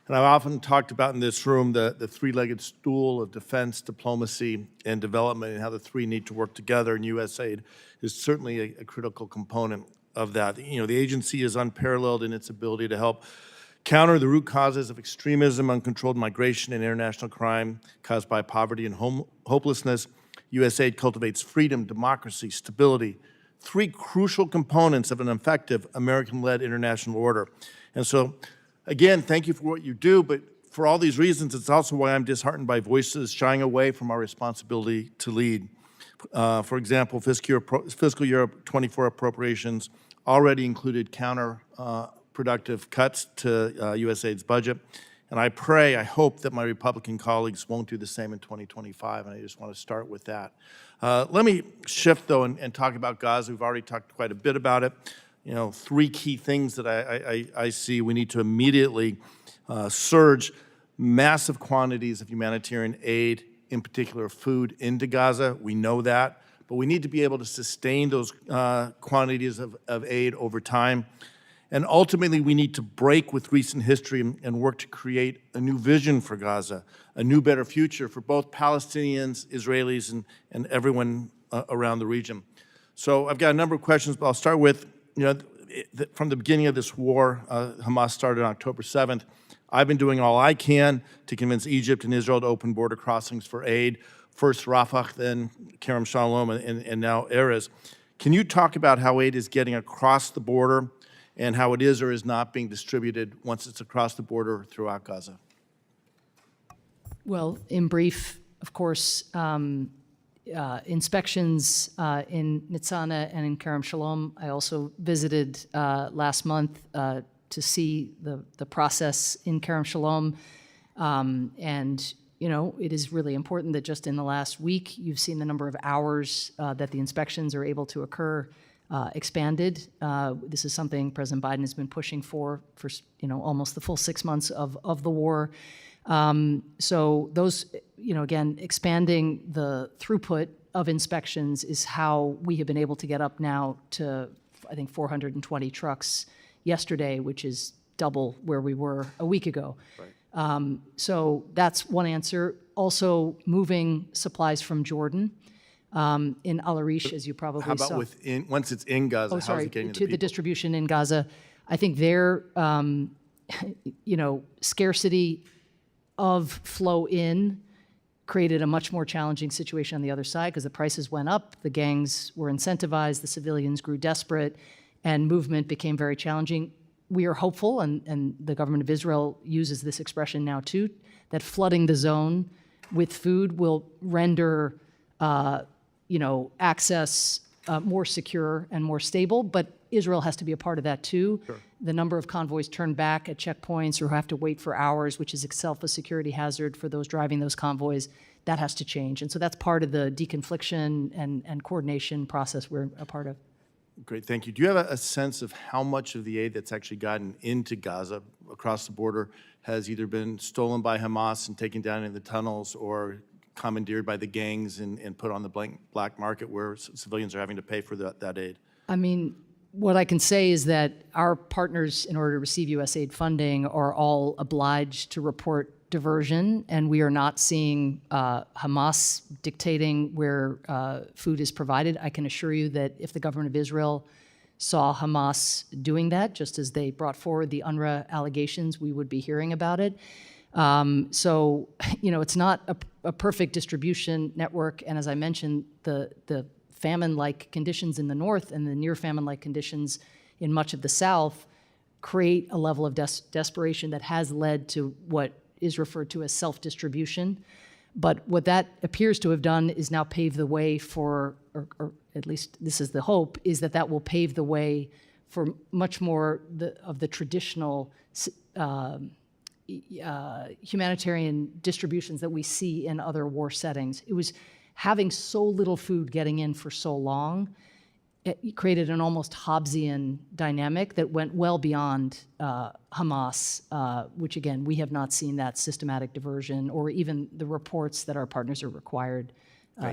And I've often talked about in this room the three-legged stool of defense, diplomacy, and development, and how the three need to work together, and USAID is certainly a critical component of that. The agency is unparalleled in its ability to help counter the root causes of extremism, uncontrolled migration, and international crime caused by poverty and hopelessness. USAID cultivates freedom, democracy, stability, three crucial components of an effective American-led international order. And so, again, thank you for what you do, but for all these reasons, it's also why I'm disheartened by voices shying away from our responsibility to lead. For example, fiscal year 24 appropriations already included counterproductive cuts to USAID's budget. And I hope that my Republican colleagues won't do the same in 2025, and I just want to start with that. Let me shift, though, and talk about Gaza. We've already talked quite a bit about it. Three key things that I see. We need to immediately surge massive quantities of humanitarian aid, in particular food, into Gaza. We know that. But we need to be able to sustain those quantities of aid over time. And ultimately, we need to break with recent history and work to create a new vision for Gaza, a new, better future for both Palestinians, Israelis, and everyone around the region. So I've got a number of questions, but I'll start with, from the beginning of this war, Hamas started on October 7th, I've been doing all I can to convince Egypt and Israel to open border crossings for aid, first Rafah, then Kerem Shalom, and now Erez. Can you talk about how aid is getting across the border and how it is or is not being distributed once it's across the border throughout Gaza? Well, in brief, of course, inspections in Nitzana and in Kerem Shalom. I also visited last month to see the process in Kerem Shalom. And, it is really important that just in the last week, you've seen the number of hours that the inspections are able to occur expanded. This is something President Biden has been pushing for almost the full 6 months of the war. So those, again, expanding the throughput of inspections is how we have been able to get up now to, I think, 420 trucks yesterday, which is double where we were a week ago. Right. So that's one answer. Also, moving supplies from Jordan. In Al Arish, as you probably saw. How about once it's in Gaza, how is it getting to the distribution in Gaza? I think their, scarcity of flow in created a much more challenging situation on the other side because the prices went up, the gangs were incentivized, the civilians grew desperate, and movement became very challenging. We are hopeful, and the government of Israel uses this expression now too, that flooding the zone with food will render access more secure and more stable, but Israel has to be a part of that too. Sure. The number of convoys turned back at checkpoints or who have to wait for hours, which is itself a security hazard for those driving those convoys, that has to change. And so that's part of the deconfliction and coordination process we're a part of. Great, thank you. Do you have a sense of how much of the aid that's actually gotten into Gaza across the border has either been stolen by Hamas and taken down in the tunnels or commandeered by the gangs and put on the black market where civilians are having to pay for that aid? I mean, what I can say is that our partners, in order to receive USAID funding, are all obliged to report diversion, and we are not seeing Hamas dictating where food is provided. I can assure you that if the government of Israel saw Hamas doing that, just as they brought forward the UNRWA allegations, we would be hearing about it. So, it's not a perfect distribution network, and as I mentioned, the famine-like conditions in the north and the near famine-like conditions in much of the south create a level of desperation that has led to what is referred to as self-distribution. But what that appears to have done is now pave the way for, or at least this is the hope, is that will pave the way for much more of the traditional humanitarian distributions that we see in other war settings. It was having so little food getting in for so long, it created an almost Hobbesian dynamic that went well beyond Hamas, which again, we have not seen that systematic diversion or even the reports that our partners are required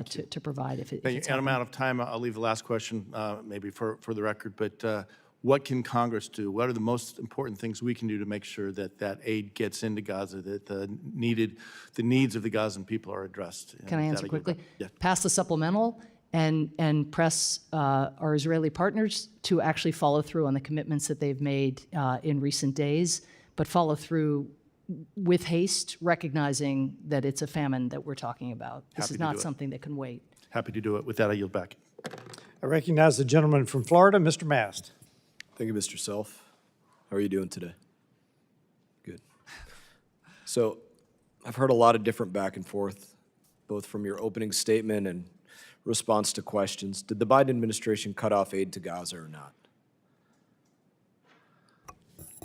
to provide. If it's and I'm out of time. I'll leave the last question maybe for the record, but what can Congress do? What are the most important things we can do to make sure that aid gets into Gaza, that the needs of the Gazan people are addressed? Can I answer quickly? Yeah. Pass the supplemental and press our Israeli partners to actually follow through on the commitments that they've made in recent days, but follow through with haste, recognizing that it's a famine that we're talking about. This is not something that can wait. Happy to do it. With that, I yield back. I recognize the gentleman from Florida, Mr. Mast. Thank you, Mr. Self. How are you doing today? Good. So I've heard a lot of different back and forth, both from your opening statement and response to questions. Did the Biden administration cut off aid to Gaza or not?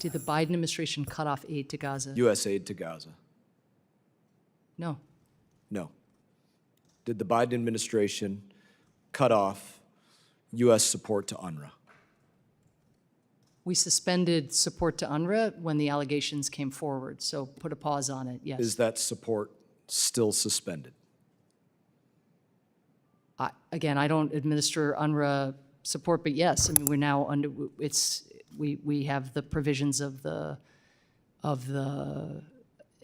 Did the Biden administration cut off aid to Gaza? U.S. aid to Gaza? No. No. Did the Biden administration cut off U.S. support to UNRWA? We suspended support to UNRWA when the allegations came forward, so put a pause on it, yes. Is that support still suspended? Again, I don't administer UNRWA support, but yes, I mean, we're now under, We have the provisions of the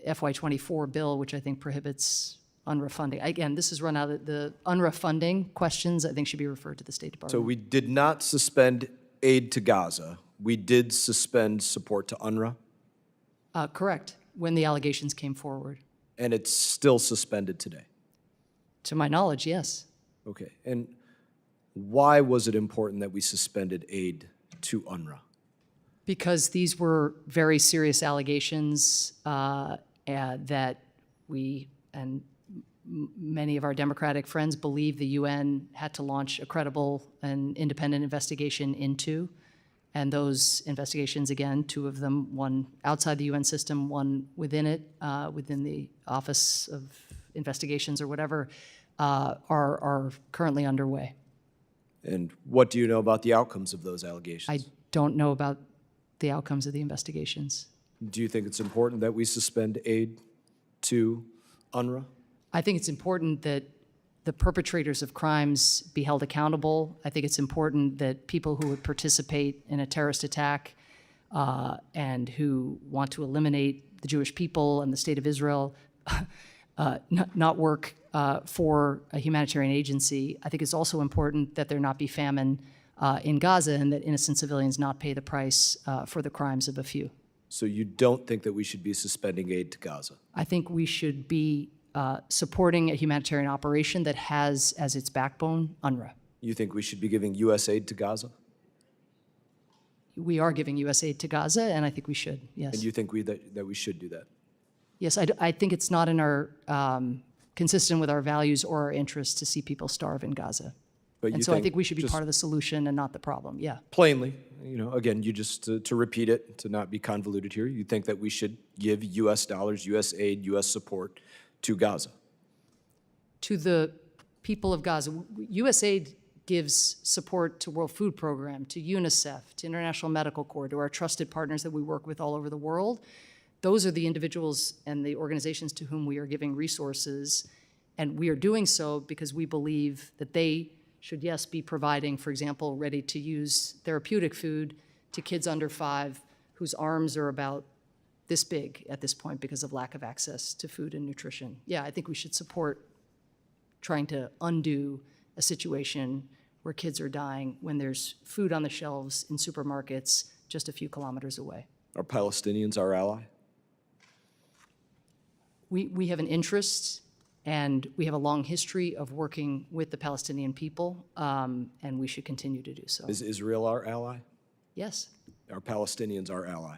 FY24 bill, which I think prohibits UNRWA funding. Again, this is run out of the UNRWA funding questions, I think should be referred to the State Department. So we did not suspend aid to Gaza. We did suspend support to UNRWA, Correct, when the allegations came forward. and it's still suspended today. To my knowledge, yes. Okay, and why was it important that we suspended aid to UNRWA? Because these were very serious allegations that we and many of our Democratic friends believe the UN had to launch a credible and independent investigation into. And those investigations, again, two of them, one outside the UN system, one within it, within the Office of Investigations or whatever, are currently underway. And what do you know about the outcomes of those allegations? I don't know about the outcomes of the investigations. Do you think it's important that we suspend aid to UNRWA? I think it's important that the perpetrators of crimes be held accountable. I think it's important that people who would participate in a terrorist attack and who want to eliminate the Jewish people and the state of Israel not work for a humanitarian agency. I think it's also important that there not be famine in Gaza and that innocent civilians not pay the price for the crimes of a few. So you don't think that we should be suspending aid to Gaza? I think we should be supporting a humanitarian operation that has as its backbone UNRWA. You think we should be giving USAID to Gaza? We are giving USAID to Gaza, and I think we should, yes. And you think that we should do that? Yes, I think it's not in our, consistent with our values or our interests to see people starve in Gaza. But And so I think we should be part of the solution and not the problem, yeah. Plainly, you know, again, you just, to repeat it, to not be convoluted here, you think that we should give US dollars, US aid, US support to Gaza? To the people of Gaza, USAID gives support to World Food Program, to UNICEF, to International Medical Corps, to our trusted partners that we work with all over the world. Those are the individuals and the organizations to whom we are giving resources, and we are doing so because we believe that they should, yes, be providing, for example, ready-to-use therapeutic food to kids under 5 whose arms are about this big at this point because of lack of access to food and nutrition. Yeah, I think we should support trying to undo a situation where kids are dying when there's food on the shelves in supermarkets just a few kilometers away. Are Palestinians our ally? We have an interest and we have a long history of working with the Palestinian people, and we should continue to do so. Is Israel our ally? Yes. Are Palestinians our ally?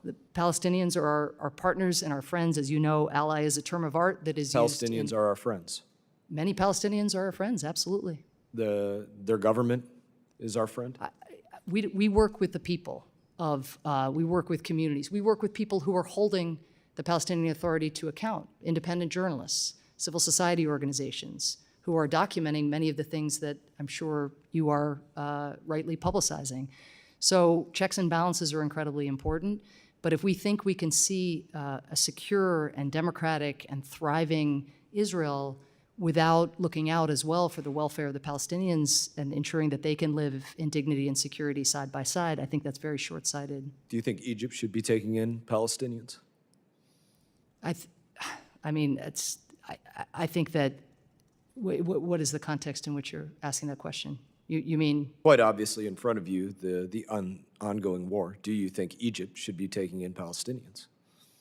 The Palestinians are our partners and our friends. As you know, ally is a term of art that is used Palestinians are our friends. Many Palestinians are our friends, absolutely. Their government is our friend? We work with the people we work with communities. We work with people who are holding the Palestinian Authority to account, independent journalists, civil society organizations, who are documenting many of the things that I'm sure you are rightly publicizing. So checks and balances are incredibly important, but if we think we can see a secure and democratic and thriving Israel without looking out as well for the welfare of the Palestinians and ensuring that they can live in dignity and security side by side, I think that's very short-sighted. Do you think Egypt should be taking in Palestinians? I mean, I think that, what is the context in which you're asking that question? You mean? Quite obviously in front of you, the ongoing war. Do you think Egypt should be taking in Palestinians?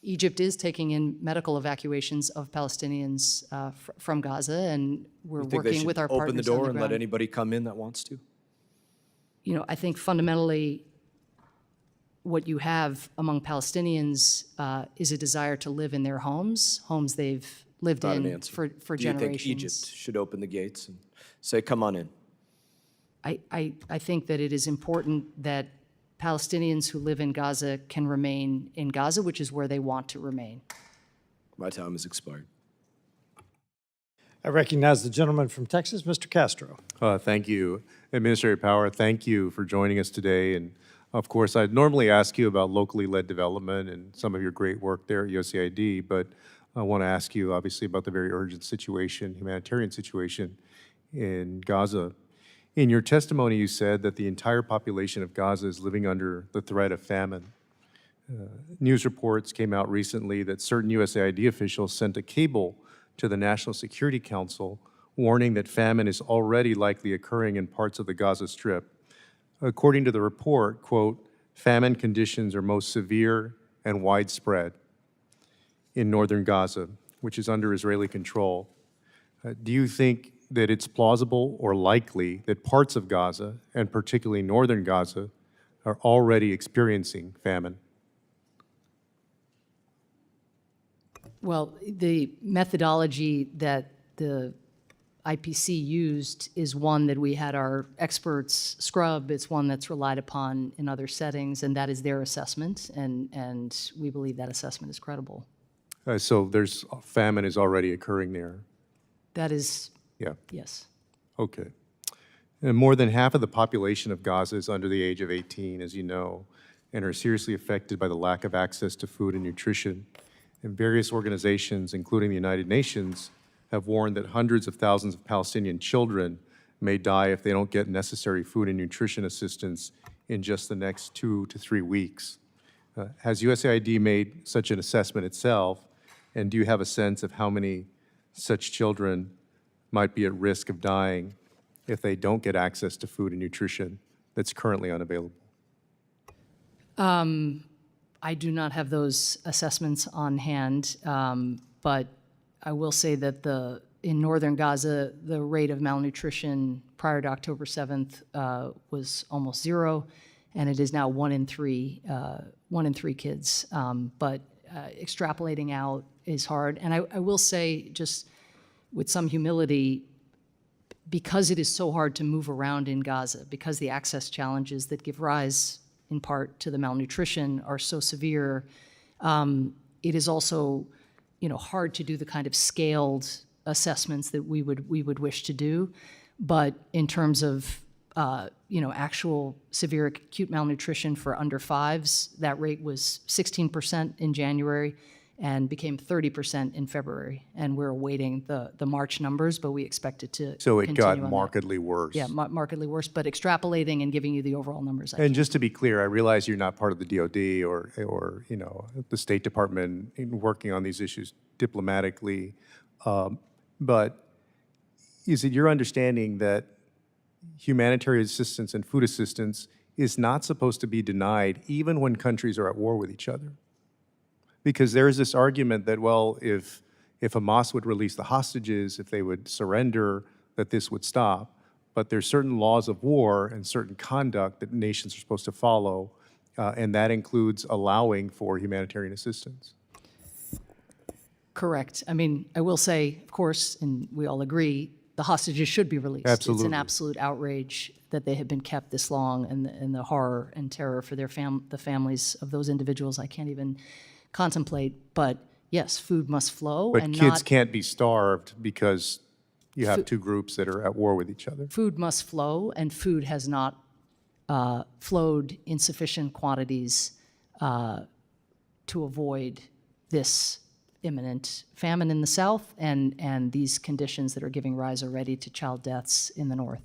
Egypt is taking in medical evacuations of Palestinians from Gaza, and we're working with our partners on the ground. Open the door and let anybody come in that wants to? You know, I think fundamentally what you have among Palestinians is a desire to live in their homes they've lived in for generations. Do you think Egypt should open the gates and say, come on in? I think that it is important that Palestinians who live in Gaza can remain in Gaza, which is where they want to remain. My time has expired. I recognize the gentleman from Texas, Mr. Castro. Thank you. Administrator Power, thank you for joining us today. And of course, I'd normally ask you about locally led development and some of your great work there at USAID, but I want to ask you obviously about the very urgent situation, humanitarian situation in Gaza. In your testimony, you said that the entire population of Gaza is living under the threat of famine. News reports came out recently that certain USAID officials sent a cable to the National Security Council warning that famine is already likely occurring in parts of the Gaza Strip. According to the report, quote, famine conditions are most severe and widespread in northern Gaza, which is under Israeli control. Do you think that it's plausible or likely that parts of Gaza, and particularly northern Gaza, are already experiencing famine? Well, the methodology that the IPC used is one that we had our experts scrub. It's one that's relied upon in other settings, and that is their assessment, and we believe that assessment is credible. So there's famine is already occurring there. That is, Yeah. yes. Okay. And more than half of the population of Gaza is under the age of 18, as you know, and are seriously affected by the lack of access to food and nutrition. And various organizations, including the United Nations, have warned that hundreds of thousands of Palestinian children may die if they don't get necessary food and nutrition assistance in just the next 2 to 3 weeks. Has USAID made such an assessment itself, and do you have a sense of how many such children might be at risk of dying if they don't get access to food and nutrition that's currently unavailable? I do not have those assessments on hand, but I will say that in northern Gaza, the rate of malnutrition prior to October 7th was almost 0, and it is now 1 in 3 kids. But extrapolating out is hard. And I will say, just with some humility, because it is so hard to move around in Gaza, because the access challenges that give rise in part to the malnutrition are so severe, it is also hard to do the kind of scaled assessments that we would wish to do. But in terms of actual severe acute malnutrition for under 5s, that rate was 16% in January and became 30% in February. And we're awaiting the March numbers, but we expect it to So it continue got on that. markedly worse. Yeah, markedly worse, but extrapolating and giving you the overall numbers. And just to be clear, I realize you're not part of the DoD or the State Department in working on these issues diplomatically, but is it your understanding that humanitarian assistance and food assistance is not supposed to be denied even when countries are at war with each other? Because there is this argument that, well, if Hamas would release the hostages, if they would surrender, that this would stop. But there's certain laws of war and certain conduct that nations are supposed to follow, and that includes allowing for humanitarian assistance. Correct. I mean, I will say, of course, and we all agree, the hostages should be released. Absolutely. It's an absolute outrage that they have been kept this long, and the horror and terror for the families of those individuals, I can't even contemplate. But yes, food must flow. But and kids can't be starved because you have two groups that are at war with each other. Food must flow, and food has not flowed in sufficient quantities to avoid this imminent famine in the south and these conditions that are giving rise already to child deaths in the north.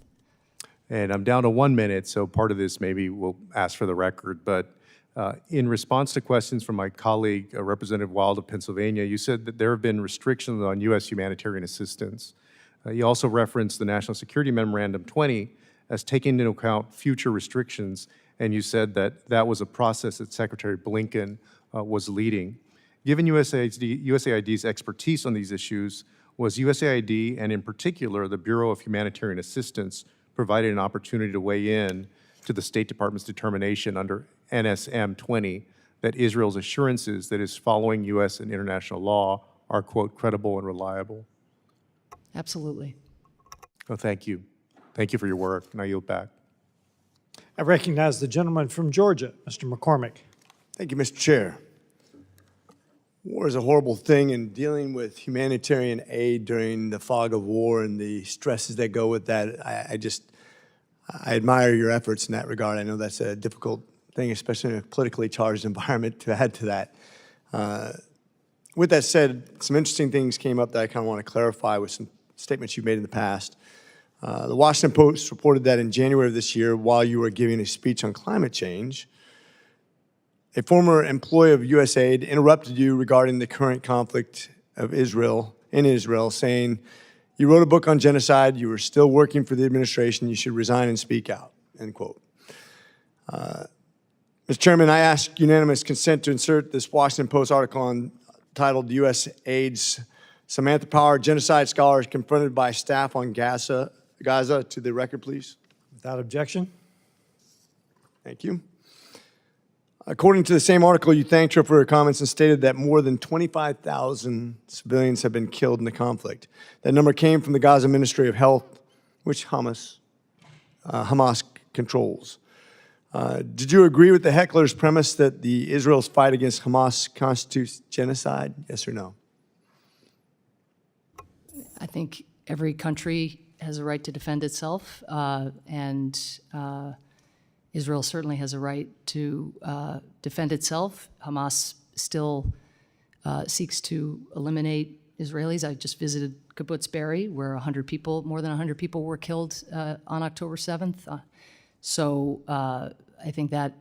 And I'm down to 1 minute, so part of this maybe we'll ask for the record, but in response to questions from my colleague, Representative Wild of Pennsylvania, you said that there have been restrictions on U.S. humanitarian assistance. You also referenced the National Security Memorandum 20 as taking into account future restrictions, and you said that that was a process that Secretary Blinken was leading. Given USAID's expertise on these issues, was USAID, and in particular the Bureau of Humanitarian Assistance, provided an opportunity to weigh in to the State Department's determination under NSM 20 that Israel's assurances that is following U.S. and international law are, quote, credible and reliable? Absolutely. Oh, thank you. Thank you for your work, and I yield back. I recognize the gentleman from Georgia, Mr. McCormick. Thank you, Mr. Chair. War is a horrible thing, and dealing with humanitarian aid during the fog of war and the stresses that go with that, I admire your efforts in that regard. I know that's a difficult thing, especially in a politically charged environment, to add to that. With that said, some interesting things came up that I kind of want to clarify with some statements you've made in the past. The Washington Post reported that in January of this year, while you were giving a speech on climate change, a former employee of USAID interrupted you regarding the current conflict of Israel, saying, "You wrote a book on genocide, you were still working for the administration, you should resign and speak out," end quote. Mr. Chairman, I ask unanimous consent to insert this Washington Post article titled USAID's Samantha Power, Genocide Scholars Confronted by Staff on Gaza to the record, please. Without objection. Thank you. According to the same article, you thanked her for her comments and stated that more than 25,000 civilians have been killed in the conflict. That number came from the Gaza Ministry of Health, which Hamas controls. Did you agree with the heckler's premise that Israel's fight against Hamas constitutes genocide? Yes or no? I think every country has a right to defend itself, and Israel certainly has a right to defend itself. Hamas still seeks to eliminate Israelis. I just visited Kibbutz Be'eri, where more than 100 people were killed on October 7th. So I think that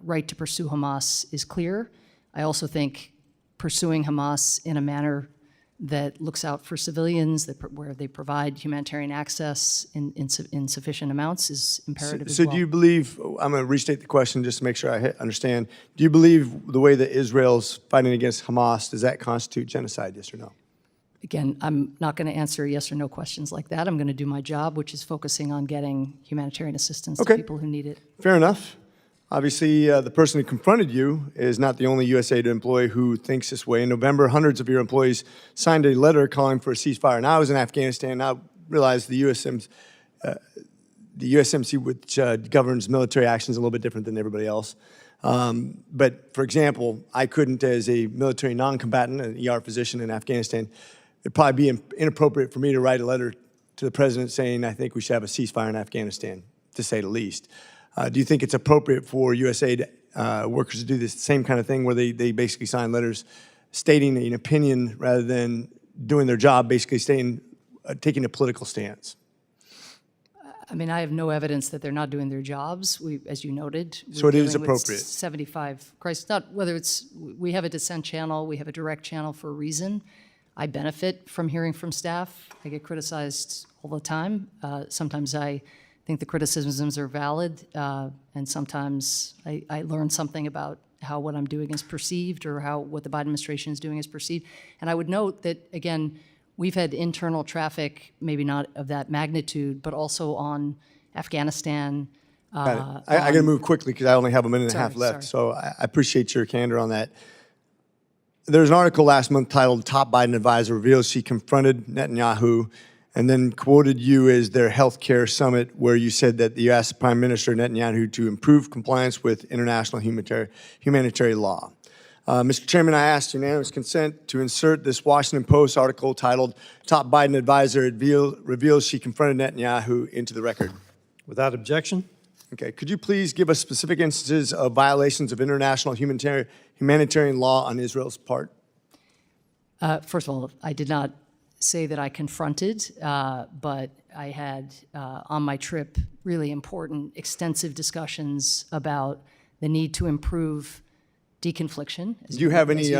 right to pursue Hamas is clear. I also think pursuing Hamas in a manner that looks out for civilians, where they provide humanitarian access in sufficient amounts is imperative as well. So do you believe, I'm going to restate the question just to make sure I understand, do you believe the way that Israel's fighting against Hamas, does that constitute genocide, yes or no? Again, I'm not going to answer yes or no questions like that. I'm going to do my job, which is focusing on getting humanitarian assistance to people who need it. Fair enough. Obviously, the person who confronted you is not the only USAID employee who thinks this way. In November, hundreds of your employees signed a letter calling for a ceasefire. And I was in Afghanistan, and I realized the USMC, which governs military actions, a little bit different than everybody else. But for example, I couldn't, as a military non-combatant, an ER physician in Afghanistan, it'd probably be inappropriate for me to write a letter to the president saying, I think we should have a ceasefire in Afghanistan, to say the least. Do you think it's appropriate for USAID workers to do this same kind of thing where they basically sign letters stating an opinion rather than doing their job, basically taking a political stance? I mean, I have no evidence that they're not doing their jobs. As you noted, so it is appropriate. 75 crises, not whether it's, we have a dissent channel, we have a direct channel for a reason. I benefit from hearing from staff. I get criticized all the time. Sometimes I think the criticisms are valid, and sometimes I learn something about how what I'm doing is perceived or how what the Biden administration is doing is perceived. And I would note that, again, we've had internal traffic, maybe not of that magnitude, but also on Afghanistan. I got to move quickly because I only have a minute and a half left, so I appreciate your candor on that. There's an article last month titled "Top Biden Advisor Reveals She Confronted Netanyahu," and then quoted you as their healthcare summit, where you said that you asked Prime Minister Netanyahu to improve compliance with international humanitarian law. Mr. Chairman, I asked unanimous consent to insert this Washington Post article titled "Top Biden Advisor Reveals She Confronted Netanyahu" into the record. Without objection. Okay, could you please give us specific instances of violations of international humanitarian law on Israel's part? First of all, I did not say that I confronted, but I had on my trip really important, extensive discussions about the need to improve deconfliction. Do you have any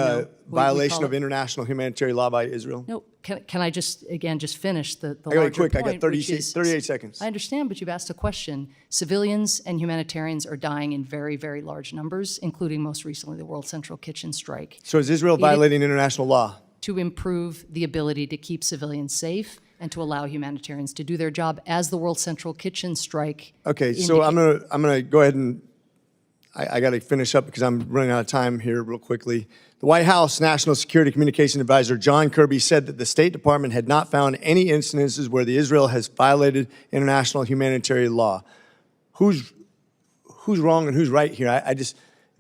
violation of international humanitarian law by Israel? No. Can I just finish the I got larger it quick. point, I got 38 38 seconds. I understand, but you've asked a question. Civilians and humanitarians are dying in very, very large numbers, including most recently the World Central Kitchen strike. So is Israel violating international law? To improve the ability to keep civilians safe and to allow humanitarians to do their job, as the World Central Kitchen strike. Okay, so I'm gonna go ahead and I got to finish up because I'm running out of time here real quickly. The White House National Security Communication Advisor John Kirby said that the State Department had not found any incidences where Israel has violated international humanitarian law. Who's wrong and who's right here?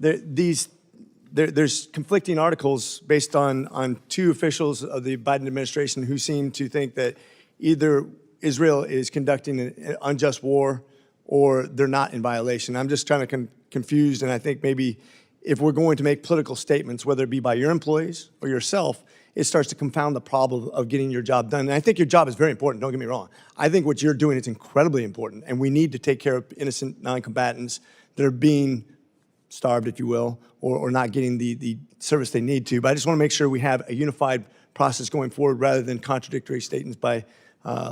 There's conflicting articles based on two officials of the Biden administration who seem to think that either Israel is conducting an unjust war or they're not in violation. I'm just trying to confused, and I think maybe if we're going to make political statements, whether it be by your employees or yourself, it starts to confound the problem of getting your job done. And I think your job is very important, don't get me wrong. I think what you're doing is incredibly important, and we need to take care of innocent non-combatants that are being starved, if you will, or not getting the service they need to. But I just want to make sure we have a unified process going forward rather than contradictory statements by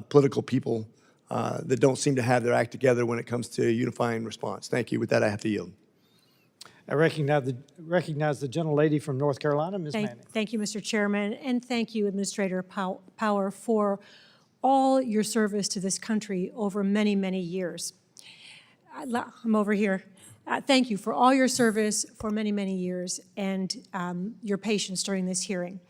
political people that don't seem to have their act together when it comes to unifying response. Thank you. With that, I have to yield. I recognize the gentlelady from North Carolina, Ms. Manning. Thank you, Mr. Chairman, and thank you, Administrator Power, for all your service to this country over many, many years. I'm over here. Thank you for all your service for many, many years and your patience during this hearing.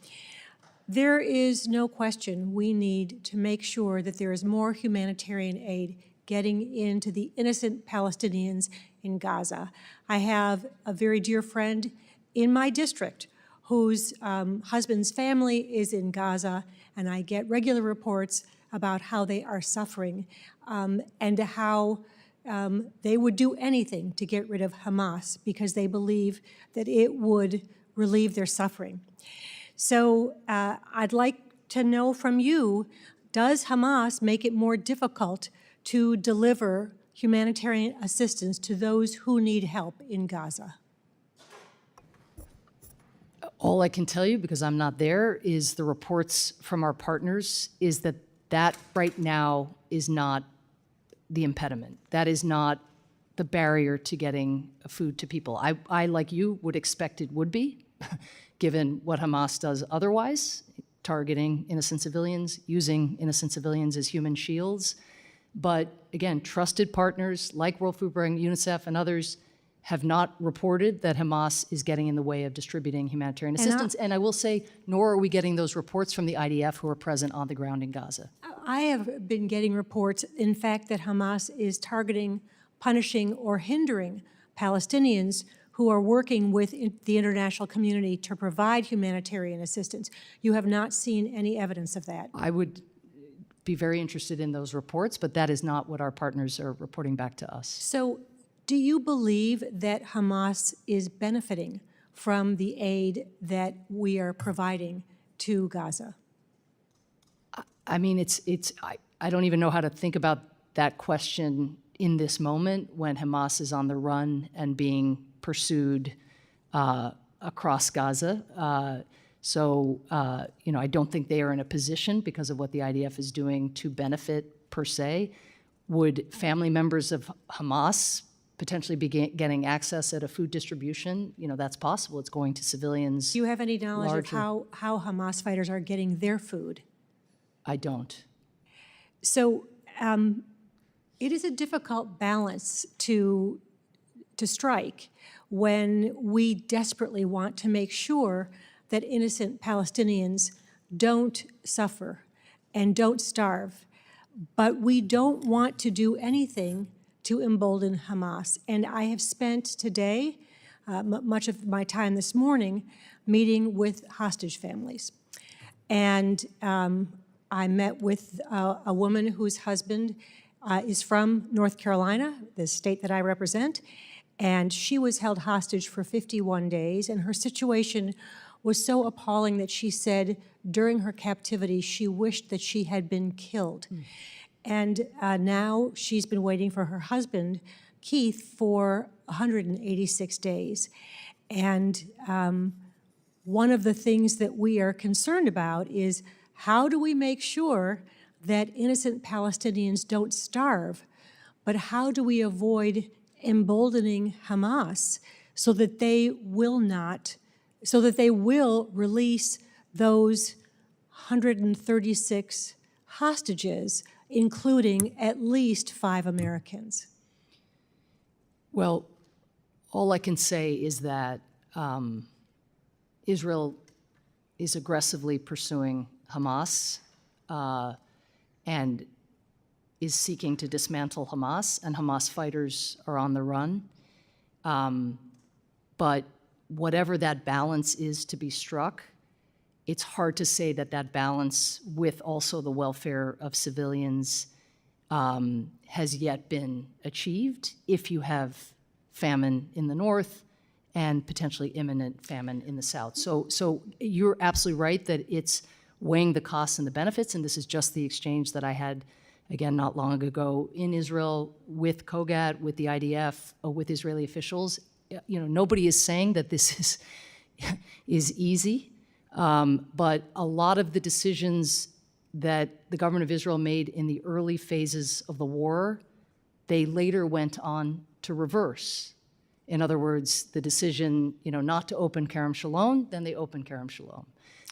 There is no question we need to make sure that there is more humanitarian aid getting into the innocent Palestinians in Gaza. I have a very dear friend in my district whose husband's family is in Gaza, and I get regular reports about how they are suffering and how they would do anything to get rid of Hamas because they believe that it would relieve their suffering. So I'd like to know from you, does Hamas make it more difficult to deliver humanitarian assistance to those who need help in Gaza? All I can tell you, because I'm not there, is the reports from our partners is that that right now is not the impediment. That is not the barrier to getting food to people. I like you, would expect it would be, given what Hamas does otherwise, targeting innocent civilians, using innocent civilians as human shields. But again, trusted partners like World Food Program, UNICEF, and others have not reported that Hamas is getting in the way of distributing humanitarian assistance. And I will say, nor are we getting those reports from the IDF who are present on the ground in Gaza. I have been getting reports, in fact, that Hamas is targeting, punishing, or hindering Palestinians who are working with the international community to provide humanitarian assistance. You have not seen any evidence of that. I would be very interested in those reports, but that is not what our partners are reporting back to us. So do you believe that Hamas is benefiting from the aid that we are providing to Gaza? I mean, I don't even know how to think about that question in this moment when Hamas is on the run and being pursued across Gaza. You know, I don't think they are in a position, because of what the IDF is doing, to benefit per se. Would family members of Hamas potentially be getting access at a food distribution? You know, that's possible. It's going to civilians. Do you have any knowledge larger. of how Hamas fighters are getting their food? I don't. So it is a difficult balance to strike when we desperately want to make sure that innocent Palestinians don't suffer and don't starve, but we don't want to do anything to embolden Hamas. And I have spent today, much of my time this morning, meeting with hostage families. And I met with a woman whose husband is from North Carolina, the state that I represent, and she was held hostage for 51 days, and her situation was so appalling that she said during her captivity she wished that she had been killed. And now she's been waiting for her husband, Keith, for 186 days. And one of the things that we are concerned about is, how do we make sure that innocent Palestinians don't starve, but how do we avoid emboldening Hamas so that they will release those 136 hostages, including at least 5 Americans? Well, all I can say is that Israel is aggressively pursuing Hamas and is seeking to dismantle Hamas, and Hamas fighters are on the run. But whatever that balance is to be struck, it's hard to say that that balance with also the welfare of civilians has yet been achieved if you have famine in the north and potentially imminent famine in the south. So you're absolutely right that it's weighing the costs and the benefits, and this is just the exchange that I had, again, not long ago in Israel with COGAT, with the IDF, with Israeli officials. You know, nobody is saying that this is easy, but a lot of the decisions that the government of Israel made in the early phases of the war, they later went on to reverse. In other words, the decision, you know, not to open Kerem Shalom, then they opened Kerem Shalom.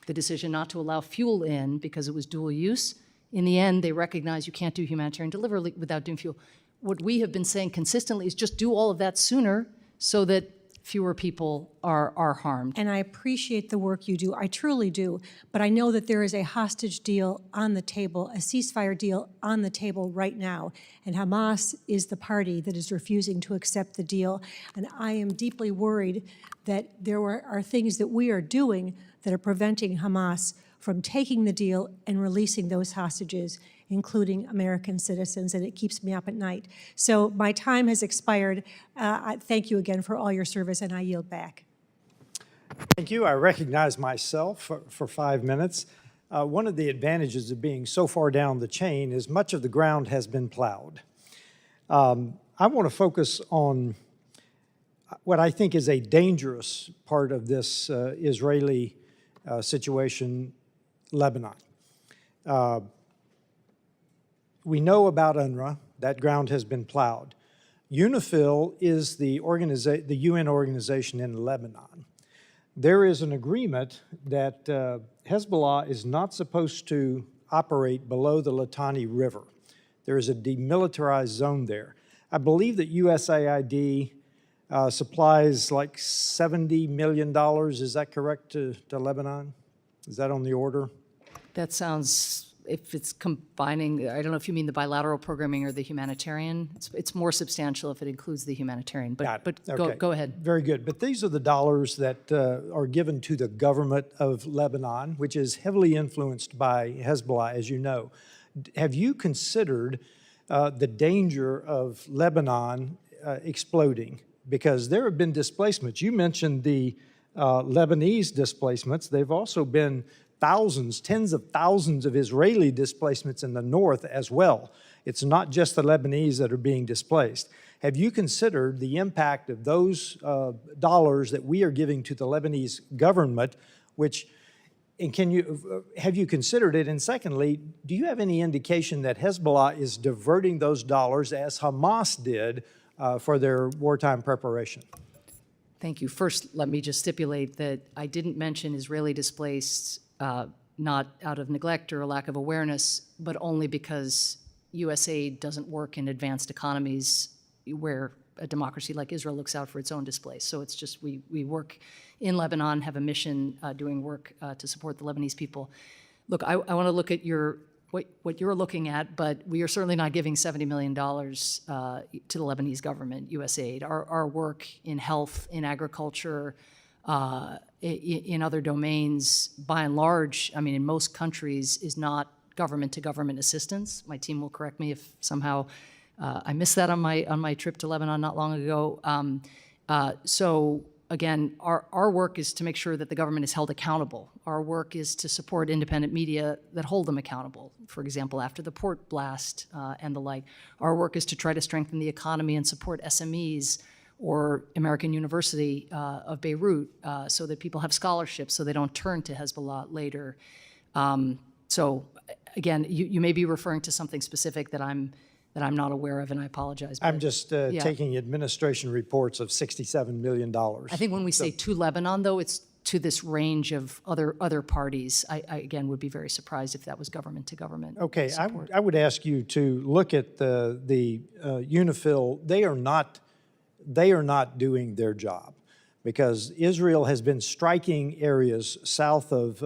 The decision not to allow fuel in because it was dual use, in the end, they recognize you can't do humanitarian delivery without doing fuel. What we have been saying consistently is just do all of that sooner so that fewer people are harmed. And I appreciate the work you do. I truly do. But I know that there is a hostage deal on the table, a ceasefire deal on the table right now. And Hamas is the party that is refusing to accept the deal. And I am deeply worried that there are things that we are doing that are preventing Hamas from taking the deal and releasing those hostages, including American citizens, and it keeps me up at night. So my time has expired. Thank you again for all your service, and I yield back. Thank you. I recognize myself for 5 minutes. One of the advantages of being so far down the chain is much of the ground has been plowed. I want to focus on what I think is a dangerous part of this Israeli situation, Lebanon. We know about UNRWA. That ground has been plowed. UNIFIL is the UN organization in Lebanon. There is an agreement that Hezbollah is not supposed to operate below the Litani River. There is a demilitarized zone there. I believe that USAID supplies like $70 million. Is that correct to Lebanon? Is that on the order? That sounds, if it's combining, I don't know if you mean the bilateral programming or the humanitarian. It's more substantial if it includes the humanitarian, but Okay. go ahead. Very good. But these are the dollars that are given to the government of Lebanon, which is heavily influenced by Hezbollah, as you know. Have you considered the danger of Lebanon exploding? Because there have been displacements. You mentioned the Lebanese displacements. They've also been thousands, tens of thousands of Israeli displacements in the north as well. It's not just the Lebanese that are being displaced. Have you considered the impact of those dollars that we are giving to the Lebanese government, have you considered it? And secondly, do you have any indication that Hezbollah is diverting those dollars as Hamas did for their wartime preparation? Thank you. First, let me just stipulate that I didn't mention Israeli displaced not out of neglect or a lack of awareness, but only because USAID doesn't work in advanced economies where a democracy like Israel looks out for its own displaced. So it's just we work in Lebanon, have a mission doing work to support the Lebanese people. Look, I want to look at what you're looking at, but we are certainly not giving $70 million to the Lebanese government, USAID. Our work in health, in agriculture, in other domains, by and large, I mean, in most countries, is not government-to-government assistance. My team will correct me if somehow I missed that on my trip to Lebanon not long ago. So again, our work is to make sure that the government is held accountable. Our work is to support independent media that hold them accountable. For example, after the port blast and the like. Our work is to try to strengthen the economy and support SMEs or American University of Beirut so that people have scholarships so they don't turn to Hezbollah later. So again, you may be referring to something specific that I'm not aware of, and I apologize. I'm just taking administration reports of $67 million. I think when we say to Lebanon, though, it's to this range of other parties. I again would be very surprised if that was government to government. Okay, support. I would ask you to look at the UNIFIL. They are not doing their job because Israel has been striking areas south of,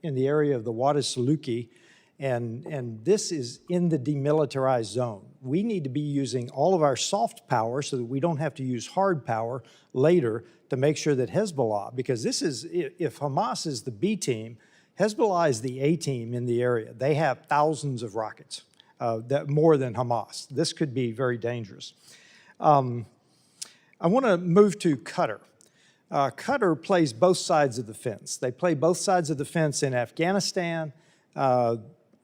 in the area of the Wadi Saluki, and this is in the demilitarized zone. We need to be using all of our soft power so that we don't have to use hard power later to make sure that Hezbollah, because this is, if Hamas is the B team, Hezbollah is the A team in the area. They have thousands of rockets, more than Hamas. This could be very dangerous. I want to move to Qatar. Qatar plays both sides of the fence. They play both sides of the fence in Afghanistan.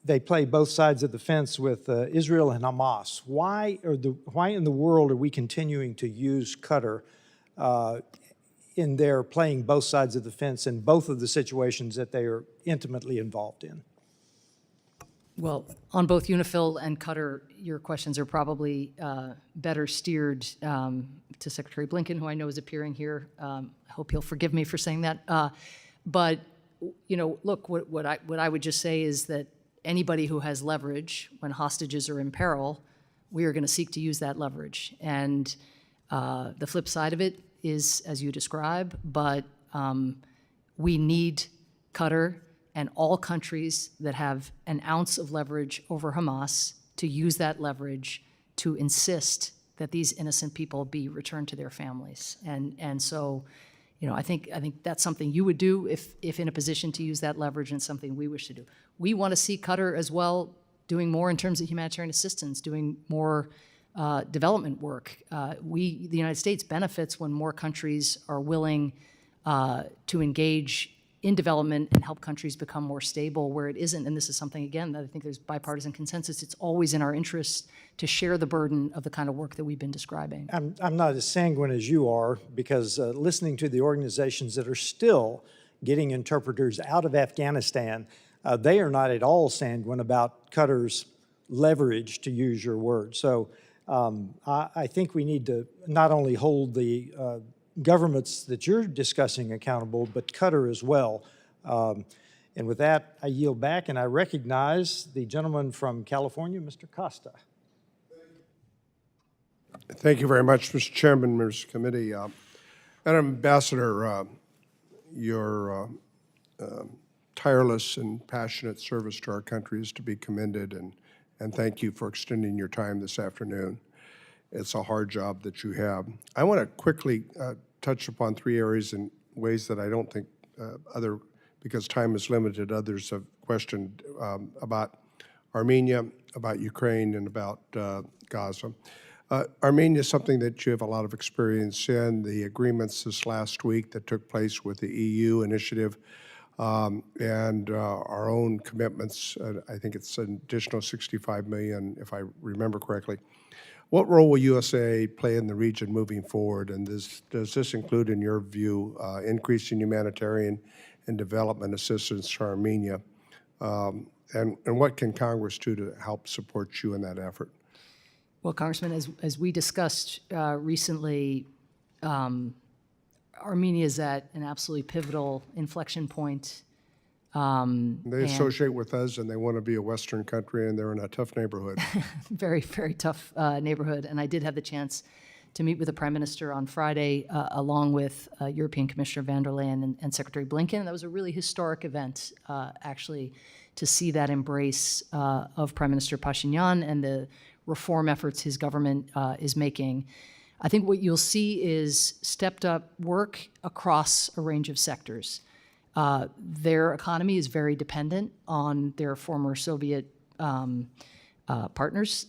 They play both sides of the fence with Israel and Hamas. Why in the world are we continuing to use Qatar in their playing both sides of the fence in both of the situations that they are intimately involved in? Well, on both UNIFIL and Qatar, your questions are probably better steered to Secretary Blinken, who I know is appearing here. I hope he'll forgive me for saying that. But you know, look, what I would just say is that anybody who has leverage when hostages are in peril, we are going to seek to use that leverage. And the flip side of it is, as you describe, but we need Qatar and all countries that have an ounce of leverage over Hamas to use that leverage to insist that these innocent people be returned to their families. And so, you know, I think that's something you would do if in a position to use that leverage, and something we wish to do. We want to see Qatar as well doing more in terms of humanitarian assistance, doing more development work. The United States benefits when more countries are willing to engage in development and help countries become more stable where it isn't. And this is something, again, that I think there's bipartisan consensus. It's always in our interest to share the burden of the kind of work that we've been describing. I'm not as sanguine as you are, because listening to the organizations that are still getting interpreters out of Afghanistan, they are not at all sanguine about Qatar's leverage, to use your word. So I think we need to not only hold the governments that you're discussing accountable, but Qatar as well. And with that, I yield back, and I recognize the gentleman from California, Mr. Costa. Thank you very much, Mr. Chairman, members of the committee. Madam Ambassador, your tireless and passionate service to our country is to be commended, and thank you for extending your time this afternoon. It's a hard job that you have. I want to quickly touch upon three areas in ways that I don't think because time is limited, others have questioned about Armenia, about Ukraine, and about Gaza. Armenia is something that you have a lot of experience in. The agreements this last week that took place with the EU initiative and our own commitments, I think it's an additional $65 million, if I remember correctly. What role will USAID play in the region moving forward? And does this include, in your view, increasing humanitarian and development assistance to Armenia? And what can Congress do to help support you in that effort? Well, Congressman, as we discussed recently, Armenia is at an absolutely pivotal inflection point. They associate with us, and they want to be a Western country, and they're in a tough neighborhood. Very, very tough neighborhood. And I did have the chance to meet with the Prime Minister on Friday, along with European Commissioner van der Leyen and Secretary Blinken. And that was a really historic event, actually, to see that embrace of Prime Minister Pashinyan and the reform efforts his government is making. I think what you'll see is stepped up work across a range of sectors. Their economy is very dependent on their former Soviet partners,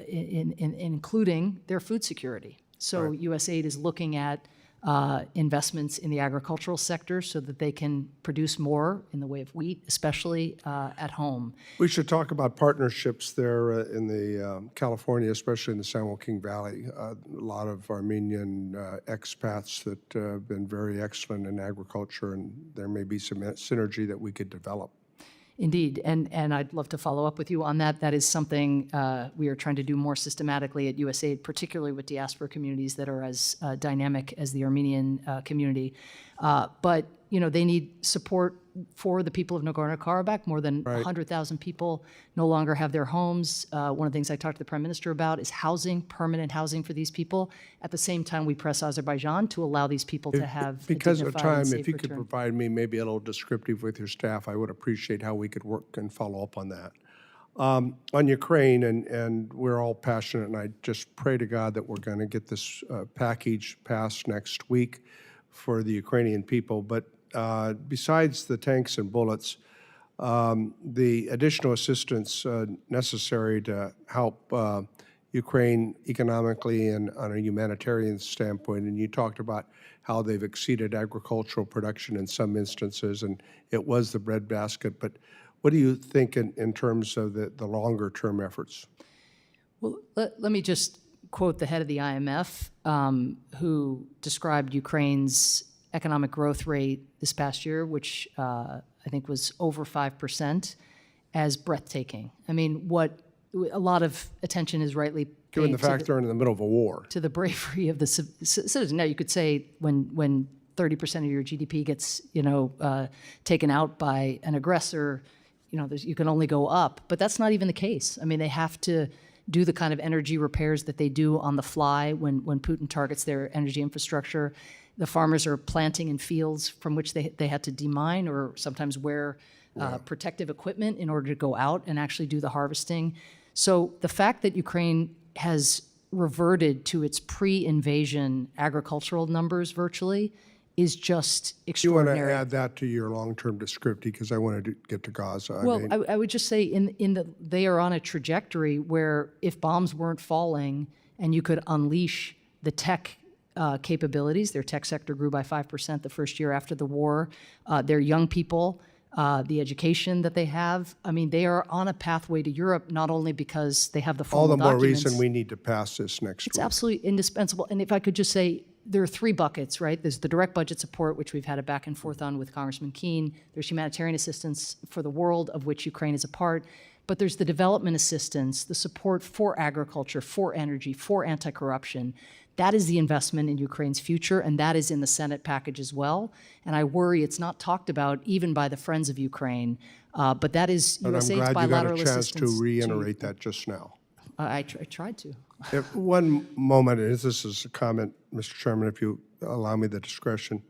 including their food security. So right. USAID is looking at investments in the agricultural sector so that they can produce more in the way of wheat, especially at home. We should talk about partnerships there in the California, especially in the San Joaquin Valley. A lot of Armenian expats that have been very excellent in agriculture, and there may be some synergy that we could develop. Indeed, and I'd love to follow up with you on that. That is something we are trying to do more systematically at USAID, particularly with diaspora communities that are as dynamic as the Armenian community. But you know, they need support for the people of Nagorno-Karabakh. More than 100,000 people no longer have their homes. One of the things I talked to the Prime Minister about is housing, permanent housing for these people. At the same time, we press Azerbaijan to allow these people to have because of time, if you return. could provide me maybe a little descriptive with your staff, I would appreciate how we could work and follow up on that. On Ukraine, and we're all passionate, and I just pray to God that we're going to get this package passed next week for the Ukrainian people. But besides the tanks and bullets, the additional assistance necessary to help Ukraine economically and on a humanitarian standpoint, and you talked about how they've exceeded agricultural production in some instances, and it was the breadbasket. But what do you think in terms of the longer-term efforts? Well, let me just quote the head of the IMF, who described Ukraine's economic growth rate this past year, which I think was over 5%, as breathtaking. I mean, what a lot of attention is rightly paid Given the fact they're in the middle of a war. To the bravery of the citizens. Now, you could say when 30% of your GDP gets, taken out by an aggressor, you can only go up. But that's not even the case. I mean, they have to do the kind of energy repairs that they do on the fly when Putin targets their energy infrastructure. The farmers are planting in fields from which they had to demine or sometimes wear protective equipment in order to go out and actually do the harvesting. So the fact that Ukraine has reverted to its pre-invasion agricultural numbers virtually is just extraordinary. You want to add that to your long-term descriptive, because I want to get to Gaza. I would just say they are on a trajectory where if bombs weren't falling and you could unleash the tech capabilities, their tech sector grew by 5% the first year after the war, their young people, the education that they have, I mean, they are on a pathway to Europe, not only because they have the formal documents. All the more reason we need to pass this next week. It's absolutely indispensable. And if I could just say, there are three buckets, right? There's the direct budget support, which we've had a back and forth on with Congressman Keene. There's humanitarian assistance for the world, of which Ukraine is a part. But there's the development assistance, the support for agriculture, for energy, for anti-corruption. That is the investment in Ukraine's future, and that is in the Senate package as well. And I worry it's not talked about even by the friends of Ukraine, but that is USAID's bilateral assistance. I'm glad you got a chance to reiterate that just now. I tried to. If one moment, and this is a comment, Mr. Chairman, if you allow me the discretion.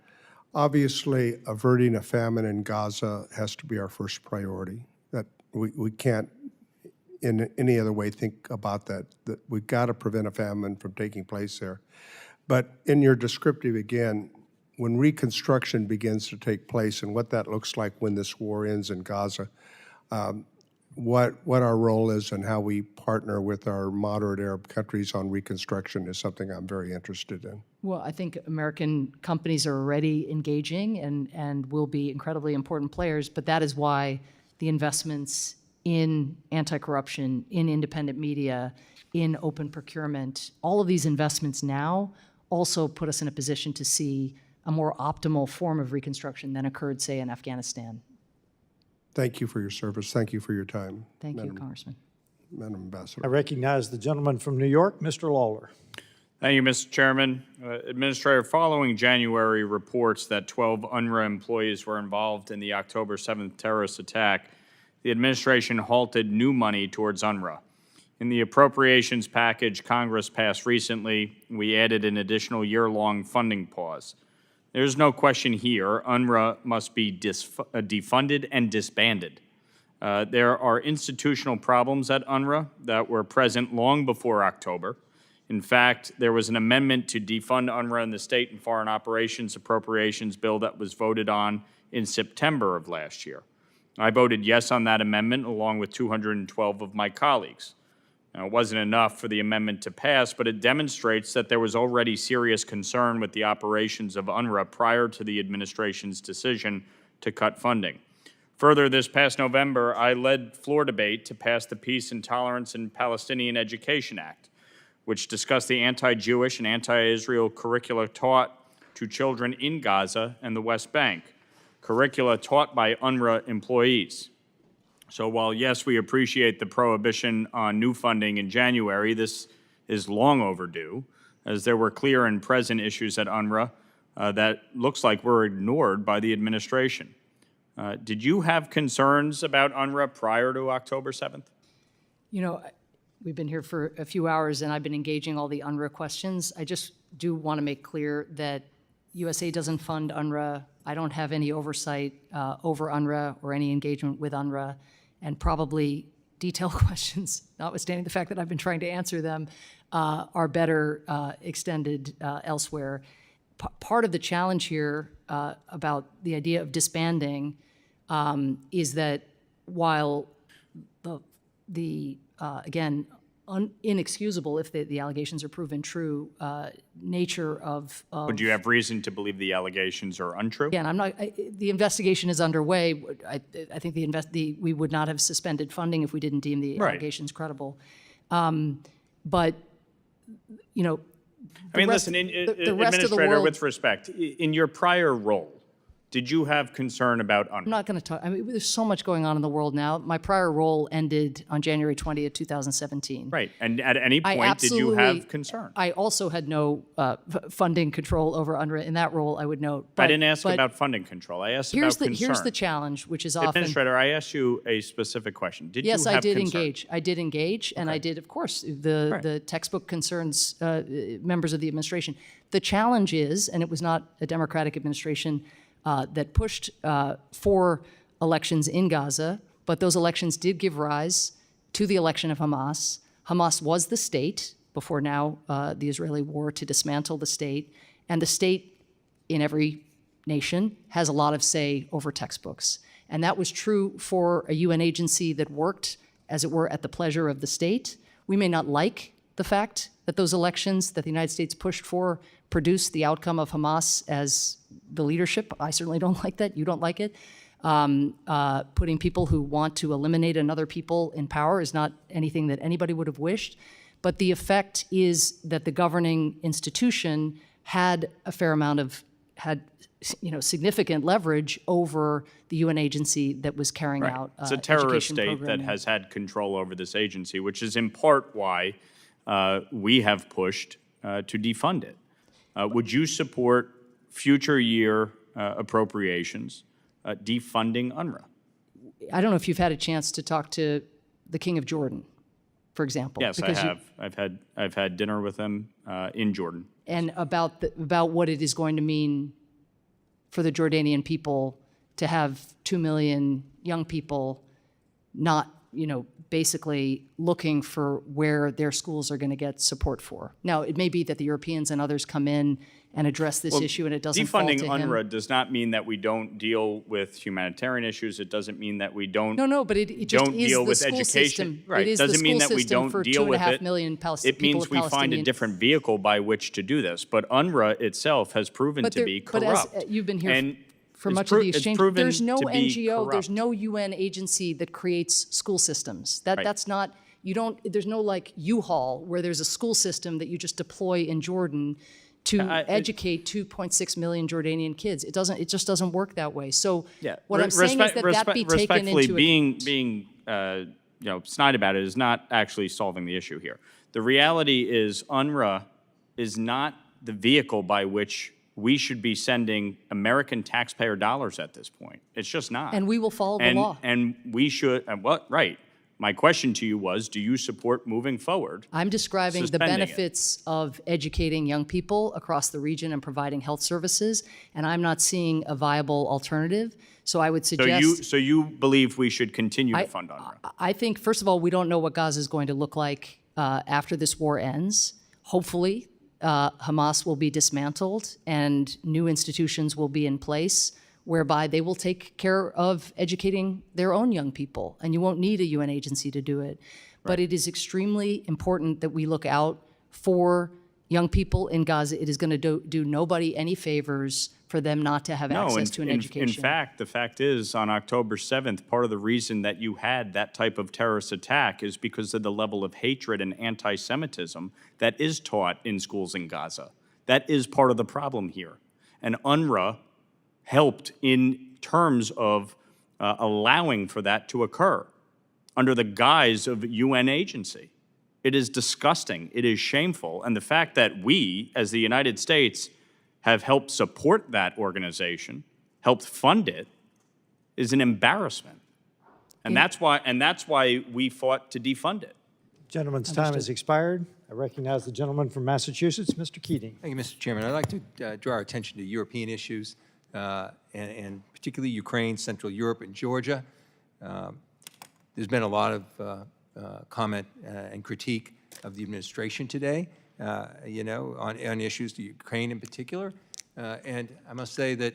Obviously, averting a famine in Gaza has to be our first priority. That we can't in any other way think about that we've got to prevent a famine from taking place there. But in your descriptive, again, when reconstruction begins to take place and what that looks like when this war ends in Gaza, what our role is and how we partner with our moderate Arab countries on reconstruction is something I'm very interested in. Well, I think American companies are already engaging and will be incredibly important players, but that is why the investments in anti-corruption, in independent media, in open procurement, all of these investments now also put us in a position to see a more optimal form of reconstruction than occurred, say, in Afghanistan. Thank you for your service. Thank you for your time. Thank you, Congressman. Madam Ambassador. I recognize the gentleman from New York, Mr. Lawler. Thank you, Mr. Chairman. Administrator, following January reports that 12 UNRWA employees were involved in the October 7th terrorist attack, the administration halted new money towards UNRWA. In the appropriations package Congress passed recently, we added an additional year-long funding pause. There's no question here, UNRWA must be defunded and disbanded. There are institutional problems at UNRWA that were present long before October. In fact, there was an amendment to defund UNRWA in the State and Foreign Operations Appropriations Bill that was voted on in September of last year. I voted yes on that amendment along with 212 of my colleagues. Now, it wasn't enough for the amendment to pass, but it demonstrates that there was already serious concern with the operations of UNRWA prior to the administration's decision to cut funding. Further, this past November, I led floor debate to pass the Peace, Intolerance, and Palestinian Education Act, which discussed the anti-Jewish and anti-Israel curricula taught to children in Gaza and the West Bank, curricula taught by UNRWA employees. So while, yes, we appreciate the prohibition on new funding in January, this is long overdue, as there were clear and present issues at UNRWA that looks like were ignored by the administration. Did you have concerns about UNRWA prior to October 7th? You know, we've been here for a few hours, and I've been engaging all the UNRWA questions. I just do want to make clear that USAID doesn't fund UNRWA. I don't have any oversight over UNRWA or any engagement with UNRWA, and probably detailed questions, notwithstanding the fact that I've been trying to answer them, are better extended elsewhere. Part of the challenge here about the idea of disbanding is that while again, inexcusable if the allegations are proven true, nature of. Would you have reason to believe the allegations are untrue? Again, the investigation is underway. I think we would not have suspended funding if we didn't deem the allegations credible. But, you know, I mean, listen, Administrator, with respect, in your prior role, did you have concern about UNRWA? I'm not going to talk. I mean, there's so much going on in the world now. My prior role ended on January 20th, 2017. Right. And at any point, did you have concern? I also had no funding control over UNRWA in that role, I would note. I didn't ask about funding control. I asked about concern. Here's the challenge, which is often... Administrator, I asked you a specific question. Did you have concern? Yes, I did engage. I did engage, and I did, of course, the textbook concerns members of the administration. The challenge is, and it was not a Democratic administration that pushed for elections in Gaza, but those elections did give rise to the election of Hamas. Hamas was the state, before now the Israeli war to dismantle the state, and the state in every nation has a lot of say over textbooks. And that was true for a UN agency that worked, as it were, at the pleasure of the state. We may not like the fact that those elections that the United States pushed for produced the outcome of Hamas as the leadership. I certainly don't like that. You don't like it. Putting people who want to eliminate another people in power is not anything that anybody would have wished. But the effect is that the governing institution had a fair amount of, significant leverage over the UN agency that was carrying out It's a terrorist state that has had control over this agency, which is in part why we have pushed to defund it. Would you support future year appropriations defunding UNRWA? I don't know if you've had a chance to talk to the King of Jordan, for example. Yes, I have. I've had dinner with him in Jordan. And about what it is going to mean for the Jordanian people to have 2 million young people not, basically looking for where their schools are going to get support for. Now, it may be that the Europeans and others come in and address this issue, and it doesn't fall to him. Defunding UNRWA does not mean that we don't deal with humanitarian issues. It doesn't mean that we don't. No, but it just don't is deal the with school education. System. Right. It is doesn't the mean school that we system don't for deal with 2.5 it. million It means we find a different vehicle by which to do this. But UNRWA itself has proven to be corrupt. But as you've been here and for much of the exchange, there's no NGO, corrupt. there's no UN agency that creates school systems. That's not. There's no like U-Haul where there's a school system that you just deploy in Jordan to educate 2.6 million Jordanian kids. It just doesn't work that way. So what I'm saying is that be taken into account. Being snide about it is not actually solving the issue here. The reality is UNRWA is not the vehicle by which we should be sending American taxpayer dollars at this point. It's just not. And we will follow the law. And we should, right. My question to you was, do you support moving forward? I'm describing the benefits of educating young people across the region and providing health services, and I'm not seeing a viable alternative. So I would suggest... So you believe we should continue to fund UNRWA? I think, first of all, we don't know what Gaza is going to look like after this war ends. Hopefully, Hamas will be dismantled and new institutions will be in place whereby they will take care of educating their own young people, and you won't need a UN agency to do it. But it is extremely important that we look out for young people in Gaza. It is going to do nobody any favors for them not to have access to an education. In fact, the fact is, on October 7th, part of the reason that you had that type of terrorist attack is because of the level of hatred and anti-Semitism that is taught in schools in Gaza. That is part of the problem here. And UNRWA helped in terms of allowing for that to occur under the guise of UN agency. It is disgusting. It is shameful. And the fact that we, as the United States, have helped support that organization, helped fund it, is an embarrassment. And that's why we fought to defund it. Gentleman's time has expired. I recognize the gentleman from Massachusetts, Mr. Keating. Thank you, Mr. Chairman. I'd like to draw our attention to European issues, and particularly Ukraine, Central Europe, and Georgia. There's been a lot of comment and critique of the administration today, on issues to Ukraine in particular. And I must say that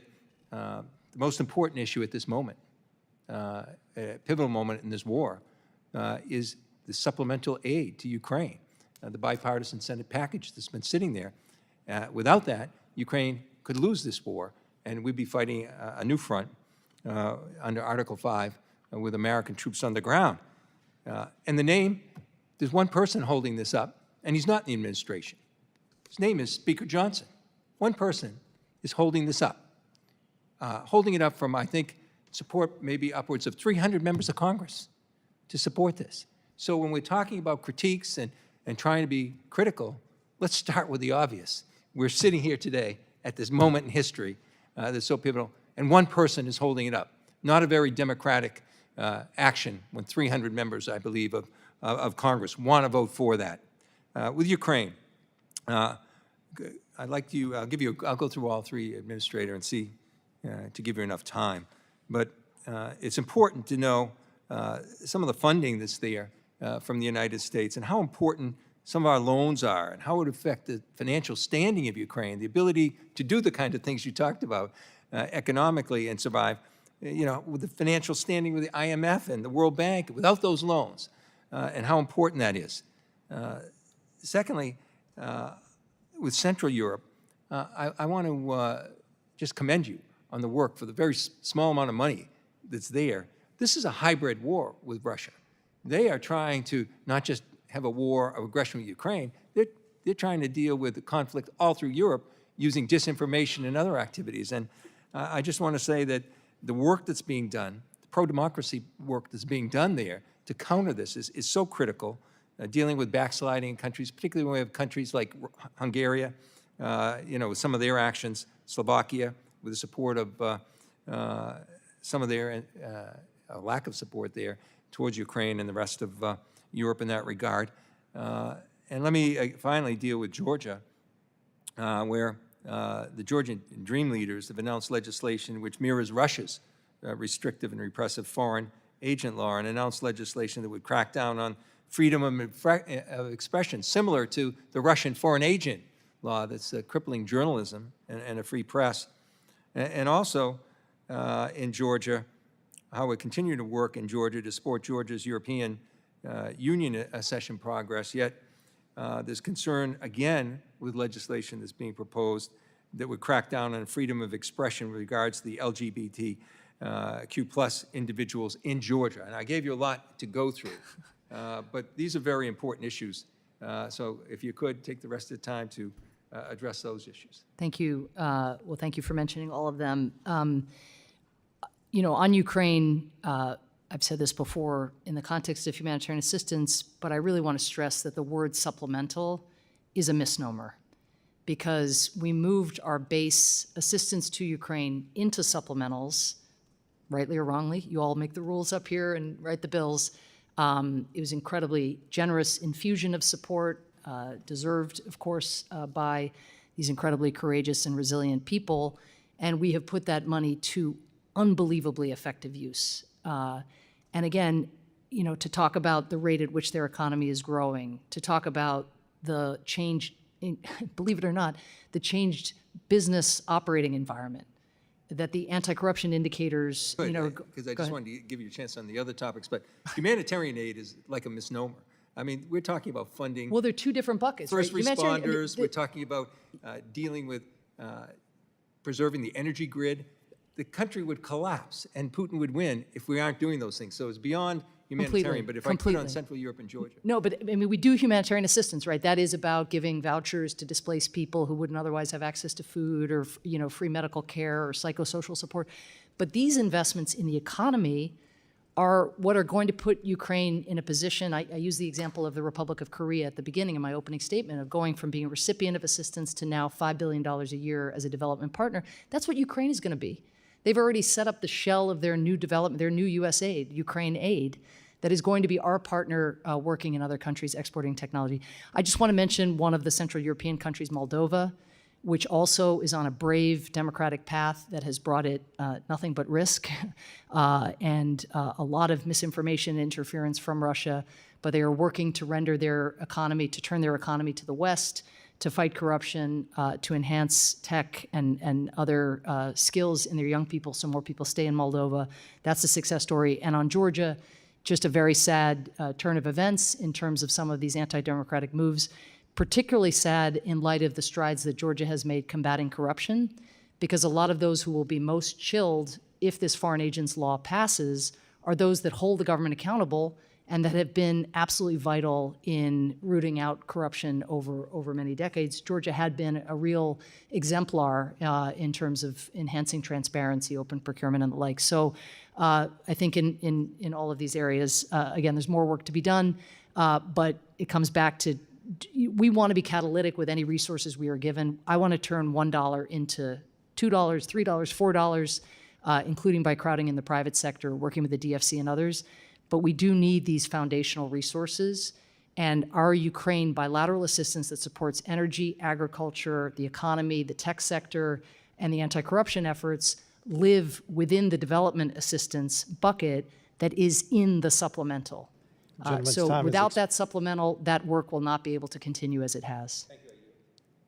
the most important issue at this moment, a pivotal moment in this war, is the supplemental aid to Ukraine, the bipartisan Senate package that's been sitting there. Without that, Ukraine could lose this war, and we'd be fighting a new front under Article 5 with American troops on the ground. And the name, there's one person holding this up, and he's not in the administration. His name is Speaker Johnson. One person is holding this up, holding it up from, I think, support maybe upwards of 300 members of Congress to support this. So when we're talking about critiques and trying to be critical, let's start with the obvious. We're sitting here today at this moment in history that's so pivotal, and one person is holding it up. Not a very democratic action when 300 members, I believe, of Congress want to vote for that. With Ukraine, I'd like to, I'll go through all three, Administrator, and see to give you enough time. But it's important to know some of the funding that's there from the United States and how important some of our loans are and how it would affect the financial standing of Ukraine, the ability to do the kind of things you talked about economically and survive, with the financial standing with the IMF and the World Bank, without those loans, and how important that is. Secondly, with Central Europe, I want to just commend you on the work for the very small amount of money that's there. This is a hybrid war with Russia. They are trying to not just have a war of aggression with Ukraine, they're trying to deal with the conflict all through Europe using disinformation and other activities. And I just want to say that the work that's being done, the pro-democracy work that's being done there to counter this is so critical, dealing with backsliding in countries, particularly when we have countries like Hungary, with some of their actions, Slovakia, with the support of some of their lack of support there towards Ukraine and the rest of Europe in that regard. And let me finally deal with Georgia, where the Georgian Dream leaders have announced legislation which mirrors Russia's restrictive and repressive foreign agent law, and announced legislation that would crack down on freedom of expression, similar to the Russian foreign agent law that's crippling journalism and a free press. And also in Georgia, how we continue to work in Georgia to support Georgia's European Union accession progress, yet there's concern, again, with legislation that's being proposed that would crack down on freedom of expression with regards to the LGBTQ+ individuals in Georgia. And I gave you a lot to go through, but these are very important issues. So if you could, take the rest of the time to address those issues. Thank you. Well, thank you for mentioning all of them. On Ukraine, I've said this before in the context of humanitarian assistance, but I really want to stress that the word supplemental is a misnomer, because we moved our base assistance to Ukraine into supplementals, rightly or wrongly. You all make the rules up here and write the bills. It was incredibly generous infusion of support, deserved, of course, by these incredibly courageous and resilient people, and we have put that money to unbelievably effective use. And again, to talk about the rate at which their economy is growing, to talk about the change, believe it or not, the changed business operating environment, that the anti-corruption indicators, Because I just wanted to give you a chance on the other topics, but humanitarian aid is like a misnomer. I mean, we're talking about funding. Well, they're two different buckets. First right? responders, we're talking about dealing with preserving the energy grid. The country would collapse and Putin would win if we aren't doing those things. So it's beyond humanitarian, but if I put on Central Europe and Georgia. No, but I mean, we do humanitarian assistance, right? That is about giving vouchers to displaced people who wouldn't otherwise have access to food or, free medical care or psychosocial support. But these investments in the economy are what are going to put Ukraine in a position. I use the example of the Republic of Korea at the beginning of my opening statement of going from being a recipient of assistance to now $5 billion a year as a development partner. That's what Ukraine is going to be. They've already set up the shell of their new development, their new USAID, Ukraine Aid, that is going to be our partner working in other countries exporting technology. I just want to mention one of the Central European countries, Moldova, which also is on a brave democratic path that has brought it nothing but risk and a lot of misinformation and interference from Russia, but they are working to render their economy, to turn their economy to the West, to fight corruption, to enhance tech and other skills in their young people so more people stay in Moldova. That's a success story. And on Georgia, just a very sad turn of events in terms of some of these anti-democratic moves, particularly sad in light of the strides that Georgia has made combating corruption, because a lot of those who will be most chilled if this foreign agents law passes are those that hold the government accountable and that have been absolutely vital in rooting out corruption over many decades. Georgia had been a real exemplar in terms of enhancing transparency, open procurement, and the like. So I think in all of these areas, again, there's more work to be done, but it comes back to we want to be catalytic with any resources we are given. I want to turn $1 into $2, $3, $4, including by crowding in the private sector, working with the DFC and others. But we do need these foundational resources, and our Ukraine bilateral assistance that supports energy, agriculture, the economy, the tech sector, and the anti-corruption efforts live within the development assistance bucket that is in the supplemental. So without that supplemental, that work will not be able to continue as it has. Thank you.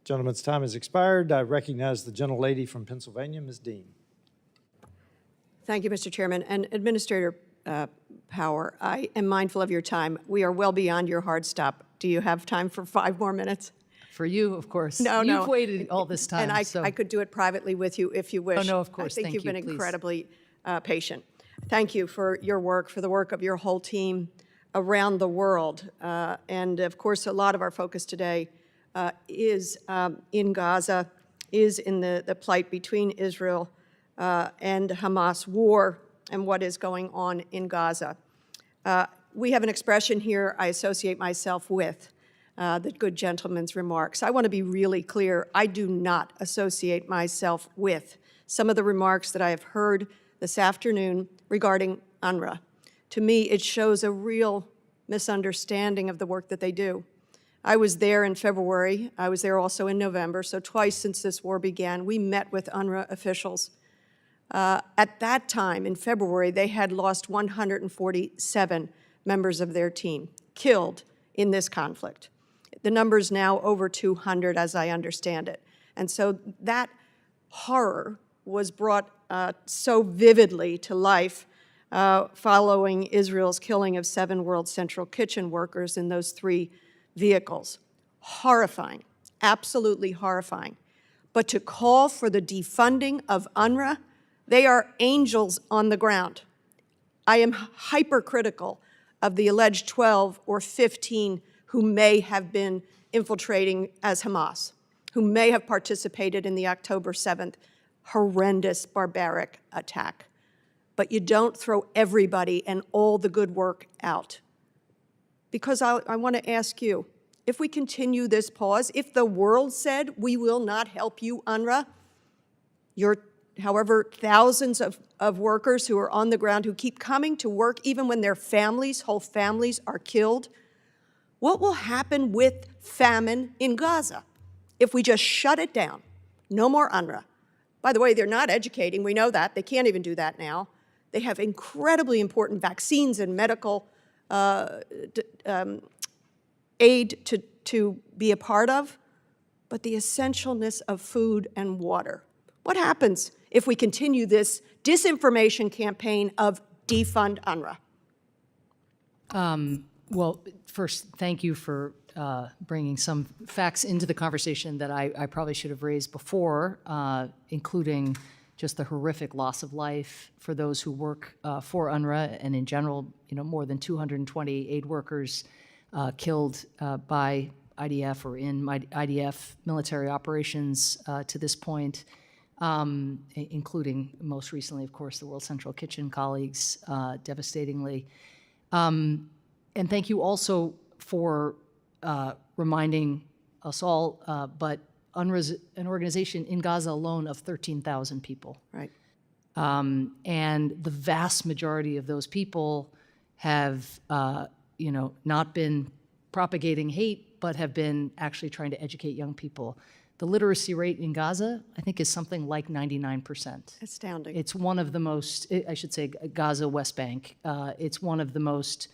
Gentleman's time has expired. I recognize the gentlelady from Pennsylvania, Ms. Dean. Thank you, Mr. Chairman. And Administrator Power, I am mindful of your time. We are well beyond your hard stop. Do you have time for 5 more minutes? For you, of course. No, You've waited all this time. And I could do it privately with you if you wish. Oh, no, of course. I think you've been please. incredibly patient. Thank you for your work, for the work of your whole team around the world. And of course, a lot of our focus today is in Gaza, is in the plight between Israel and Hamas war and what is going on in Gaza. We have an expression here I associate myself with, the good gentleman's remarks. I want to be really clear. I do not associate myself with some of the remarks that I have heard this afternoon regarding UNRWA. To me, it shows a real misunderstanding of the work that they do. I was there in February. I was there also in November. So twice since this war began, we met with UNRWA officials. At that time, in February, they had lost 147 members of their team killed in this conflict. The number's now over 200, as I understand it. And so that horror was brought so vividly to life following Israel's killing of 7 World Central Kitchen workers in those 3 vehicles. Horrifying, absolutely horrifying. But to call for the defunding of UNRWA, they are angels on the ground. I am hypercritical of the alleged 12 or 15 who may have been infiltrating as Hamas, who may have participated in the October 7th horrendous, barbaric attack. But you don't throw everybody and all the good work out. Because I want to ask you, if we continue this pause, if the world said we will not help you, UNRWA, your however thousands of workers who are on the ground who keep coming to work even when their families, whole families are killed, what will happen with famine in Gaza if we just shut it down? No more UNRWA. By the way, they're not educating, we know that. They can't even do that now. They have incredibly important vaccines and medical aid to be a part of, but the essentialness of food and water. What happens if we continue this disinformation campaign of defund UNRWA? Well, first, thank you for bringing some facts into the conversation that I probably should have raised before, including just the horrific loss of life for those who work for UNRWA, and in general, more than 220 aid workers killed by IDF or in IDF military operations to this point, including most recently, of course, the World Central Kitchen colleagues, devastatingly. And thank you also for reminding us all, but UNRWA is an organization in Gaza alone of 13,000 people. Right. And the vast majority of those people have, not been propagating hate, but have been actually trying to educate young people. The literacy rate in Gaza, I think, is something like 99%. Astounding. It's one of the most, I should say, Gaza, West Bank. It's one of the most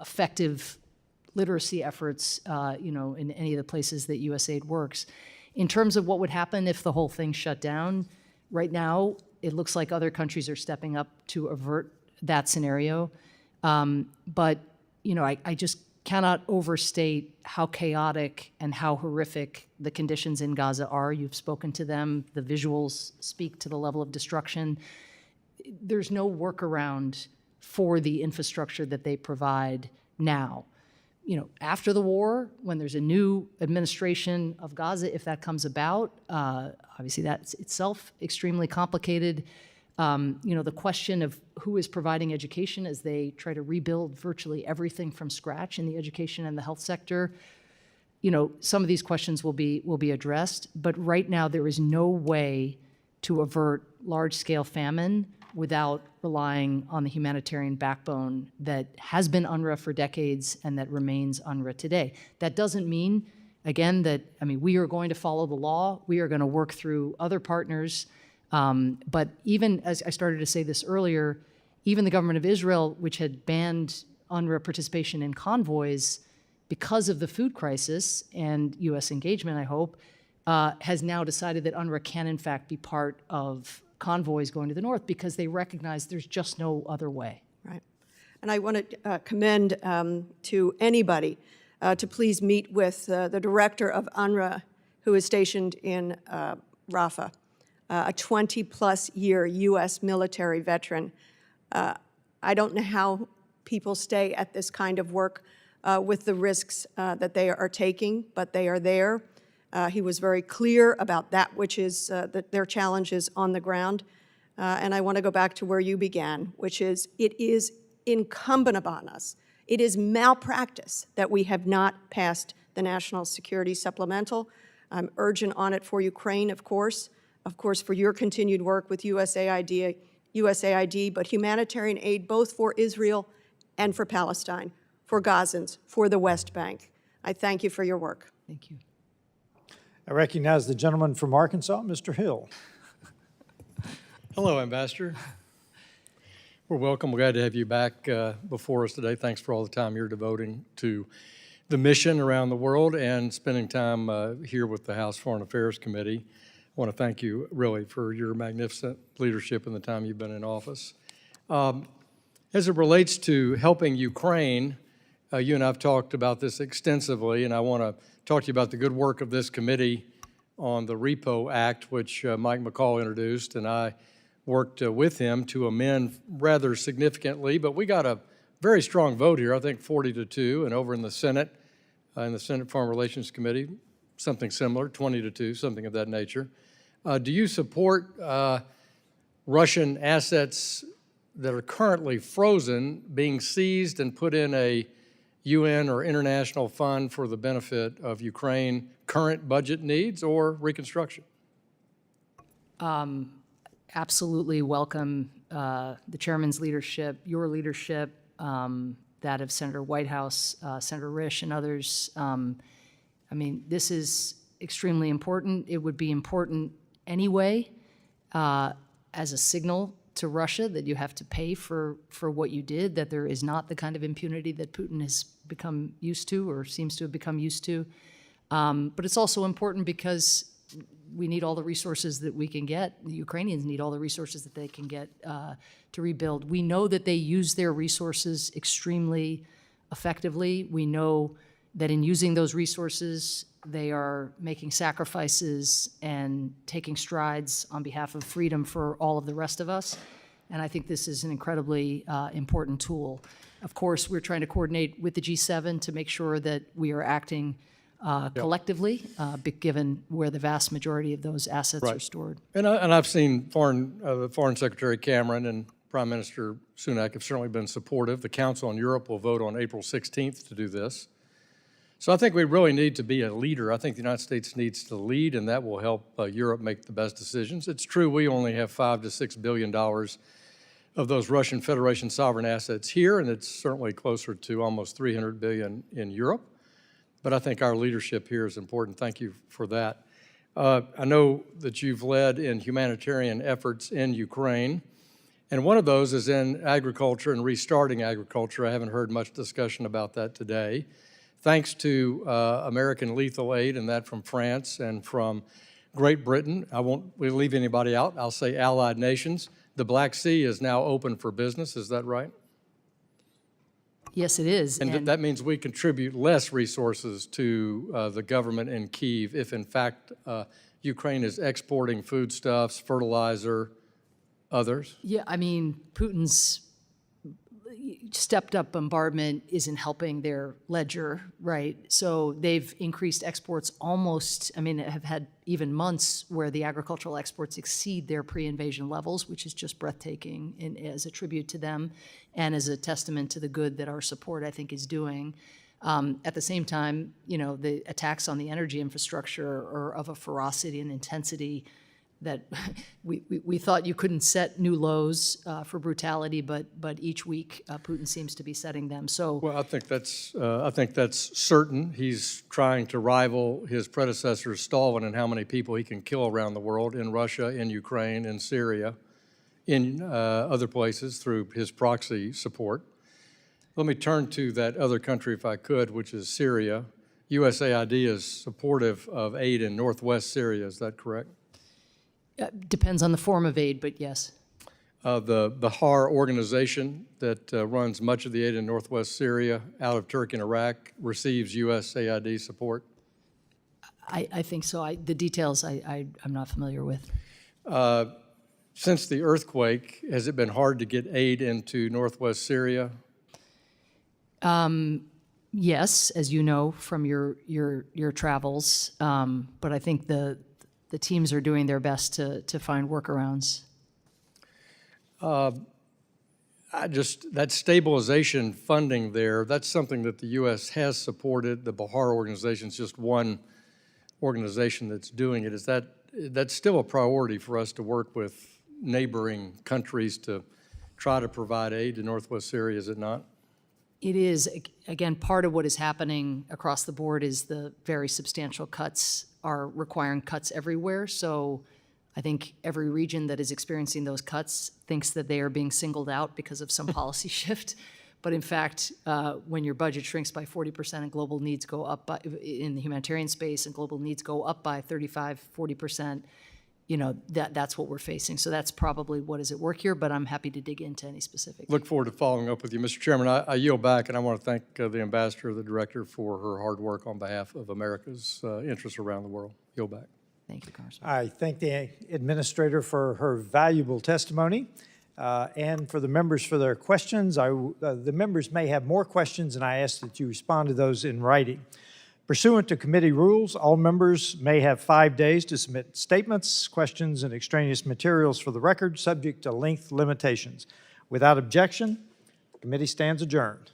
effective literacy efforts, in any of the places that USAID works. In terms of what would happen if the whole thing shut down, right now, it looks like other countries are stepping up to avert that scenario. But, you know, I just cannot overstate how chaotic and how horrific the conditions in Gaza are. You've spoken to them. The visuals speak to the level of destruction. There's no workaround for the infrastructure that they provide now. You know, after the war, when there's a new administration of Gaza, if that comes about, obviously that's itself extremely complicated. You know, the question of who is providing education as they try to rebuild virtually everything from scratch in the education and the health sector, you know, some of these questions will be addressed. But right now, there is no way to avert large-scale famine without relying on the humanitarian backbone that has been UNRWA for decades and that remains UNRWA today. That doesn't mean, again, that, I mean, we are going to follow the law. We are going to work through other partners. But even, as I started to say this earlier, even the government of Israel, which had banned UNRWA participation in convoys because of the food crisis and U.S. engagement, I hope, has now decided that UNRWA can, in fact, be part of convoys going to the north because they recognize there's just no other way. Right. And I want to commend to anybody to please meet with the director of UNRWA, who is stationed in Rafah, a 20-plus year U.S. military veteran. I don't know how people stay at this kind of work with the risks that they are taking, but they are there. He was very clear about that which is their challenges on the ground. And I want to go back to where you began, which is it is incumbent upon us. It is malpractice that we have not passed the National Security Supplemental. I'm urgent on it for Ukraine, of course for your continued work with USAID, but humanitarian aid both for Israel and for Palestine, for Gazans, for the West Bank. I thank you for your work. Thank you. I recognize the gentleman from Arkansas, Mr. Hill. Hello, Ambassador. We're welcome. We're glad to have you back before us today. Thanks for all the time you're devoting to the mission around the world and spending time here with the House Foreign Affairs Committee. I want to thank you, really, for your magnificent leadership in the time you've been in office. As it relates to helping Ukraine, you and I have talked about this extensively, and I want to talk to you about the good work of this committee on the REPO Act, which Mike McCall introduced, and I worked with him to amend rather significantly, but we got a very strong vote here, I think 40-2, and over in the Senate Foreign Relations Committee, something similar, 20-2, something of that nature. Do you support Russian assets that are currently frozen being seized and put in a UN or international fund for the benefit of Ukraine current budget needs or reconstruction? Absolutely welcome the chairman's leadership, your leadership, that of Senator Whitehouse, Senator Risch, and others. I mean, this is extremely important. It would be important anyway as a signal to Russia that you have to pay for what you did, that there is not the kind of impunity that Putin has become used to or seems to have become used to. But it's also important because we need all the resources that we can get. The Ukrainians need all the resources that they can get to rebuild. We know that they use their resources extremely effectively. We know that in using those resources, they are making sacrifices and taking strides on behalf of freedom for all of the rest of us. And I think this is an incredibly important tool. Of course, we're trying to coordinate with the G7 to make sure that we are acting collectively, given where the vast majority of those assets are stored. And I've seen Foreign Secretary Cameron and Prime Minister Sunak have certainly been supportive. The Council on Europe will vote on April 16th to do this. So I think we really need to be a leader. I think the United States needs to lead, and that will help Europe make the best decisions. It's true we only have $5 to $6 billion of those Russian Federation sovereign assets here, and it's certainly closer to almost $300 billion in Europe. But I think our leadership here is important. Thank you for that. I know that you've led in humanitarian efforts in Ukraine, and one of those is in agriculture and restarting agriculture. I haven't heard much discussion about that today. Thanks to American lethal aid, and that from France and from Great Britain, I won't leave anybody out, I'll say allied nations, the Black Sea is now open for business, is that right? Yes, it is. And that means we contribute less resources to the government in Kyiv if, in fact, Ukraine is exporting foodstuffs, fertilizer, others? Yeah, I mean, Putin's stepped-up bombardment isn't helping their ledger, right? So they've increased exports almost, I mean, have had even months where the agricultural exports exceed their pre-invasion levels, which is just breathtaking and as a tribute to them and as a testament to the good that our support, I think, is doing. At the same time, you know, the attacks on the energy infrastructure are of a ferocity and intensity that we thought you couldn't set new lows for brutality, but each week Putin seems to be setting them. So well, I think that's certain. He's trying to rival his predecessor Stalin in how many people he can kill around the world, in Russia, in Ukraine, in Syria, in other places through his proxy support. Let me turn to that other country, if I could, which is Syria. USAID is supportive of aid in northwest Syria. Is that correct? Depends on the form of aid, but yes. The HAR organization that runs much of the aid in northwest Syria out of Turkey and Iraq receives USAID support? I think so. The details I'm not familiar with. Since the earthquake, has it been hard to get aid into northwest Syria? Yes, as you know from your travels, but I think the teams are doing their best to find workarounds. That stabilization funding there, that's something that the U.S. has supported. The Bahar organization is just one organization that's doing it. That's still a priority for us to work with neighboring countries to try to provide aid to northwest Syria, is it not? It is. Again, part of what is happening across the board is the very substantial cuts are requiring cuts everywhere. So I think every region that is experiencing those cuts thinks that they are being singled out because of some policy shift. But in fact, when your budget shrinks by 40% and global needs go up by, in the humanitarian space, and global needs go up by 35, 40%, you know, that's what we're facing. So that's probably what is at work here, but I'm happy to dig into any specifics. Look forward to following up with you. Mr. Chairman, I yield back, and I want to thank the ambassador, the director, for her hard work on behalf of America's interests around the world. Yield back. Thank you, Congressman. I thank the administrator for her valuable testimony and for the members for their questions. The members may have more questions, and I ask that you respond to those in writing. Pursuant to committee rules, all members may have 5 days to submit statements, questions, and extraneous materials for the record, subject to length limitations. Without objection, the committee stands adjourned.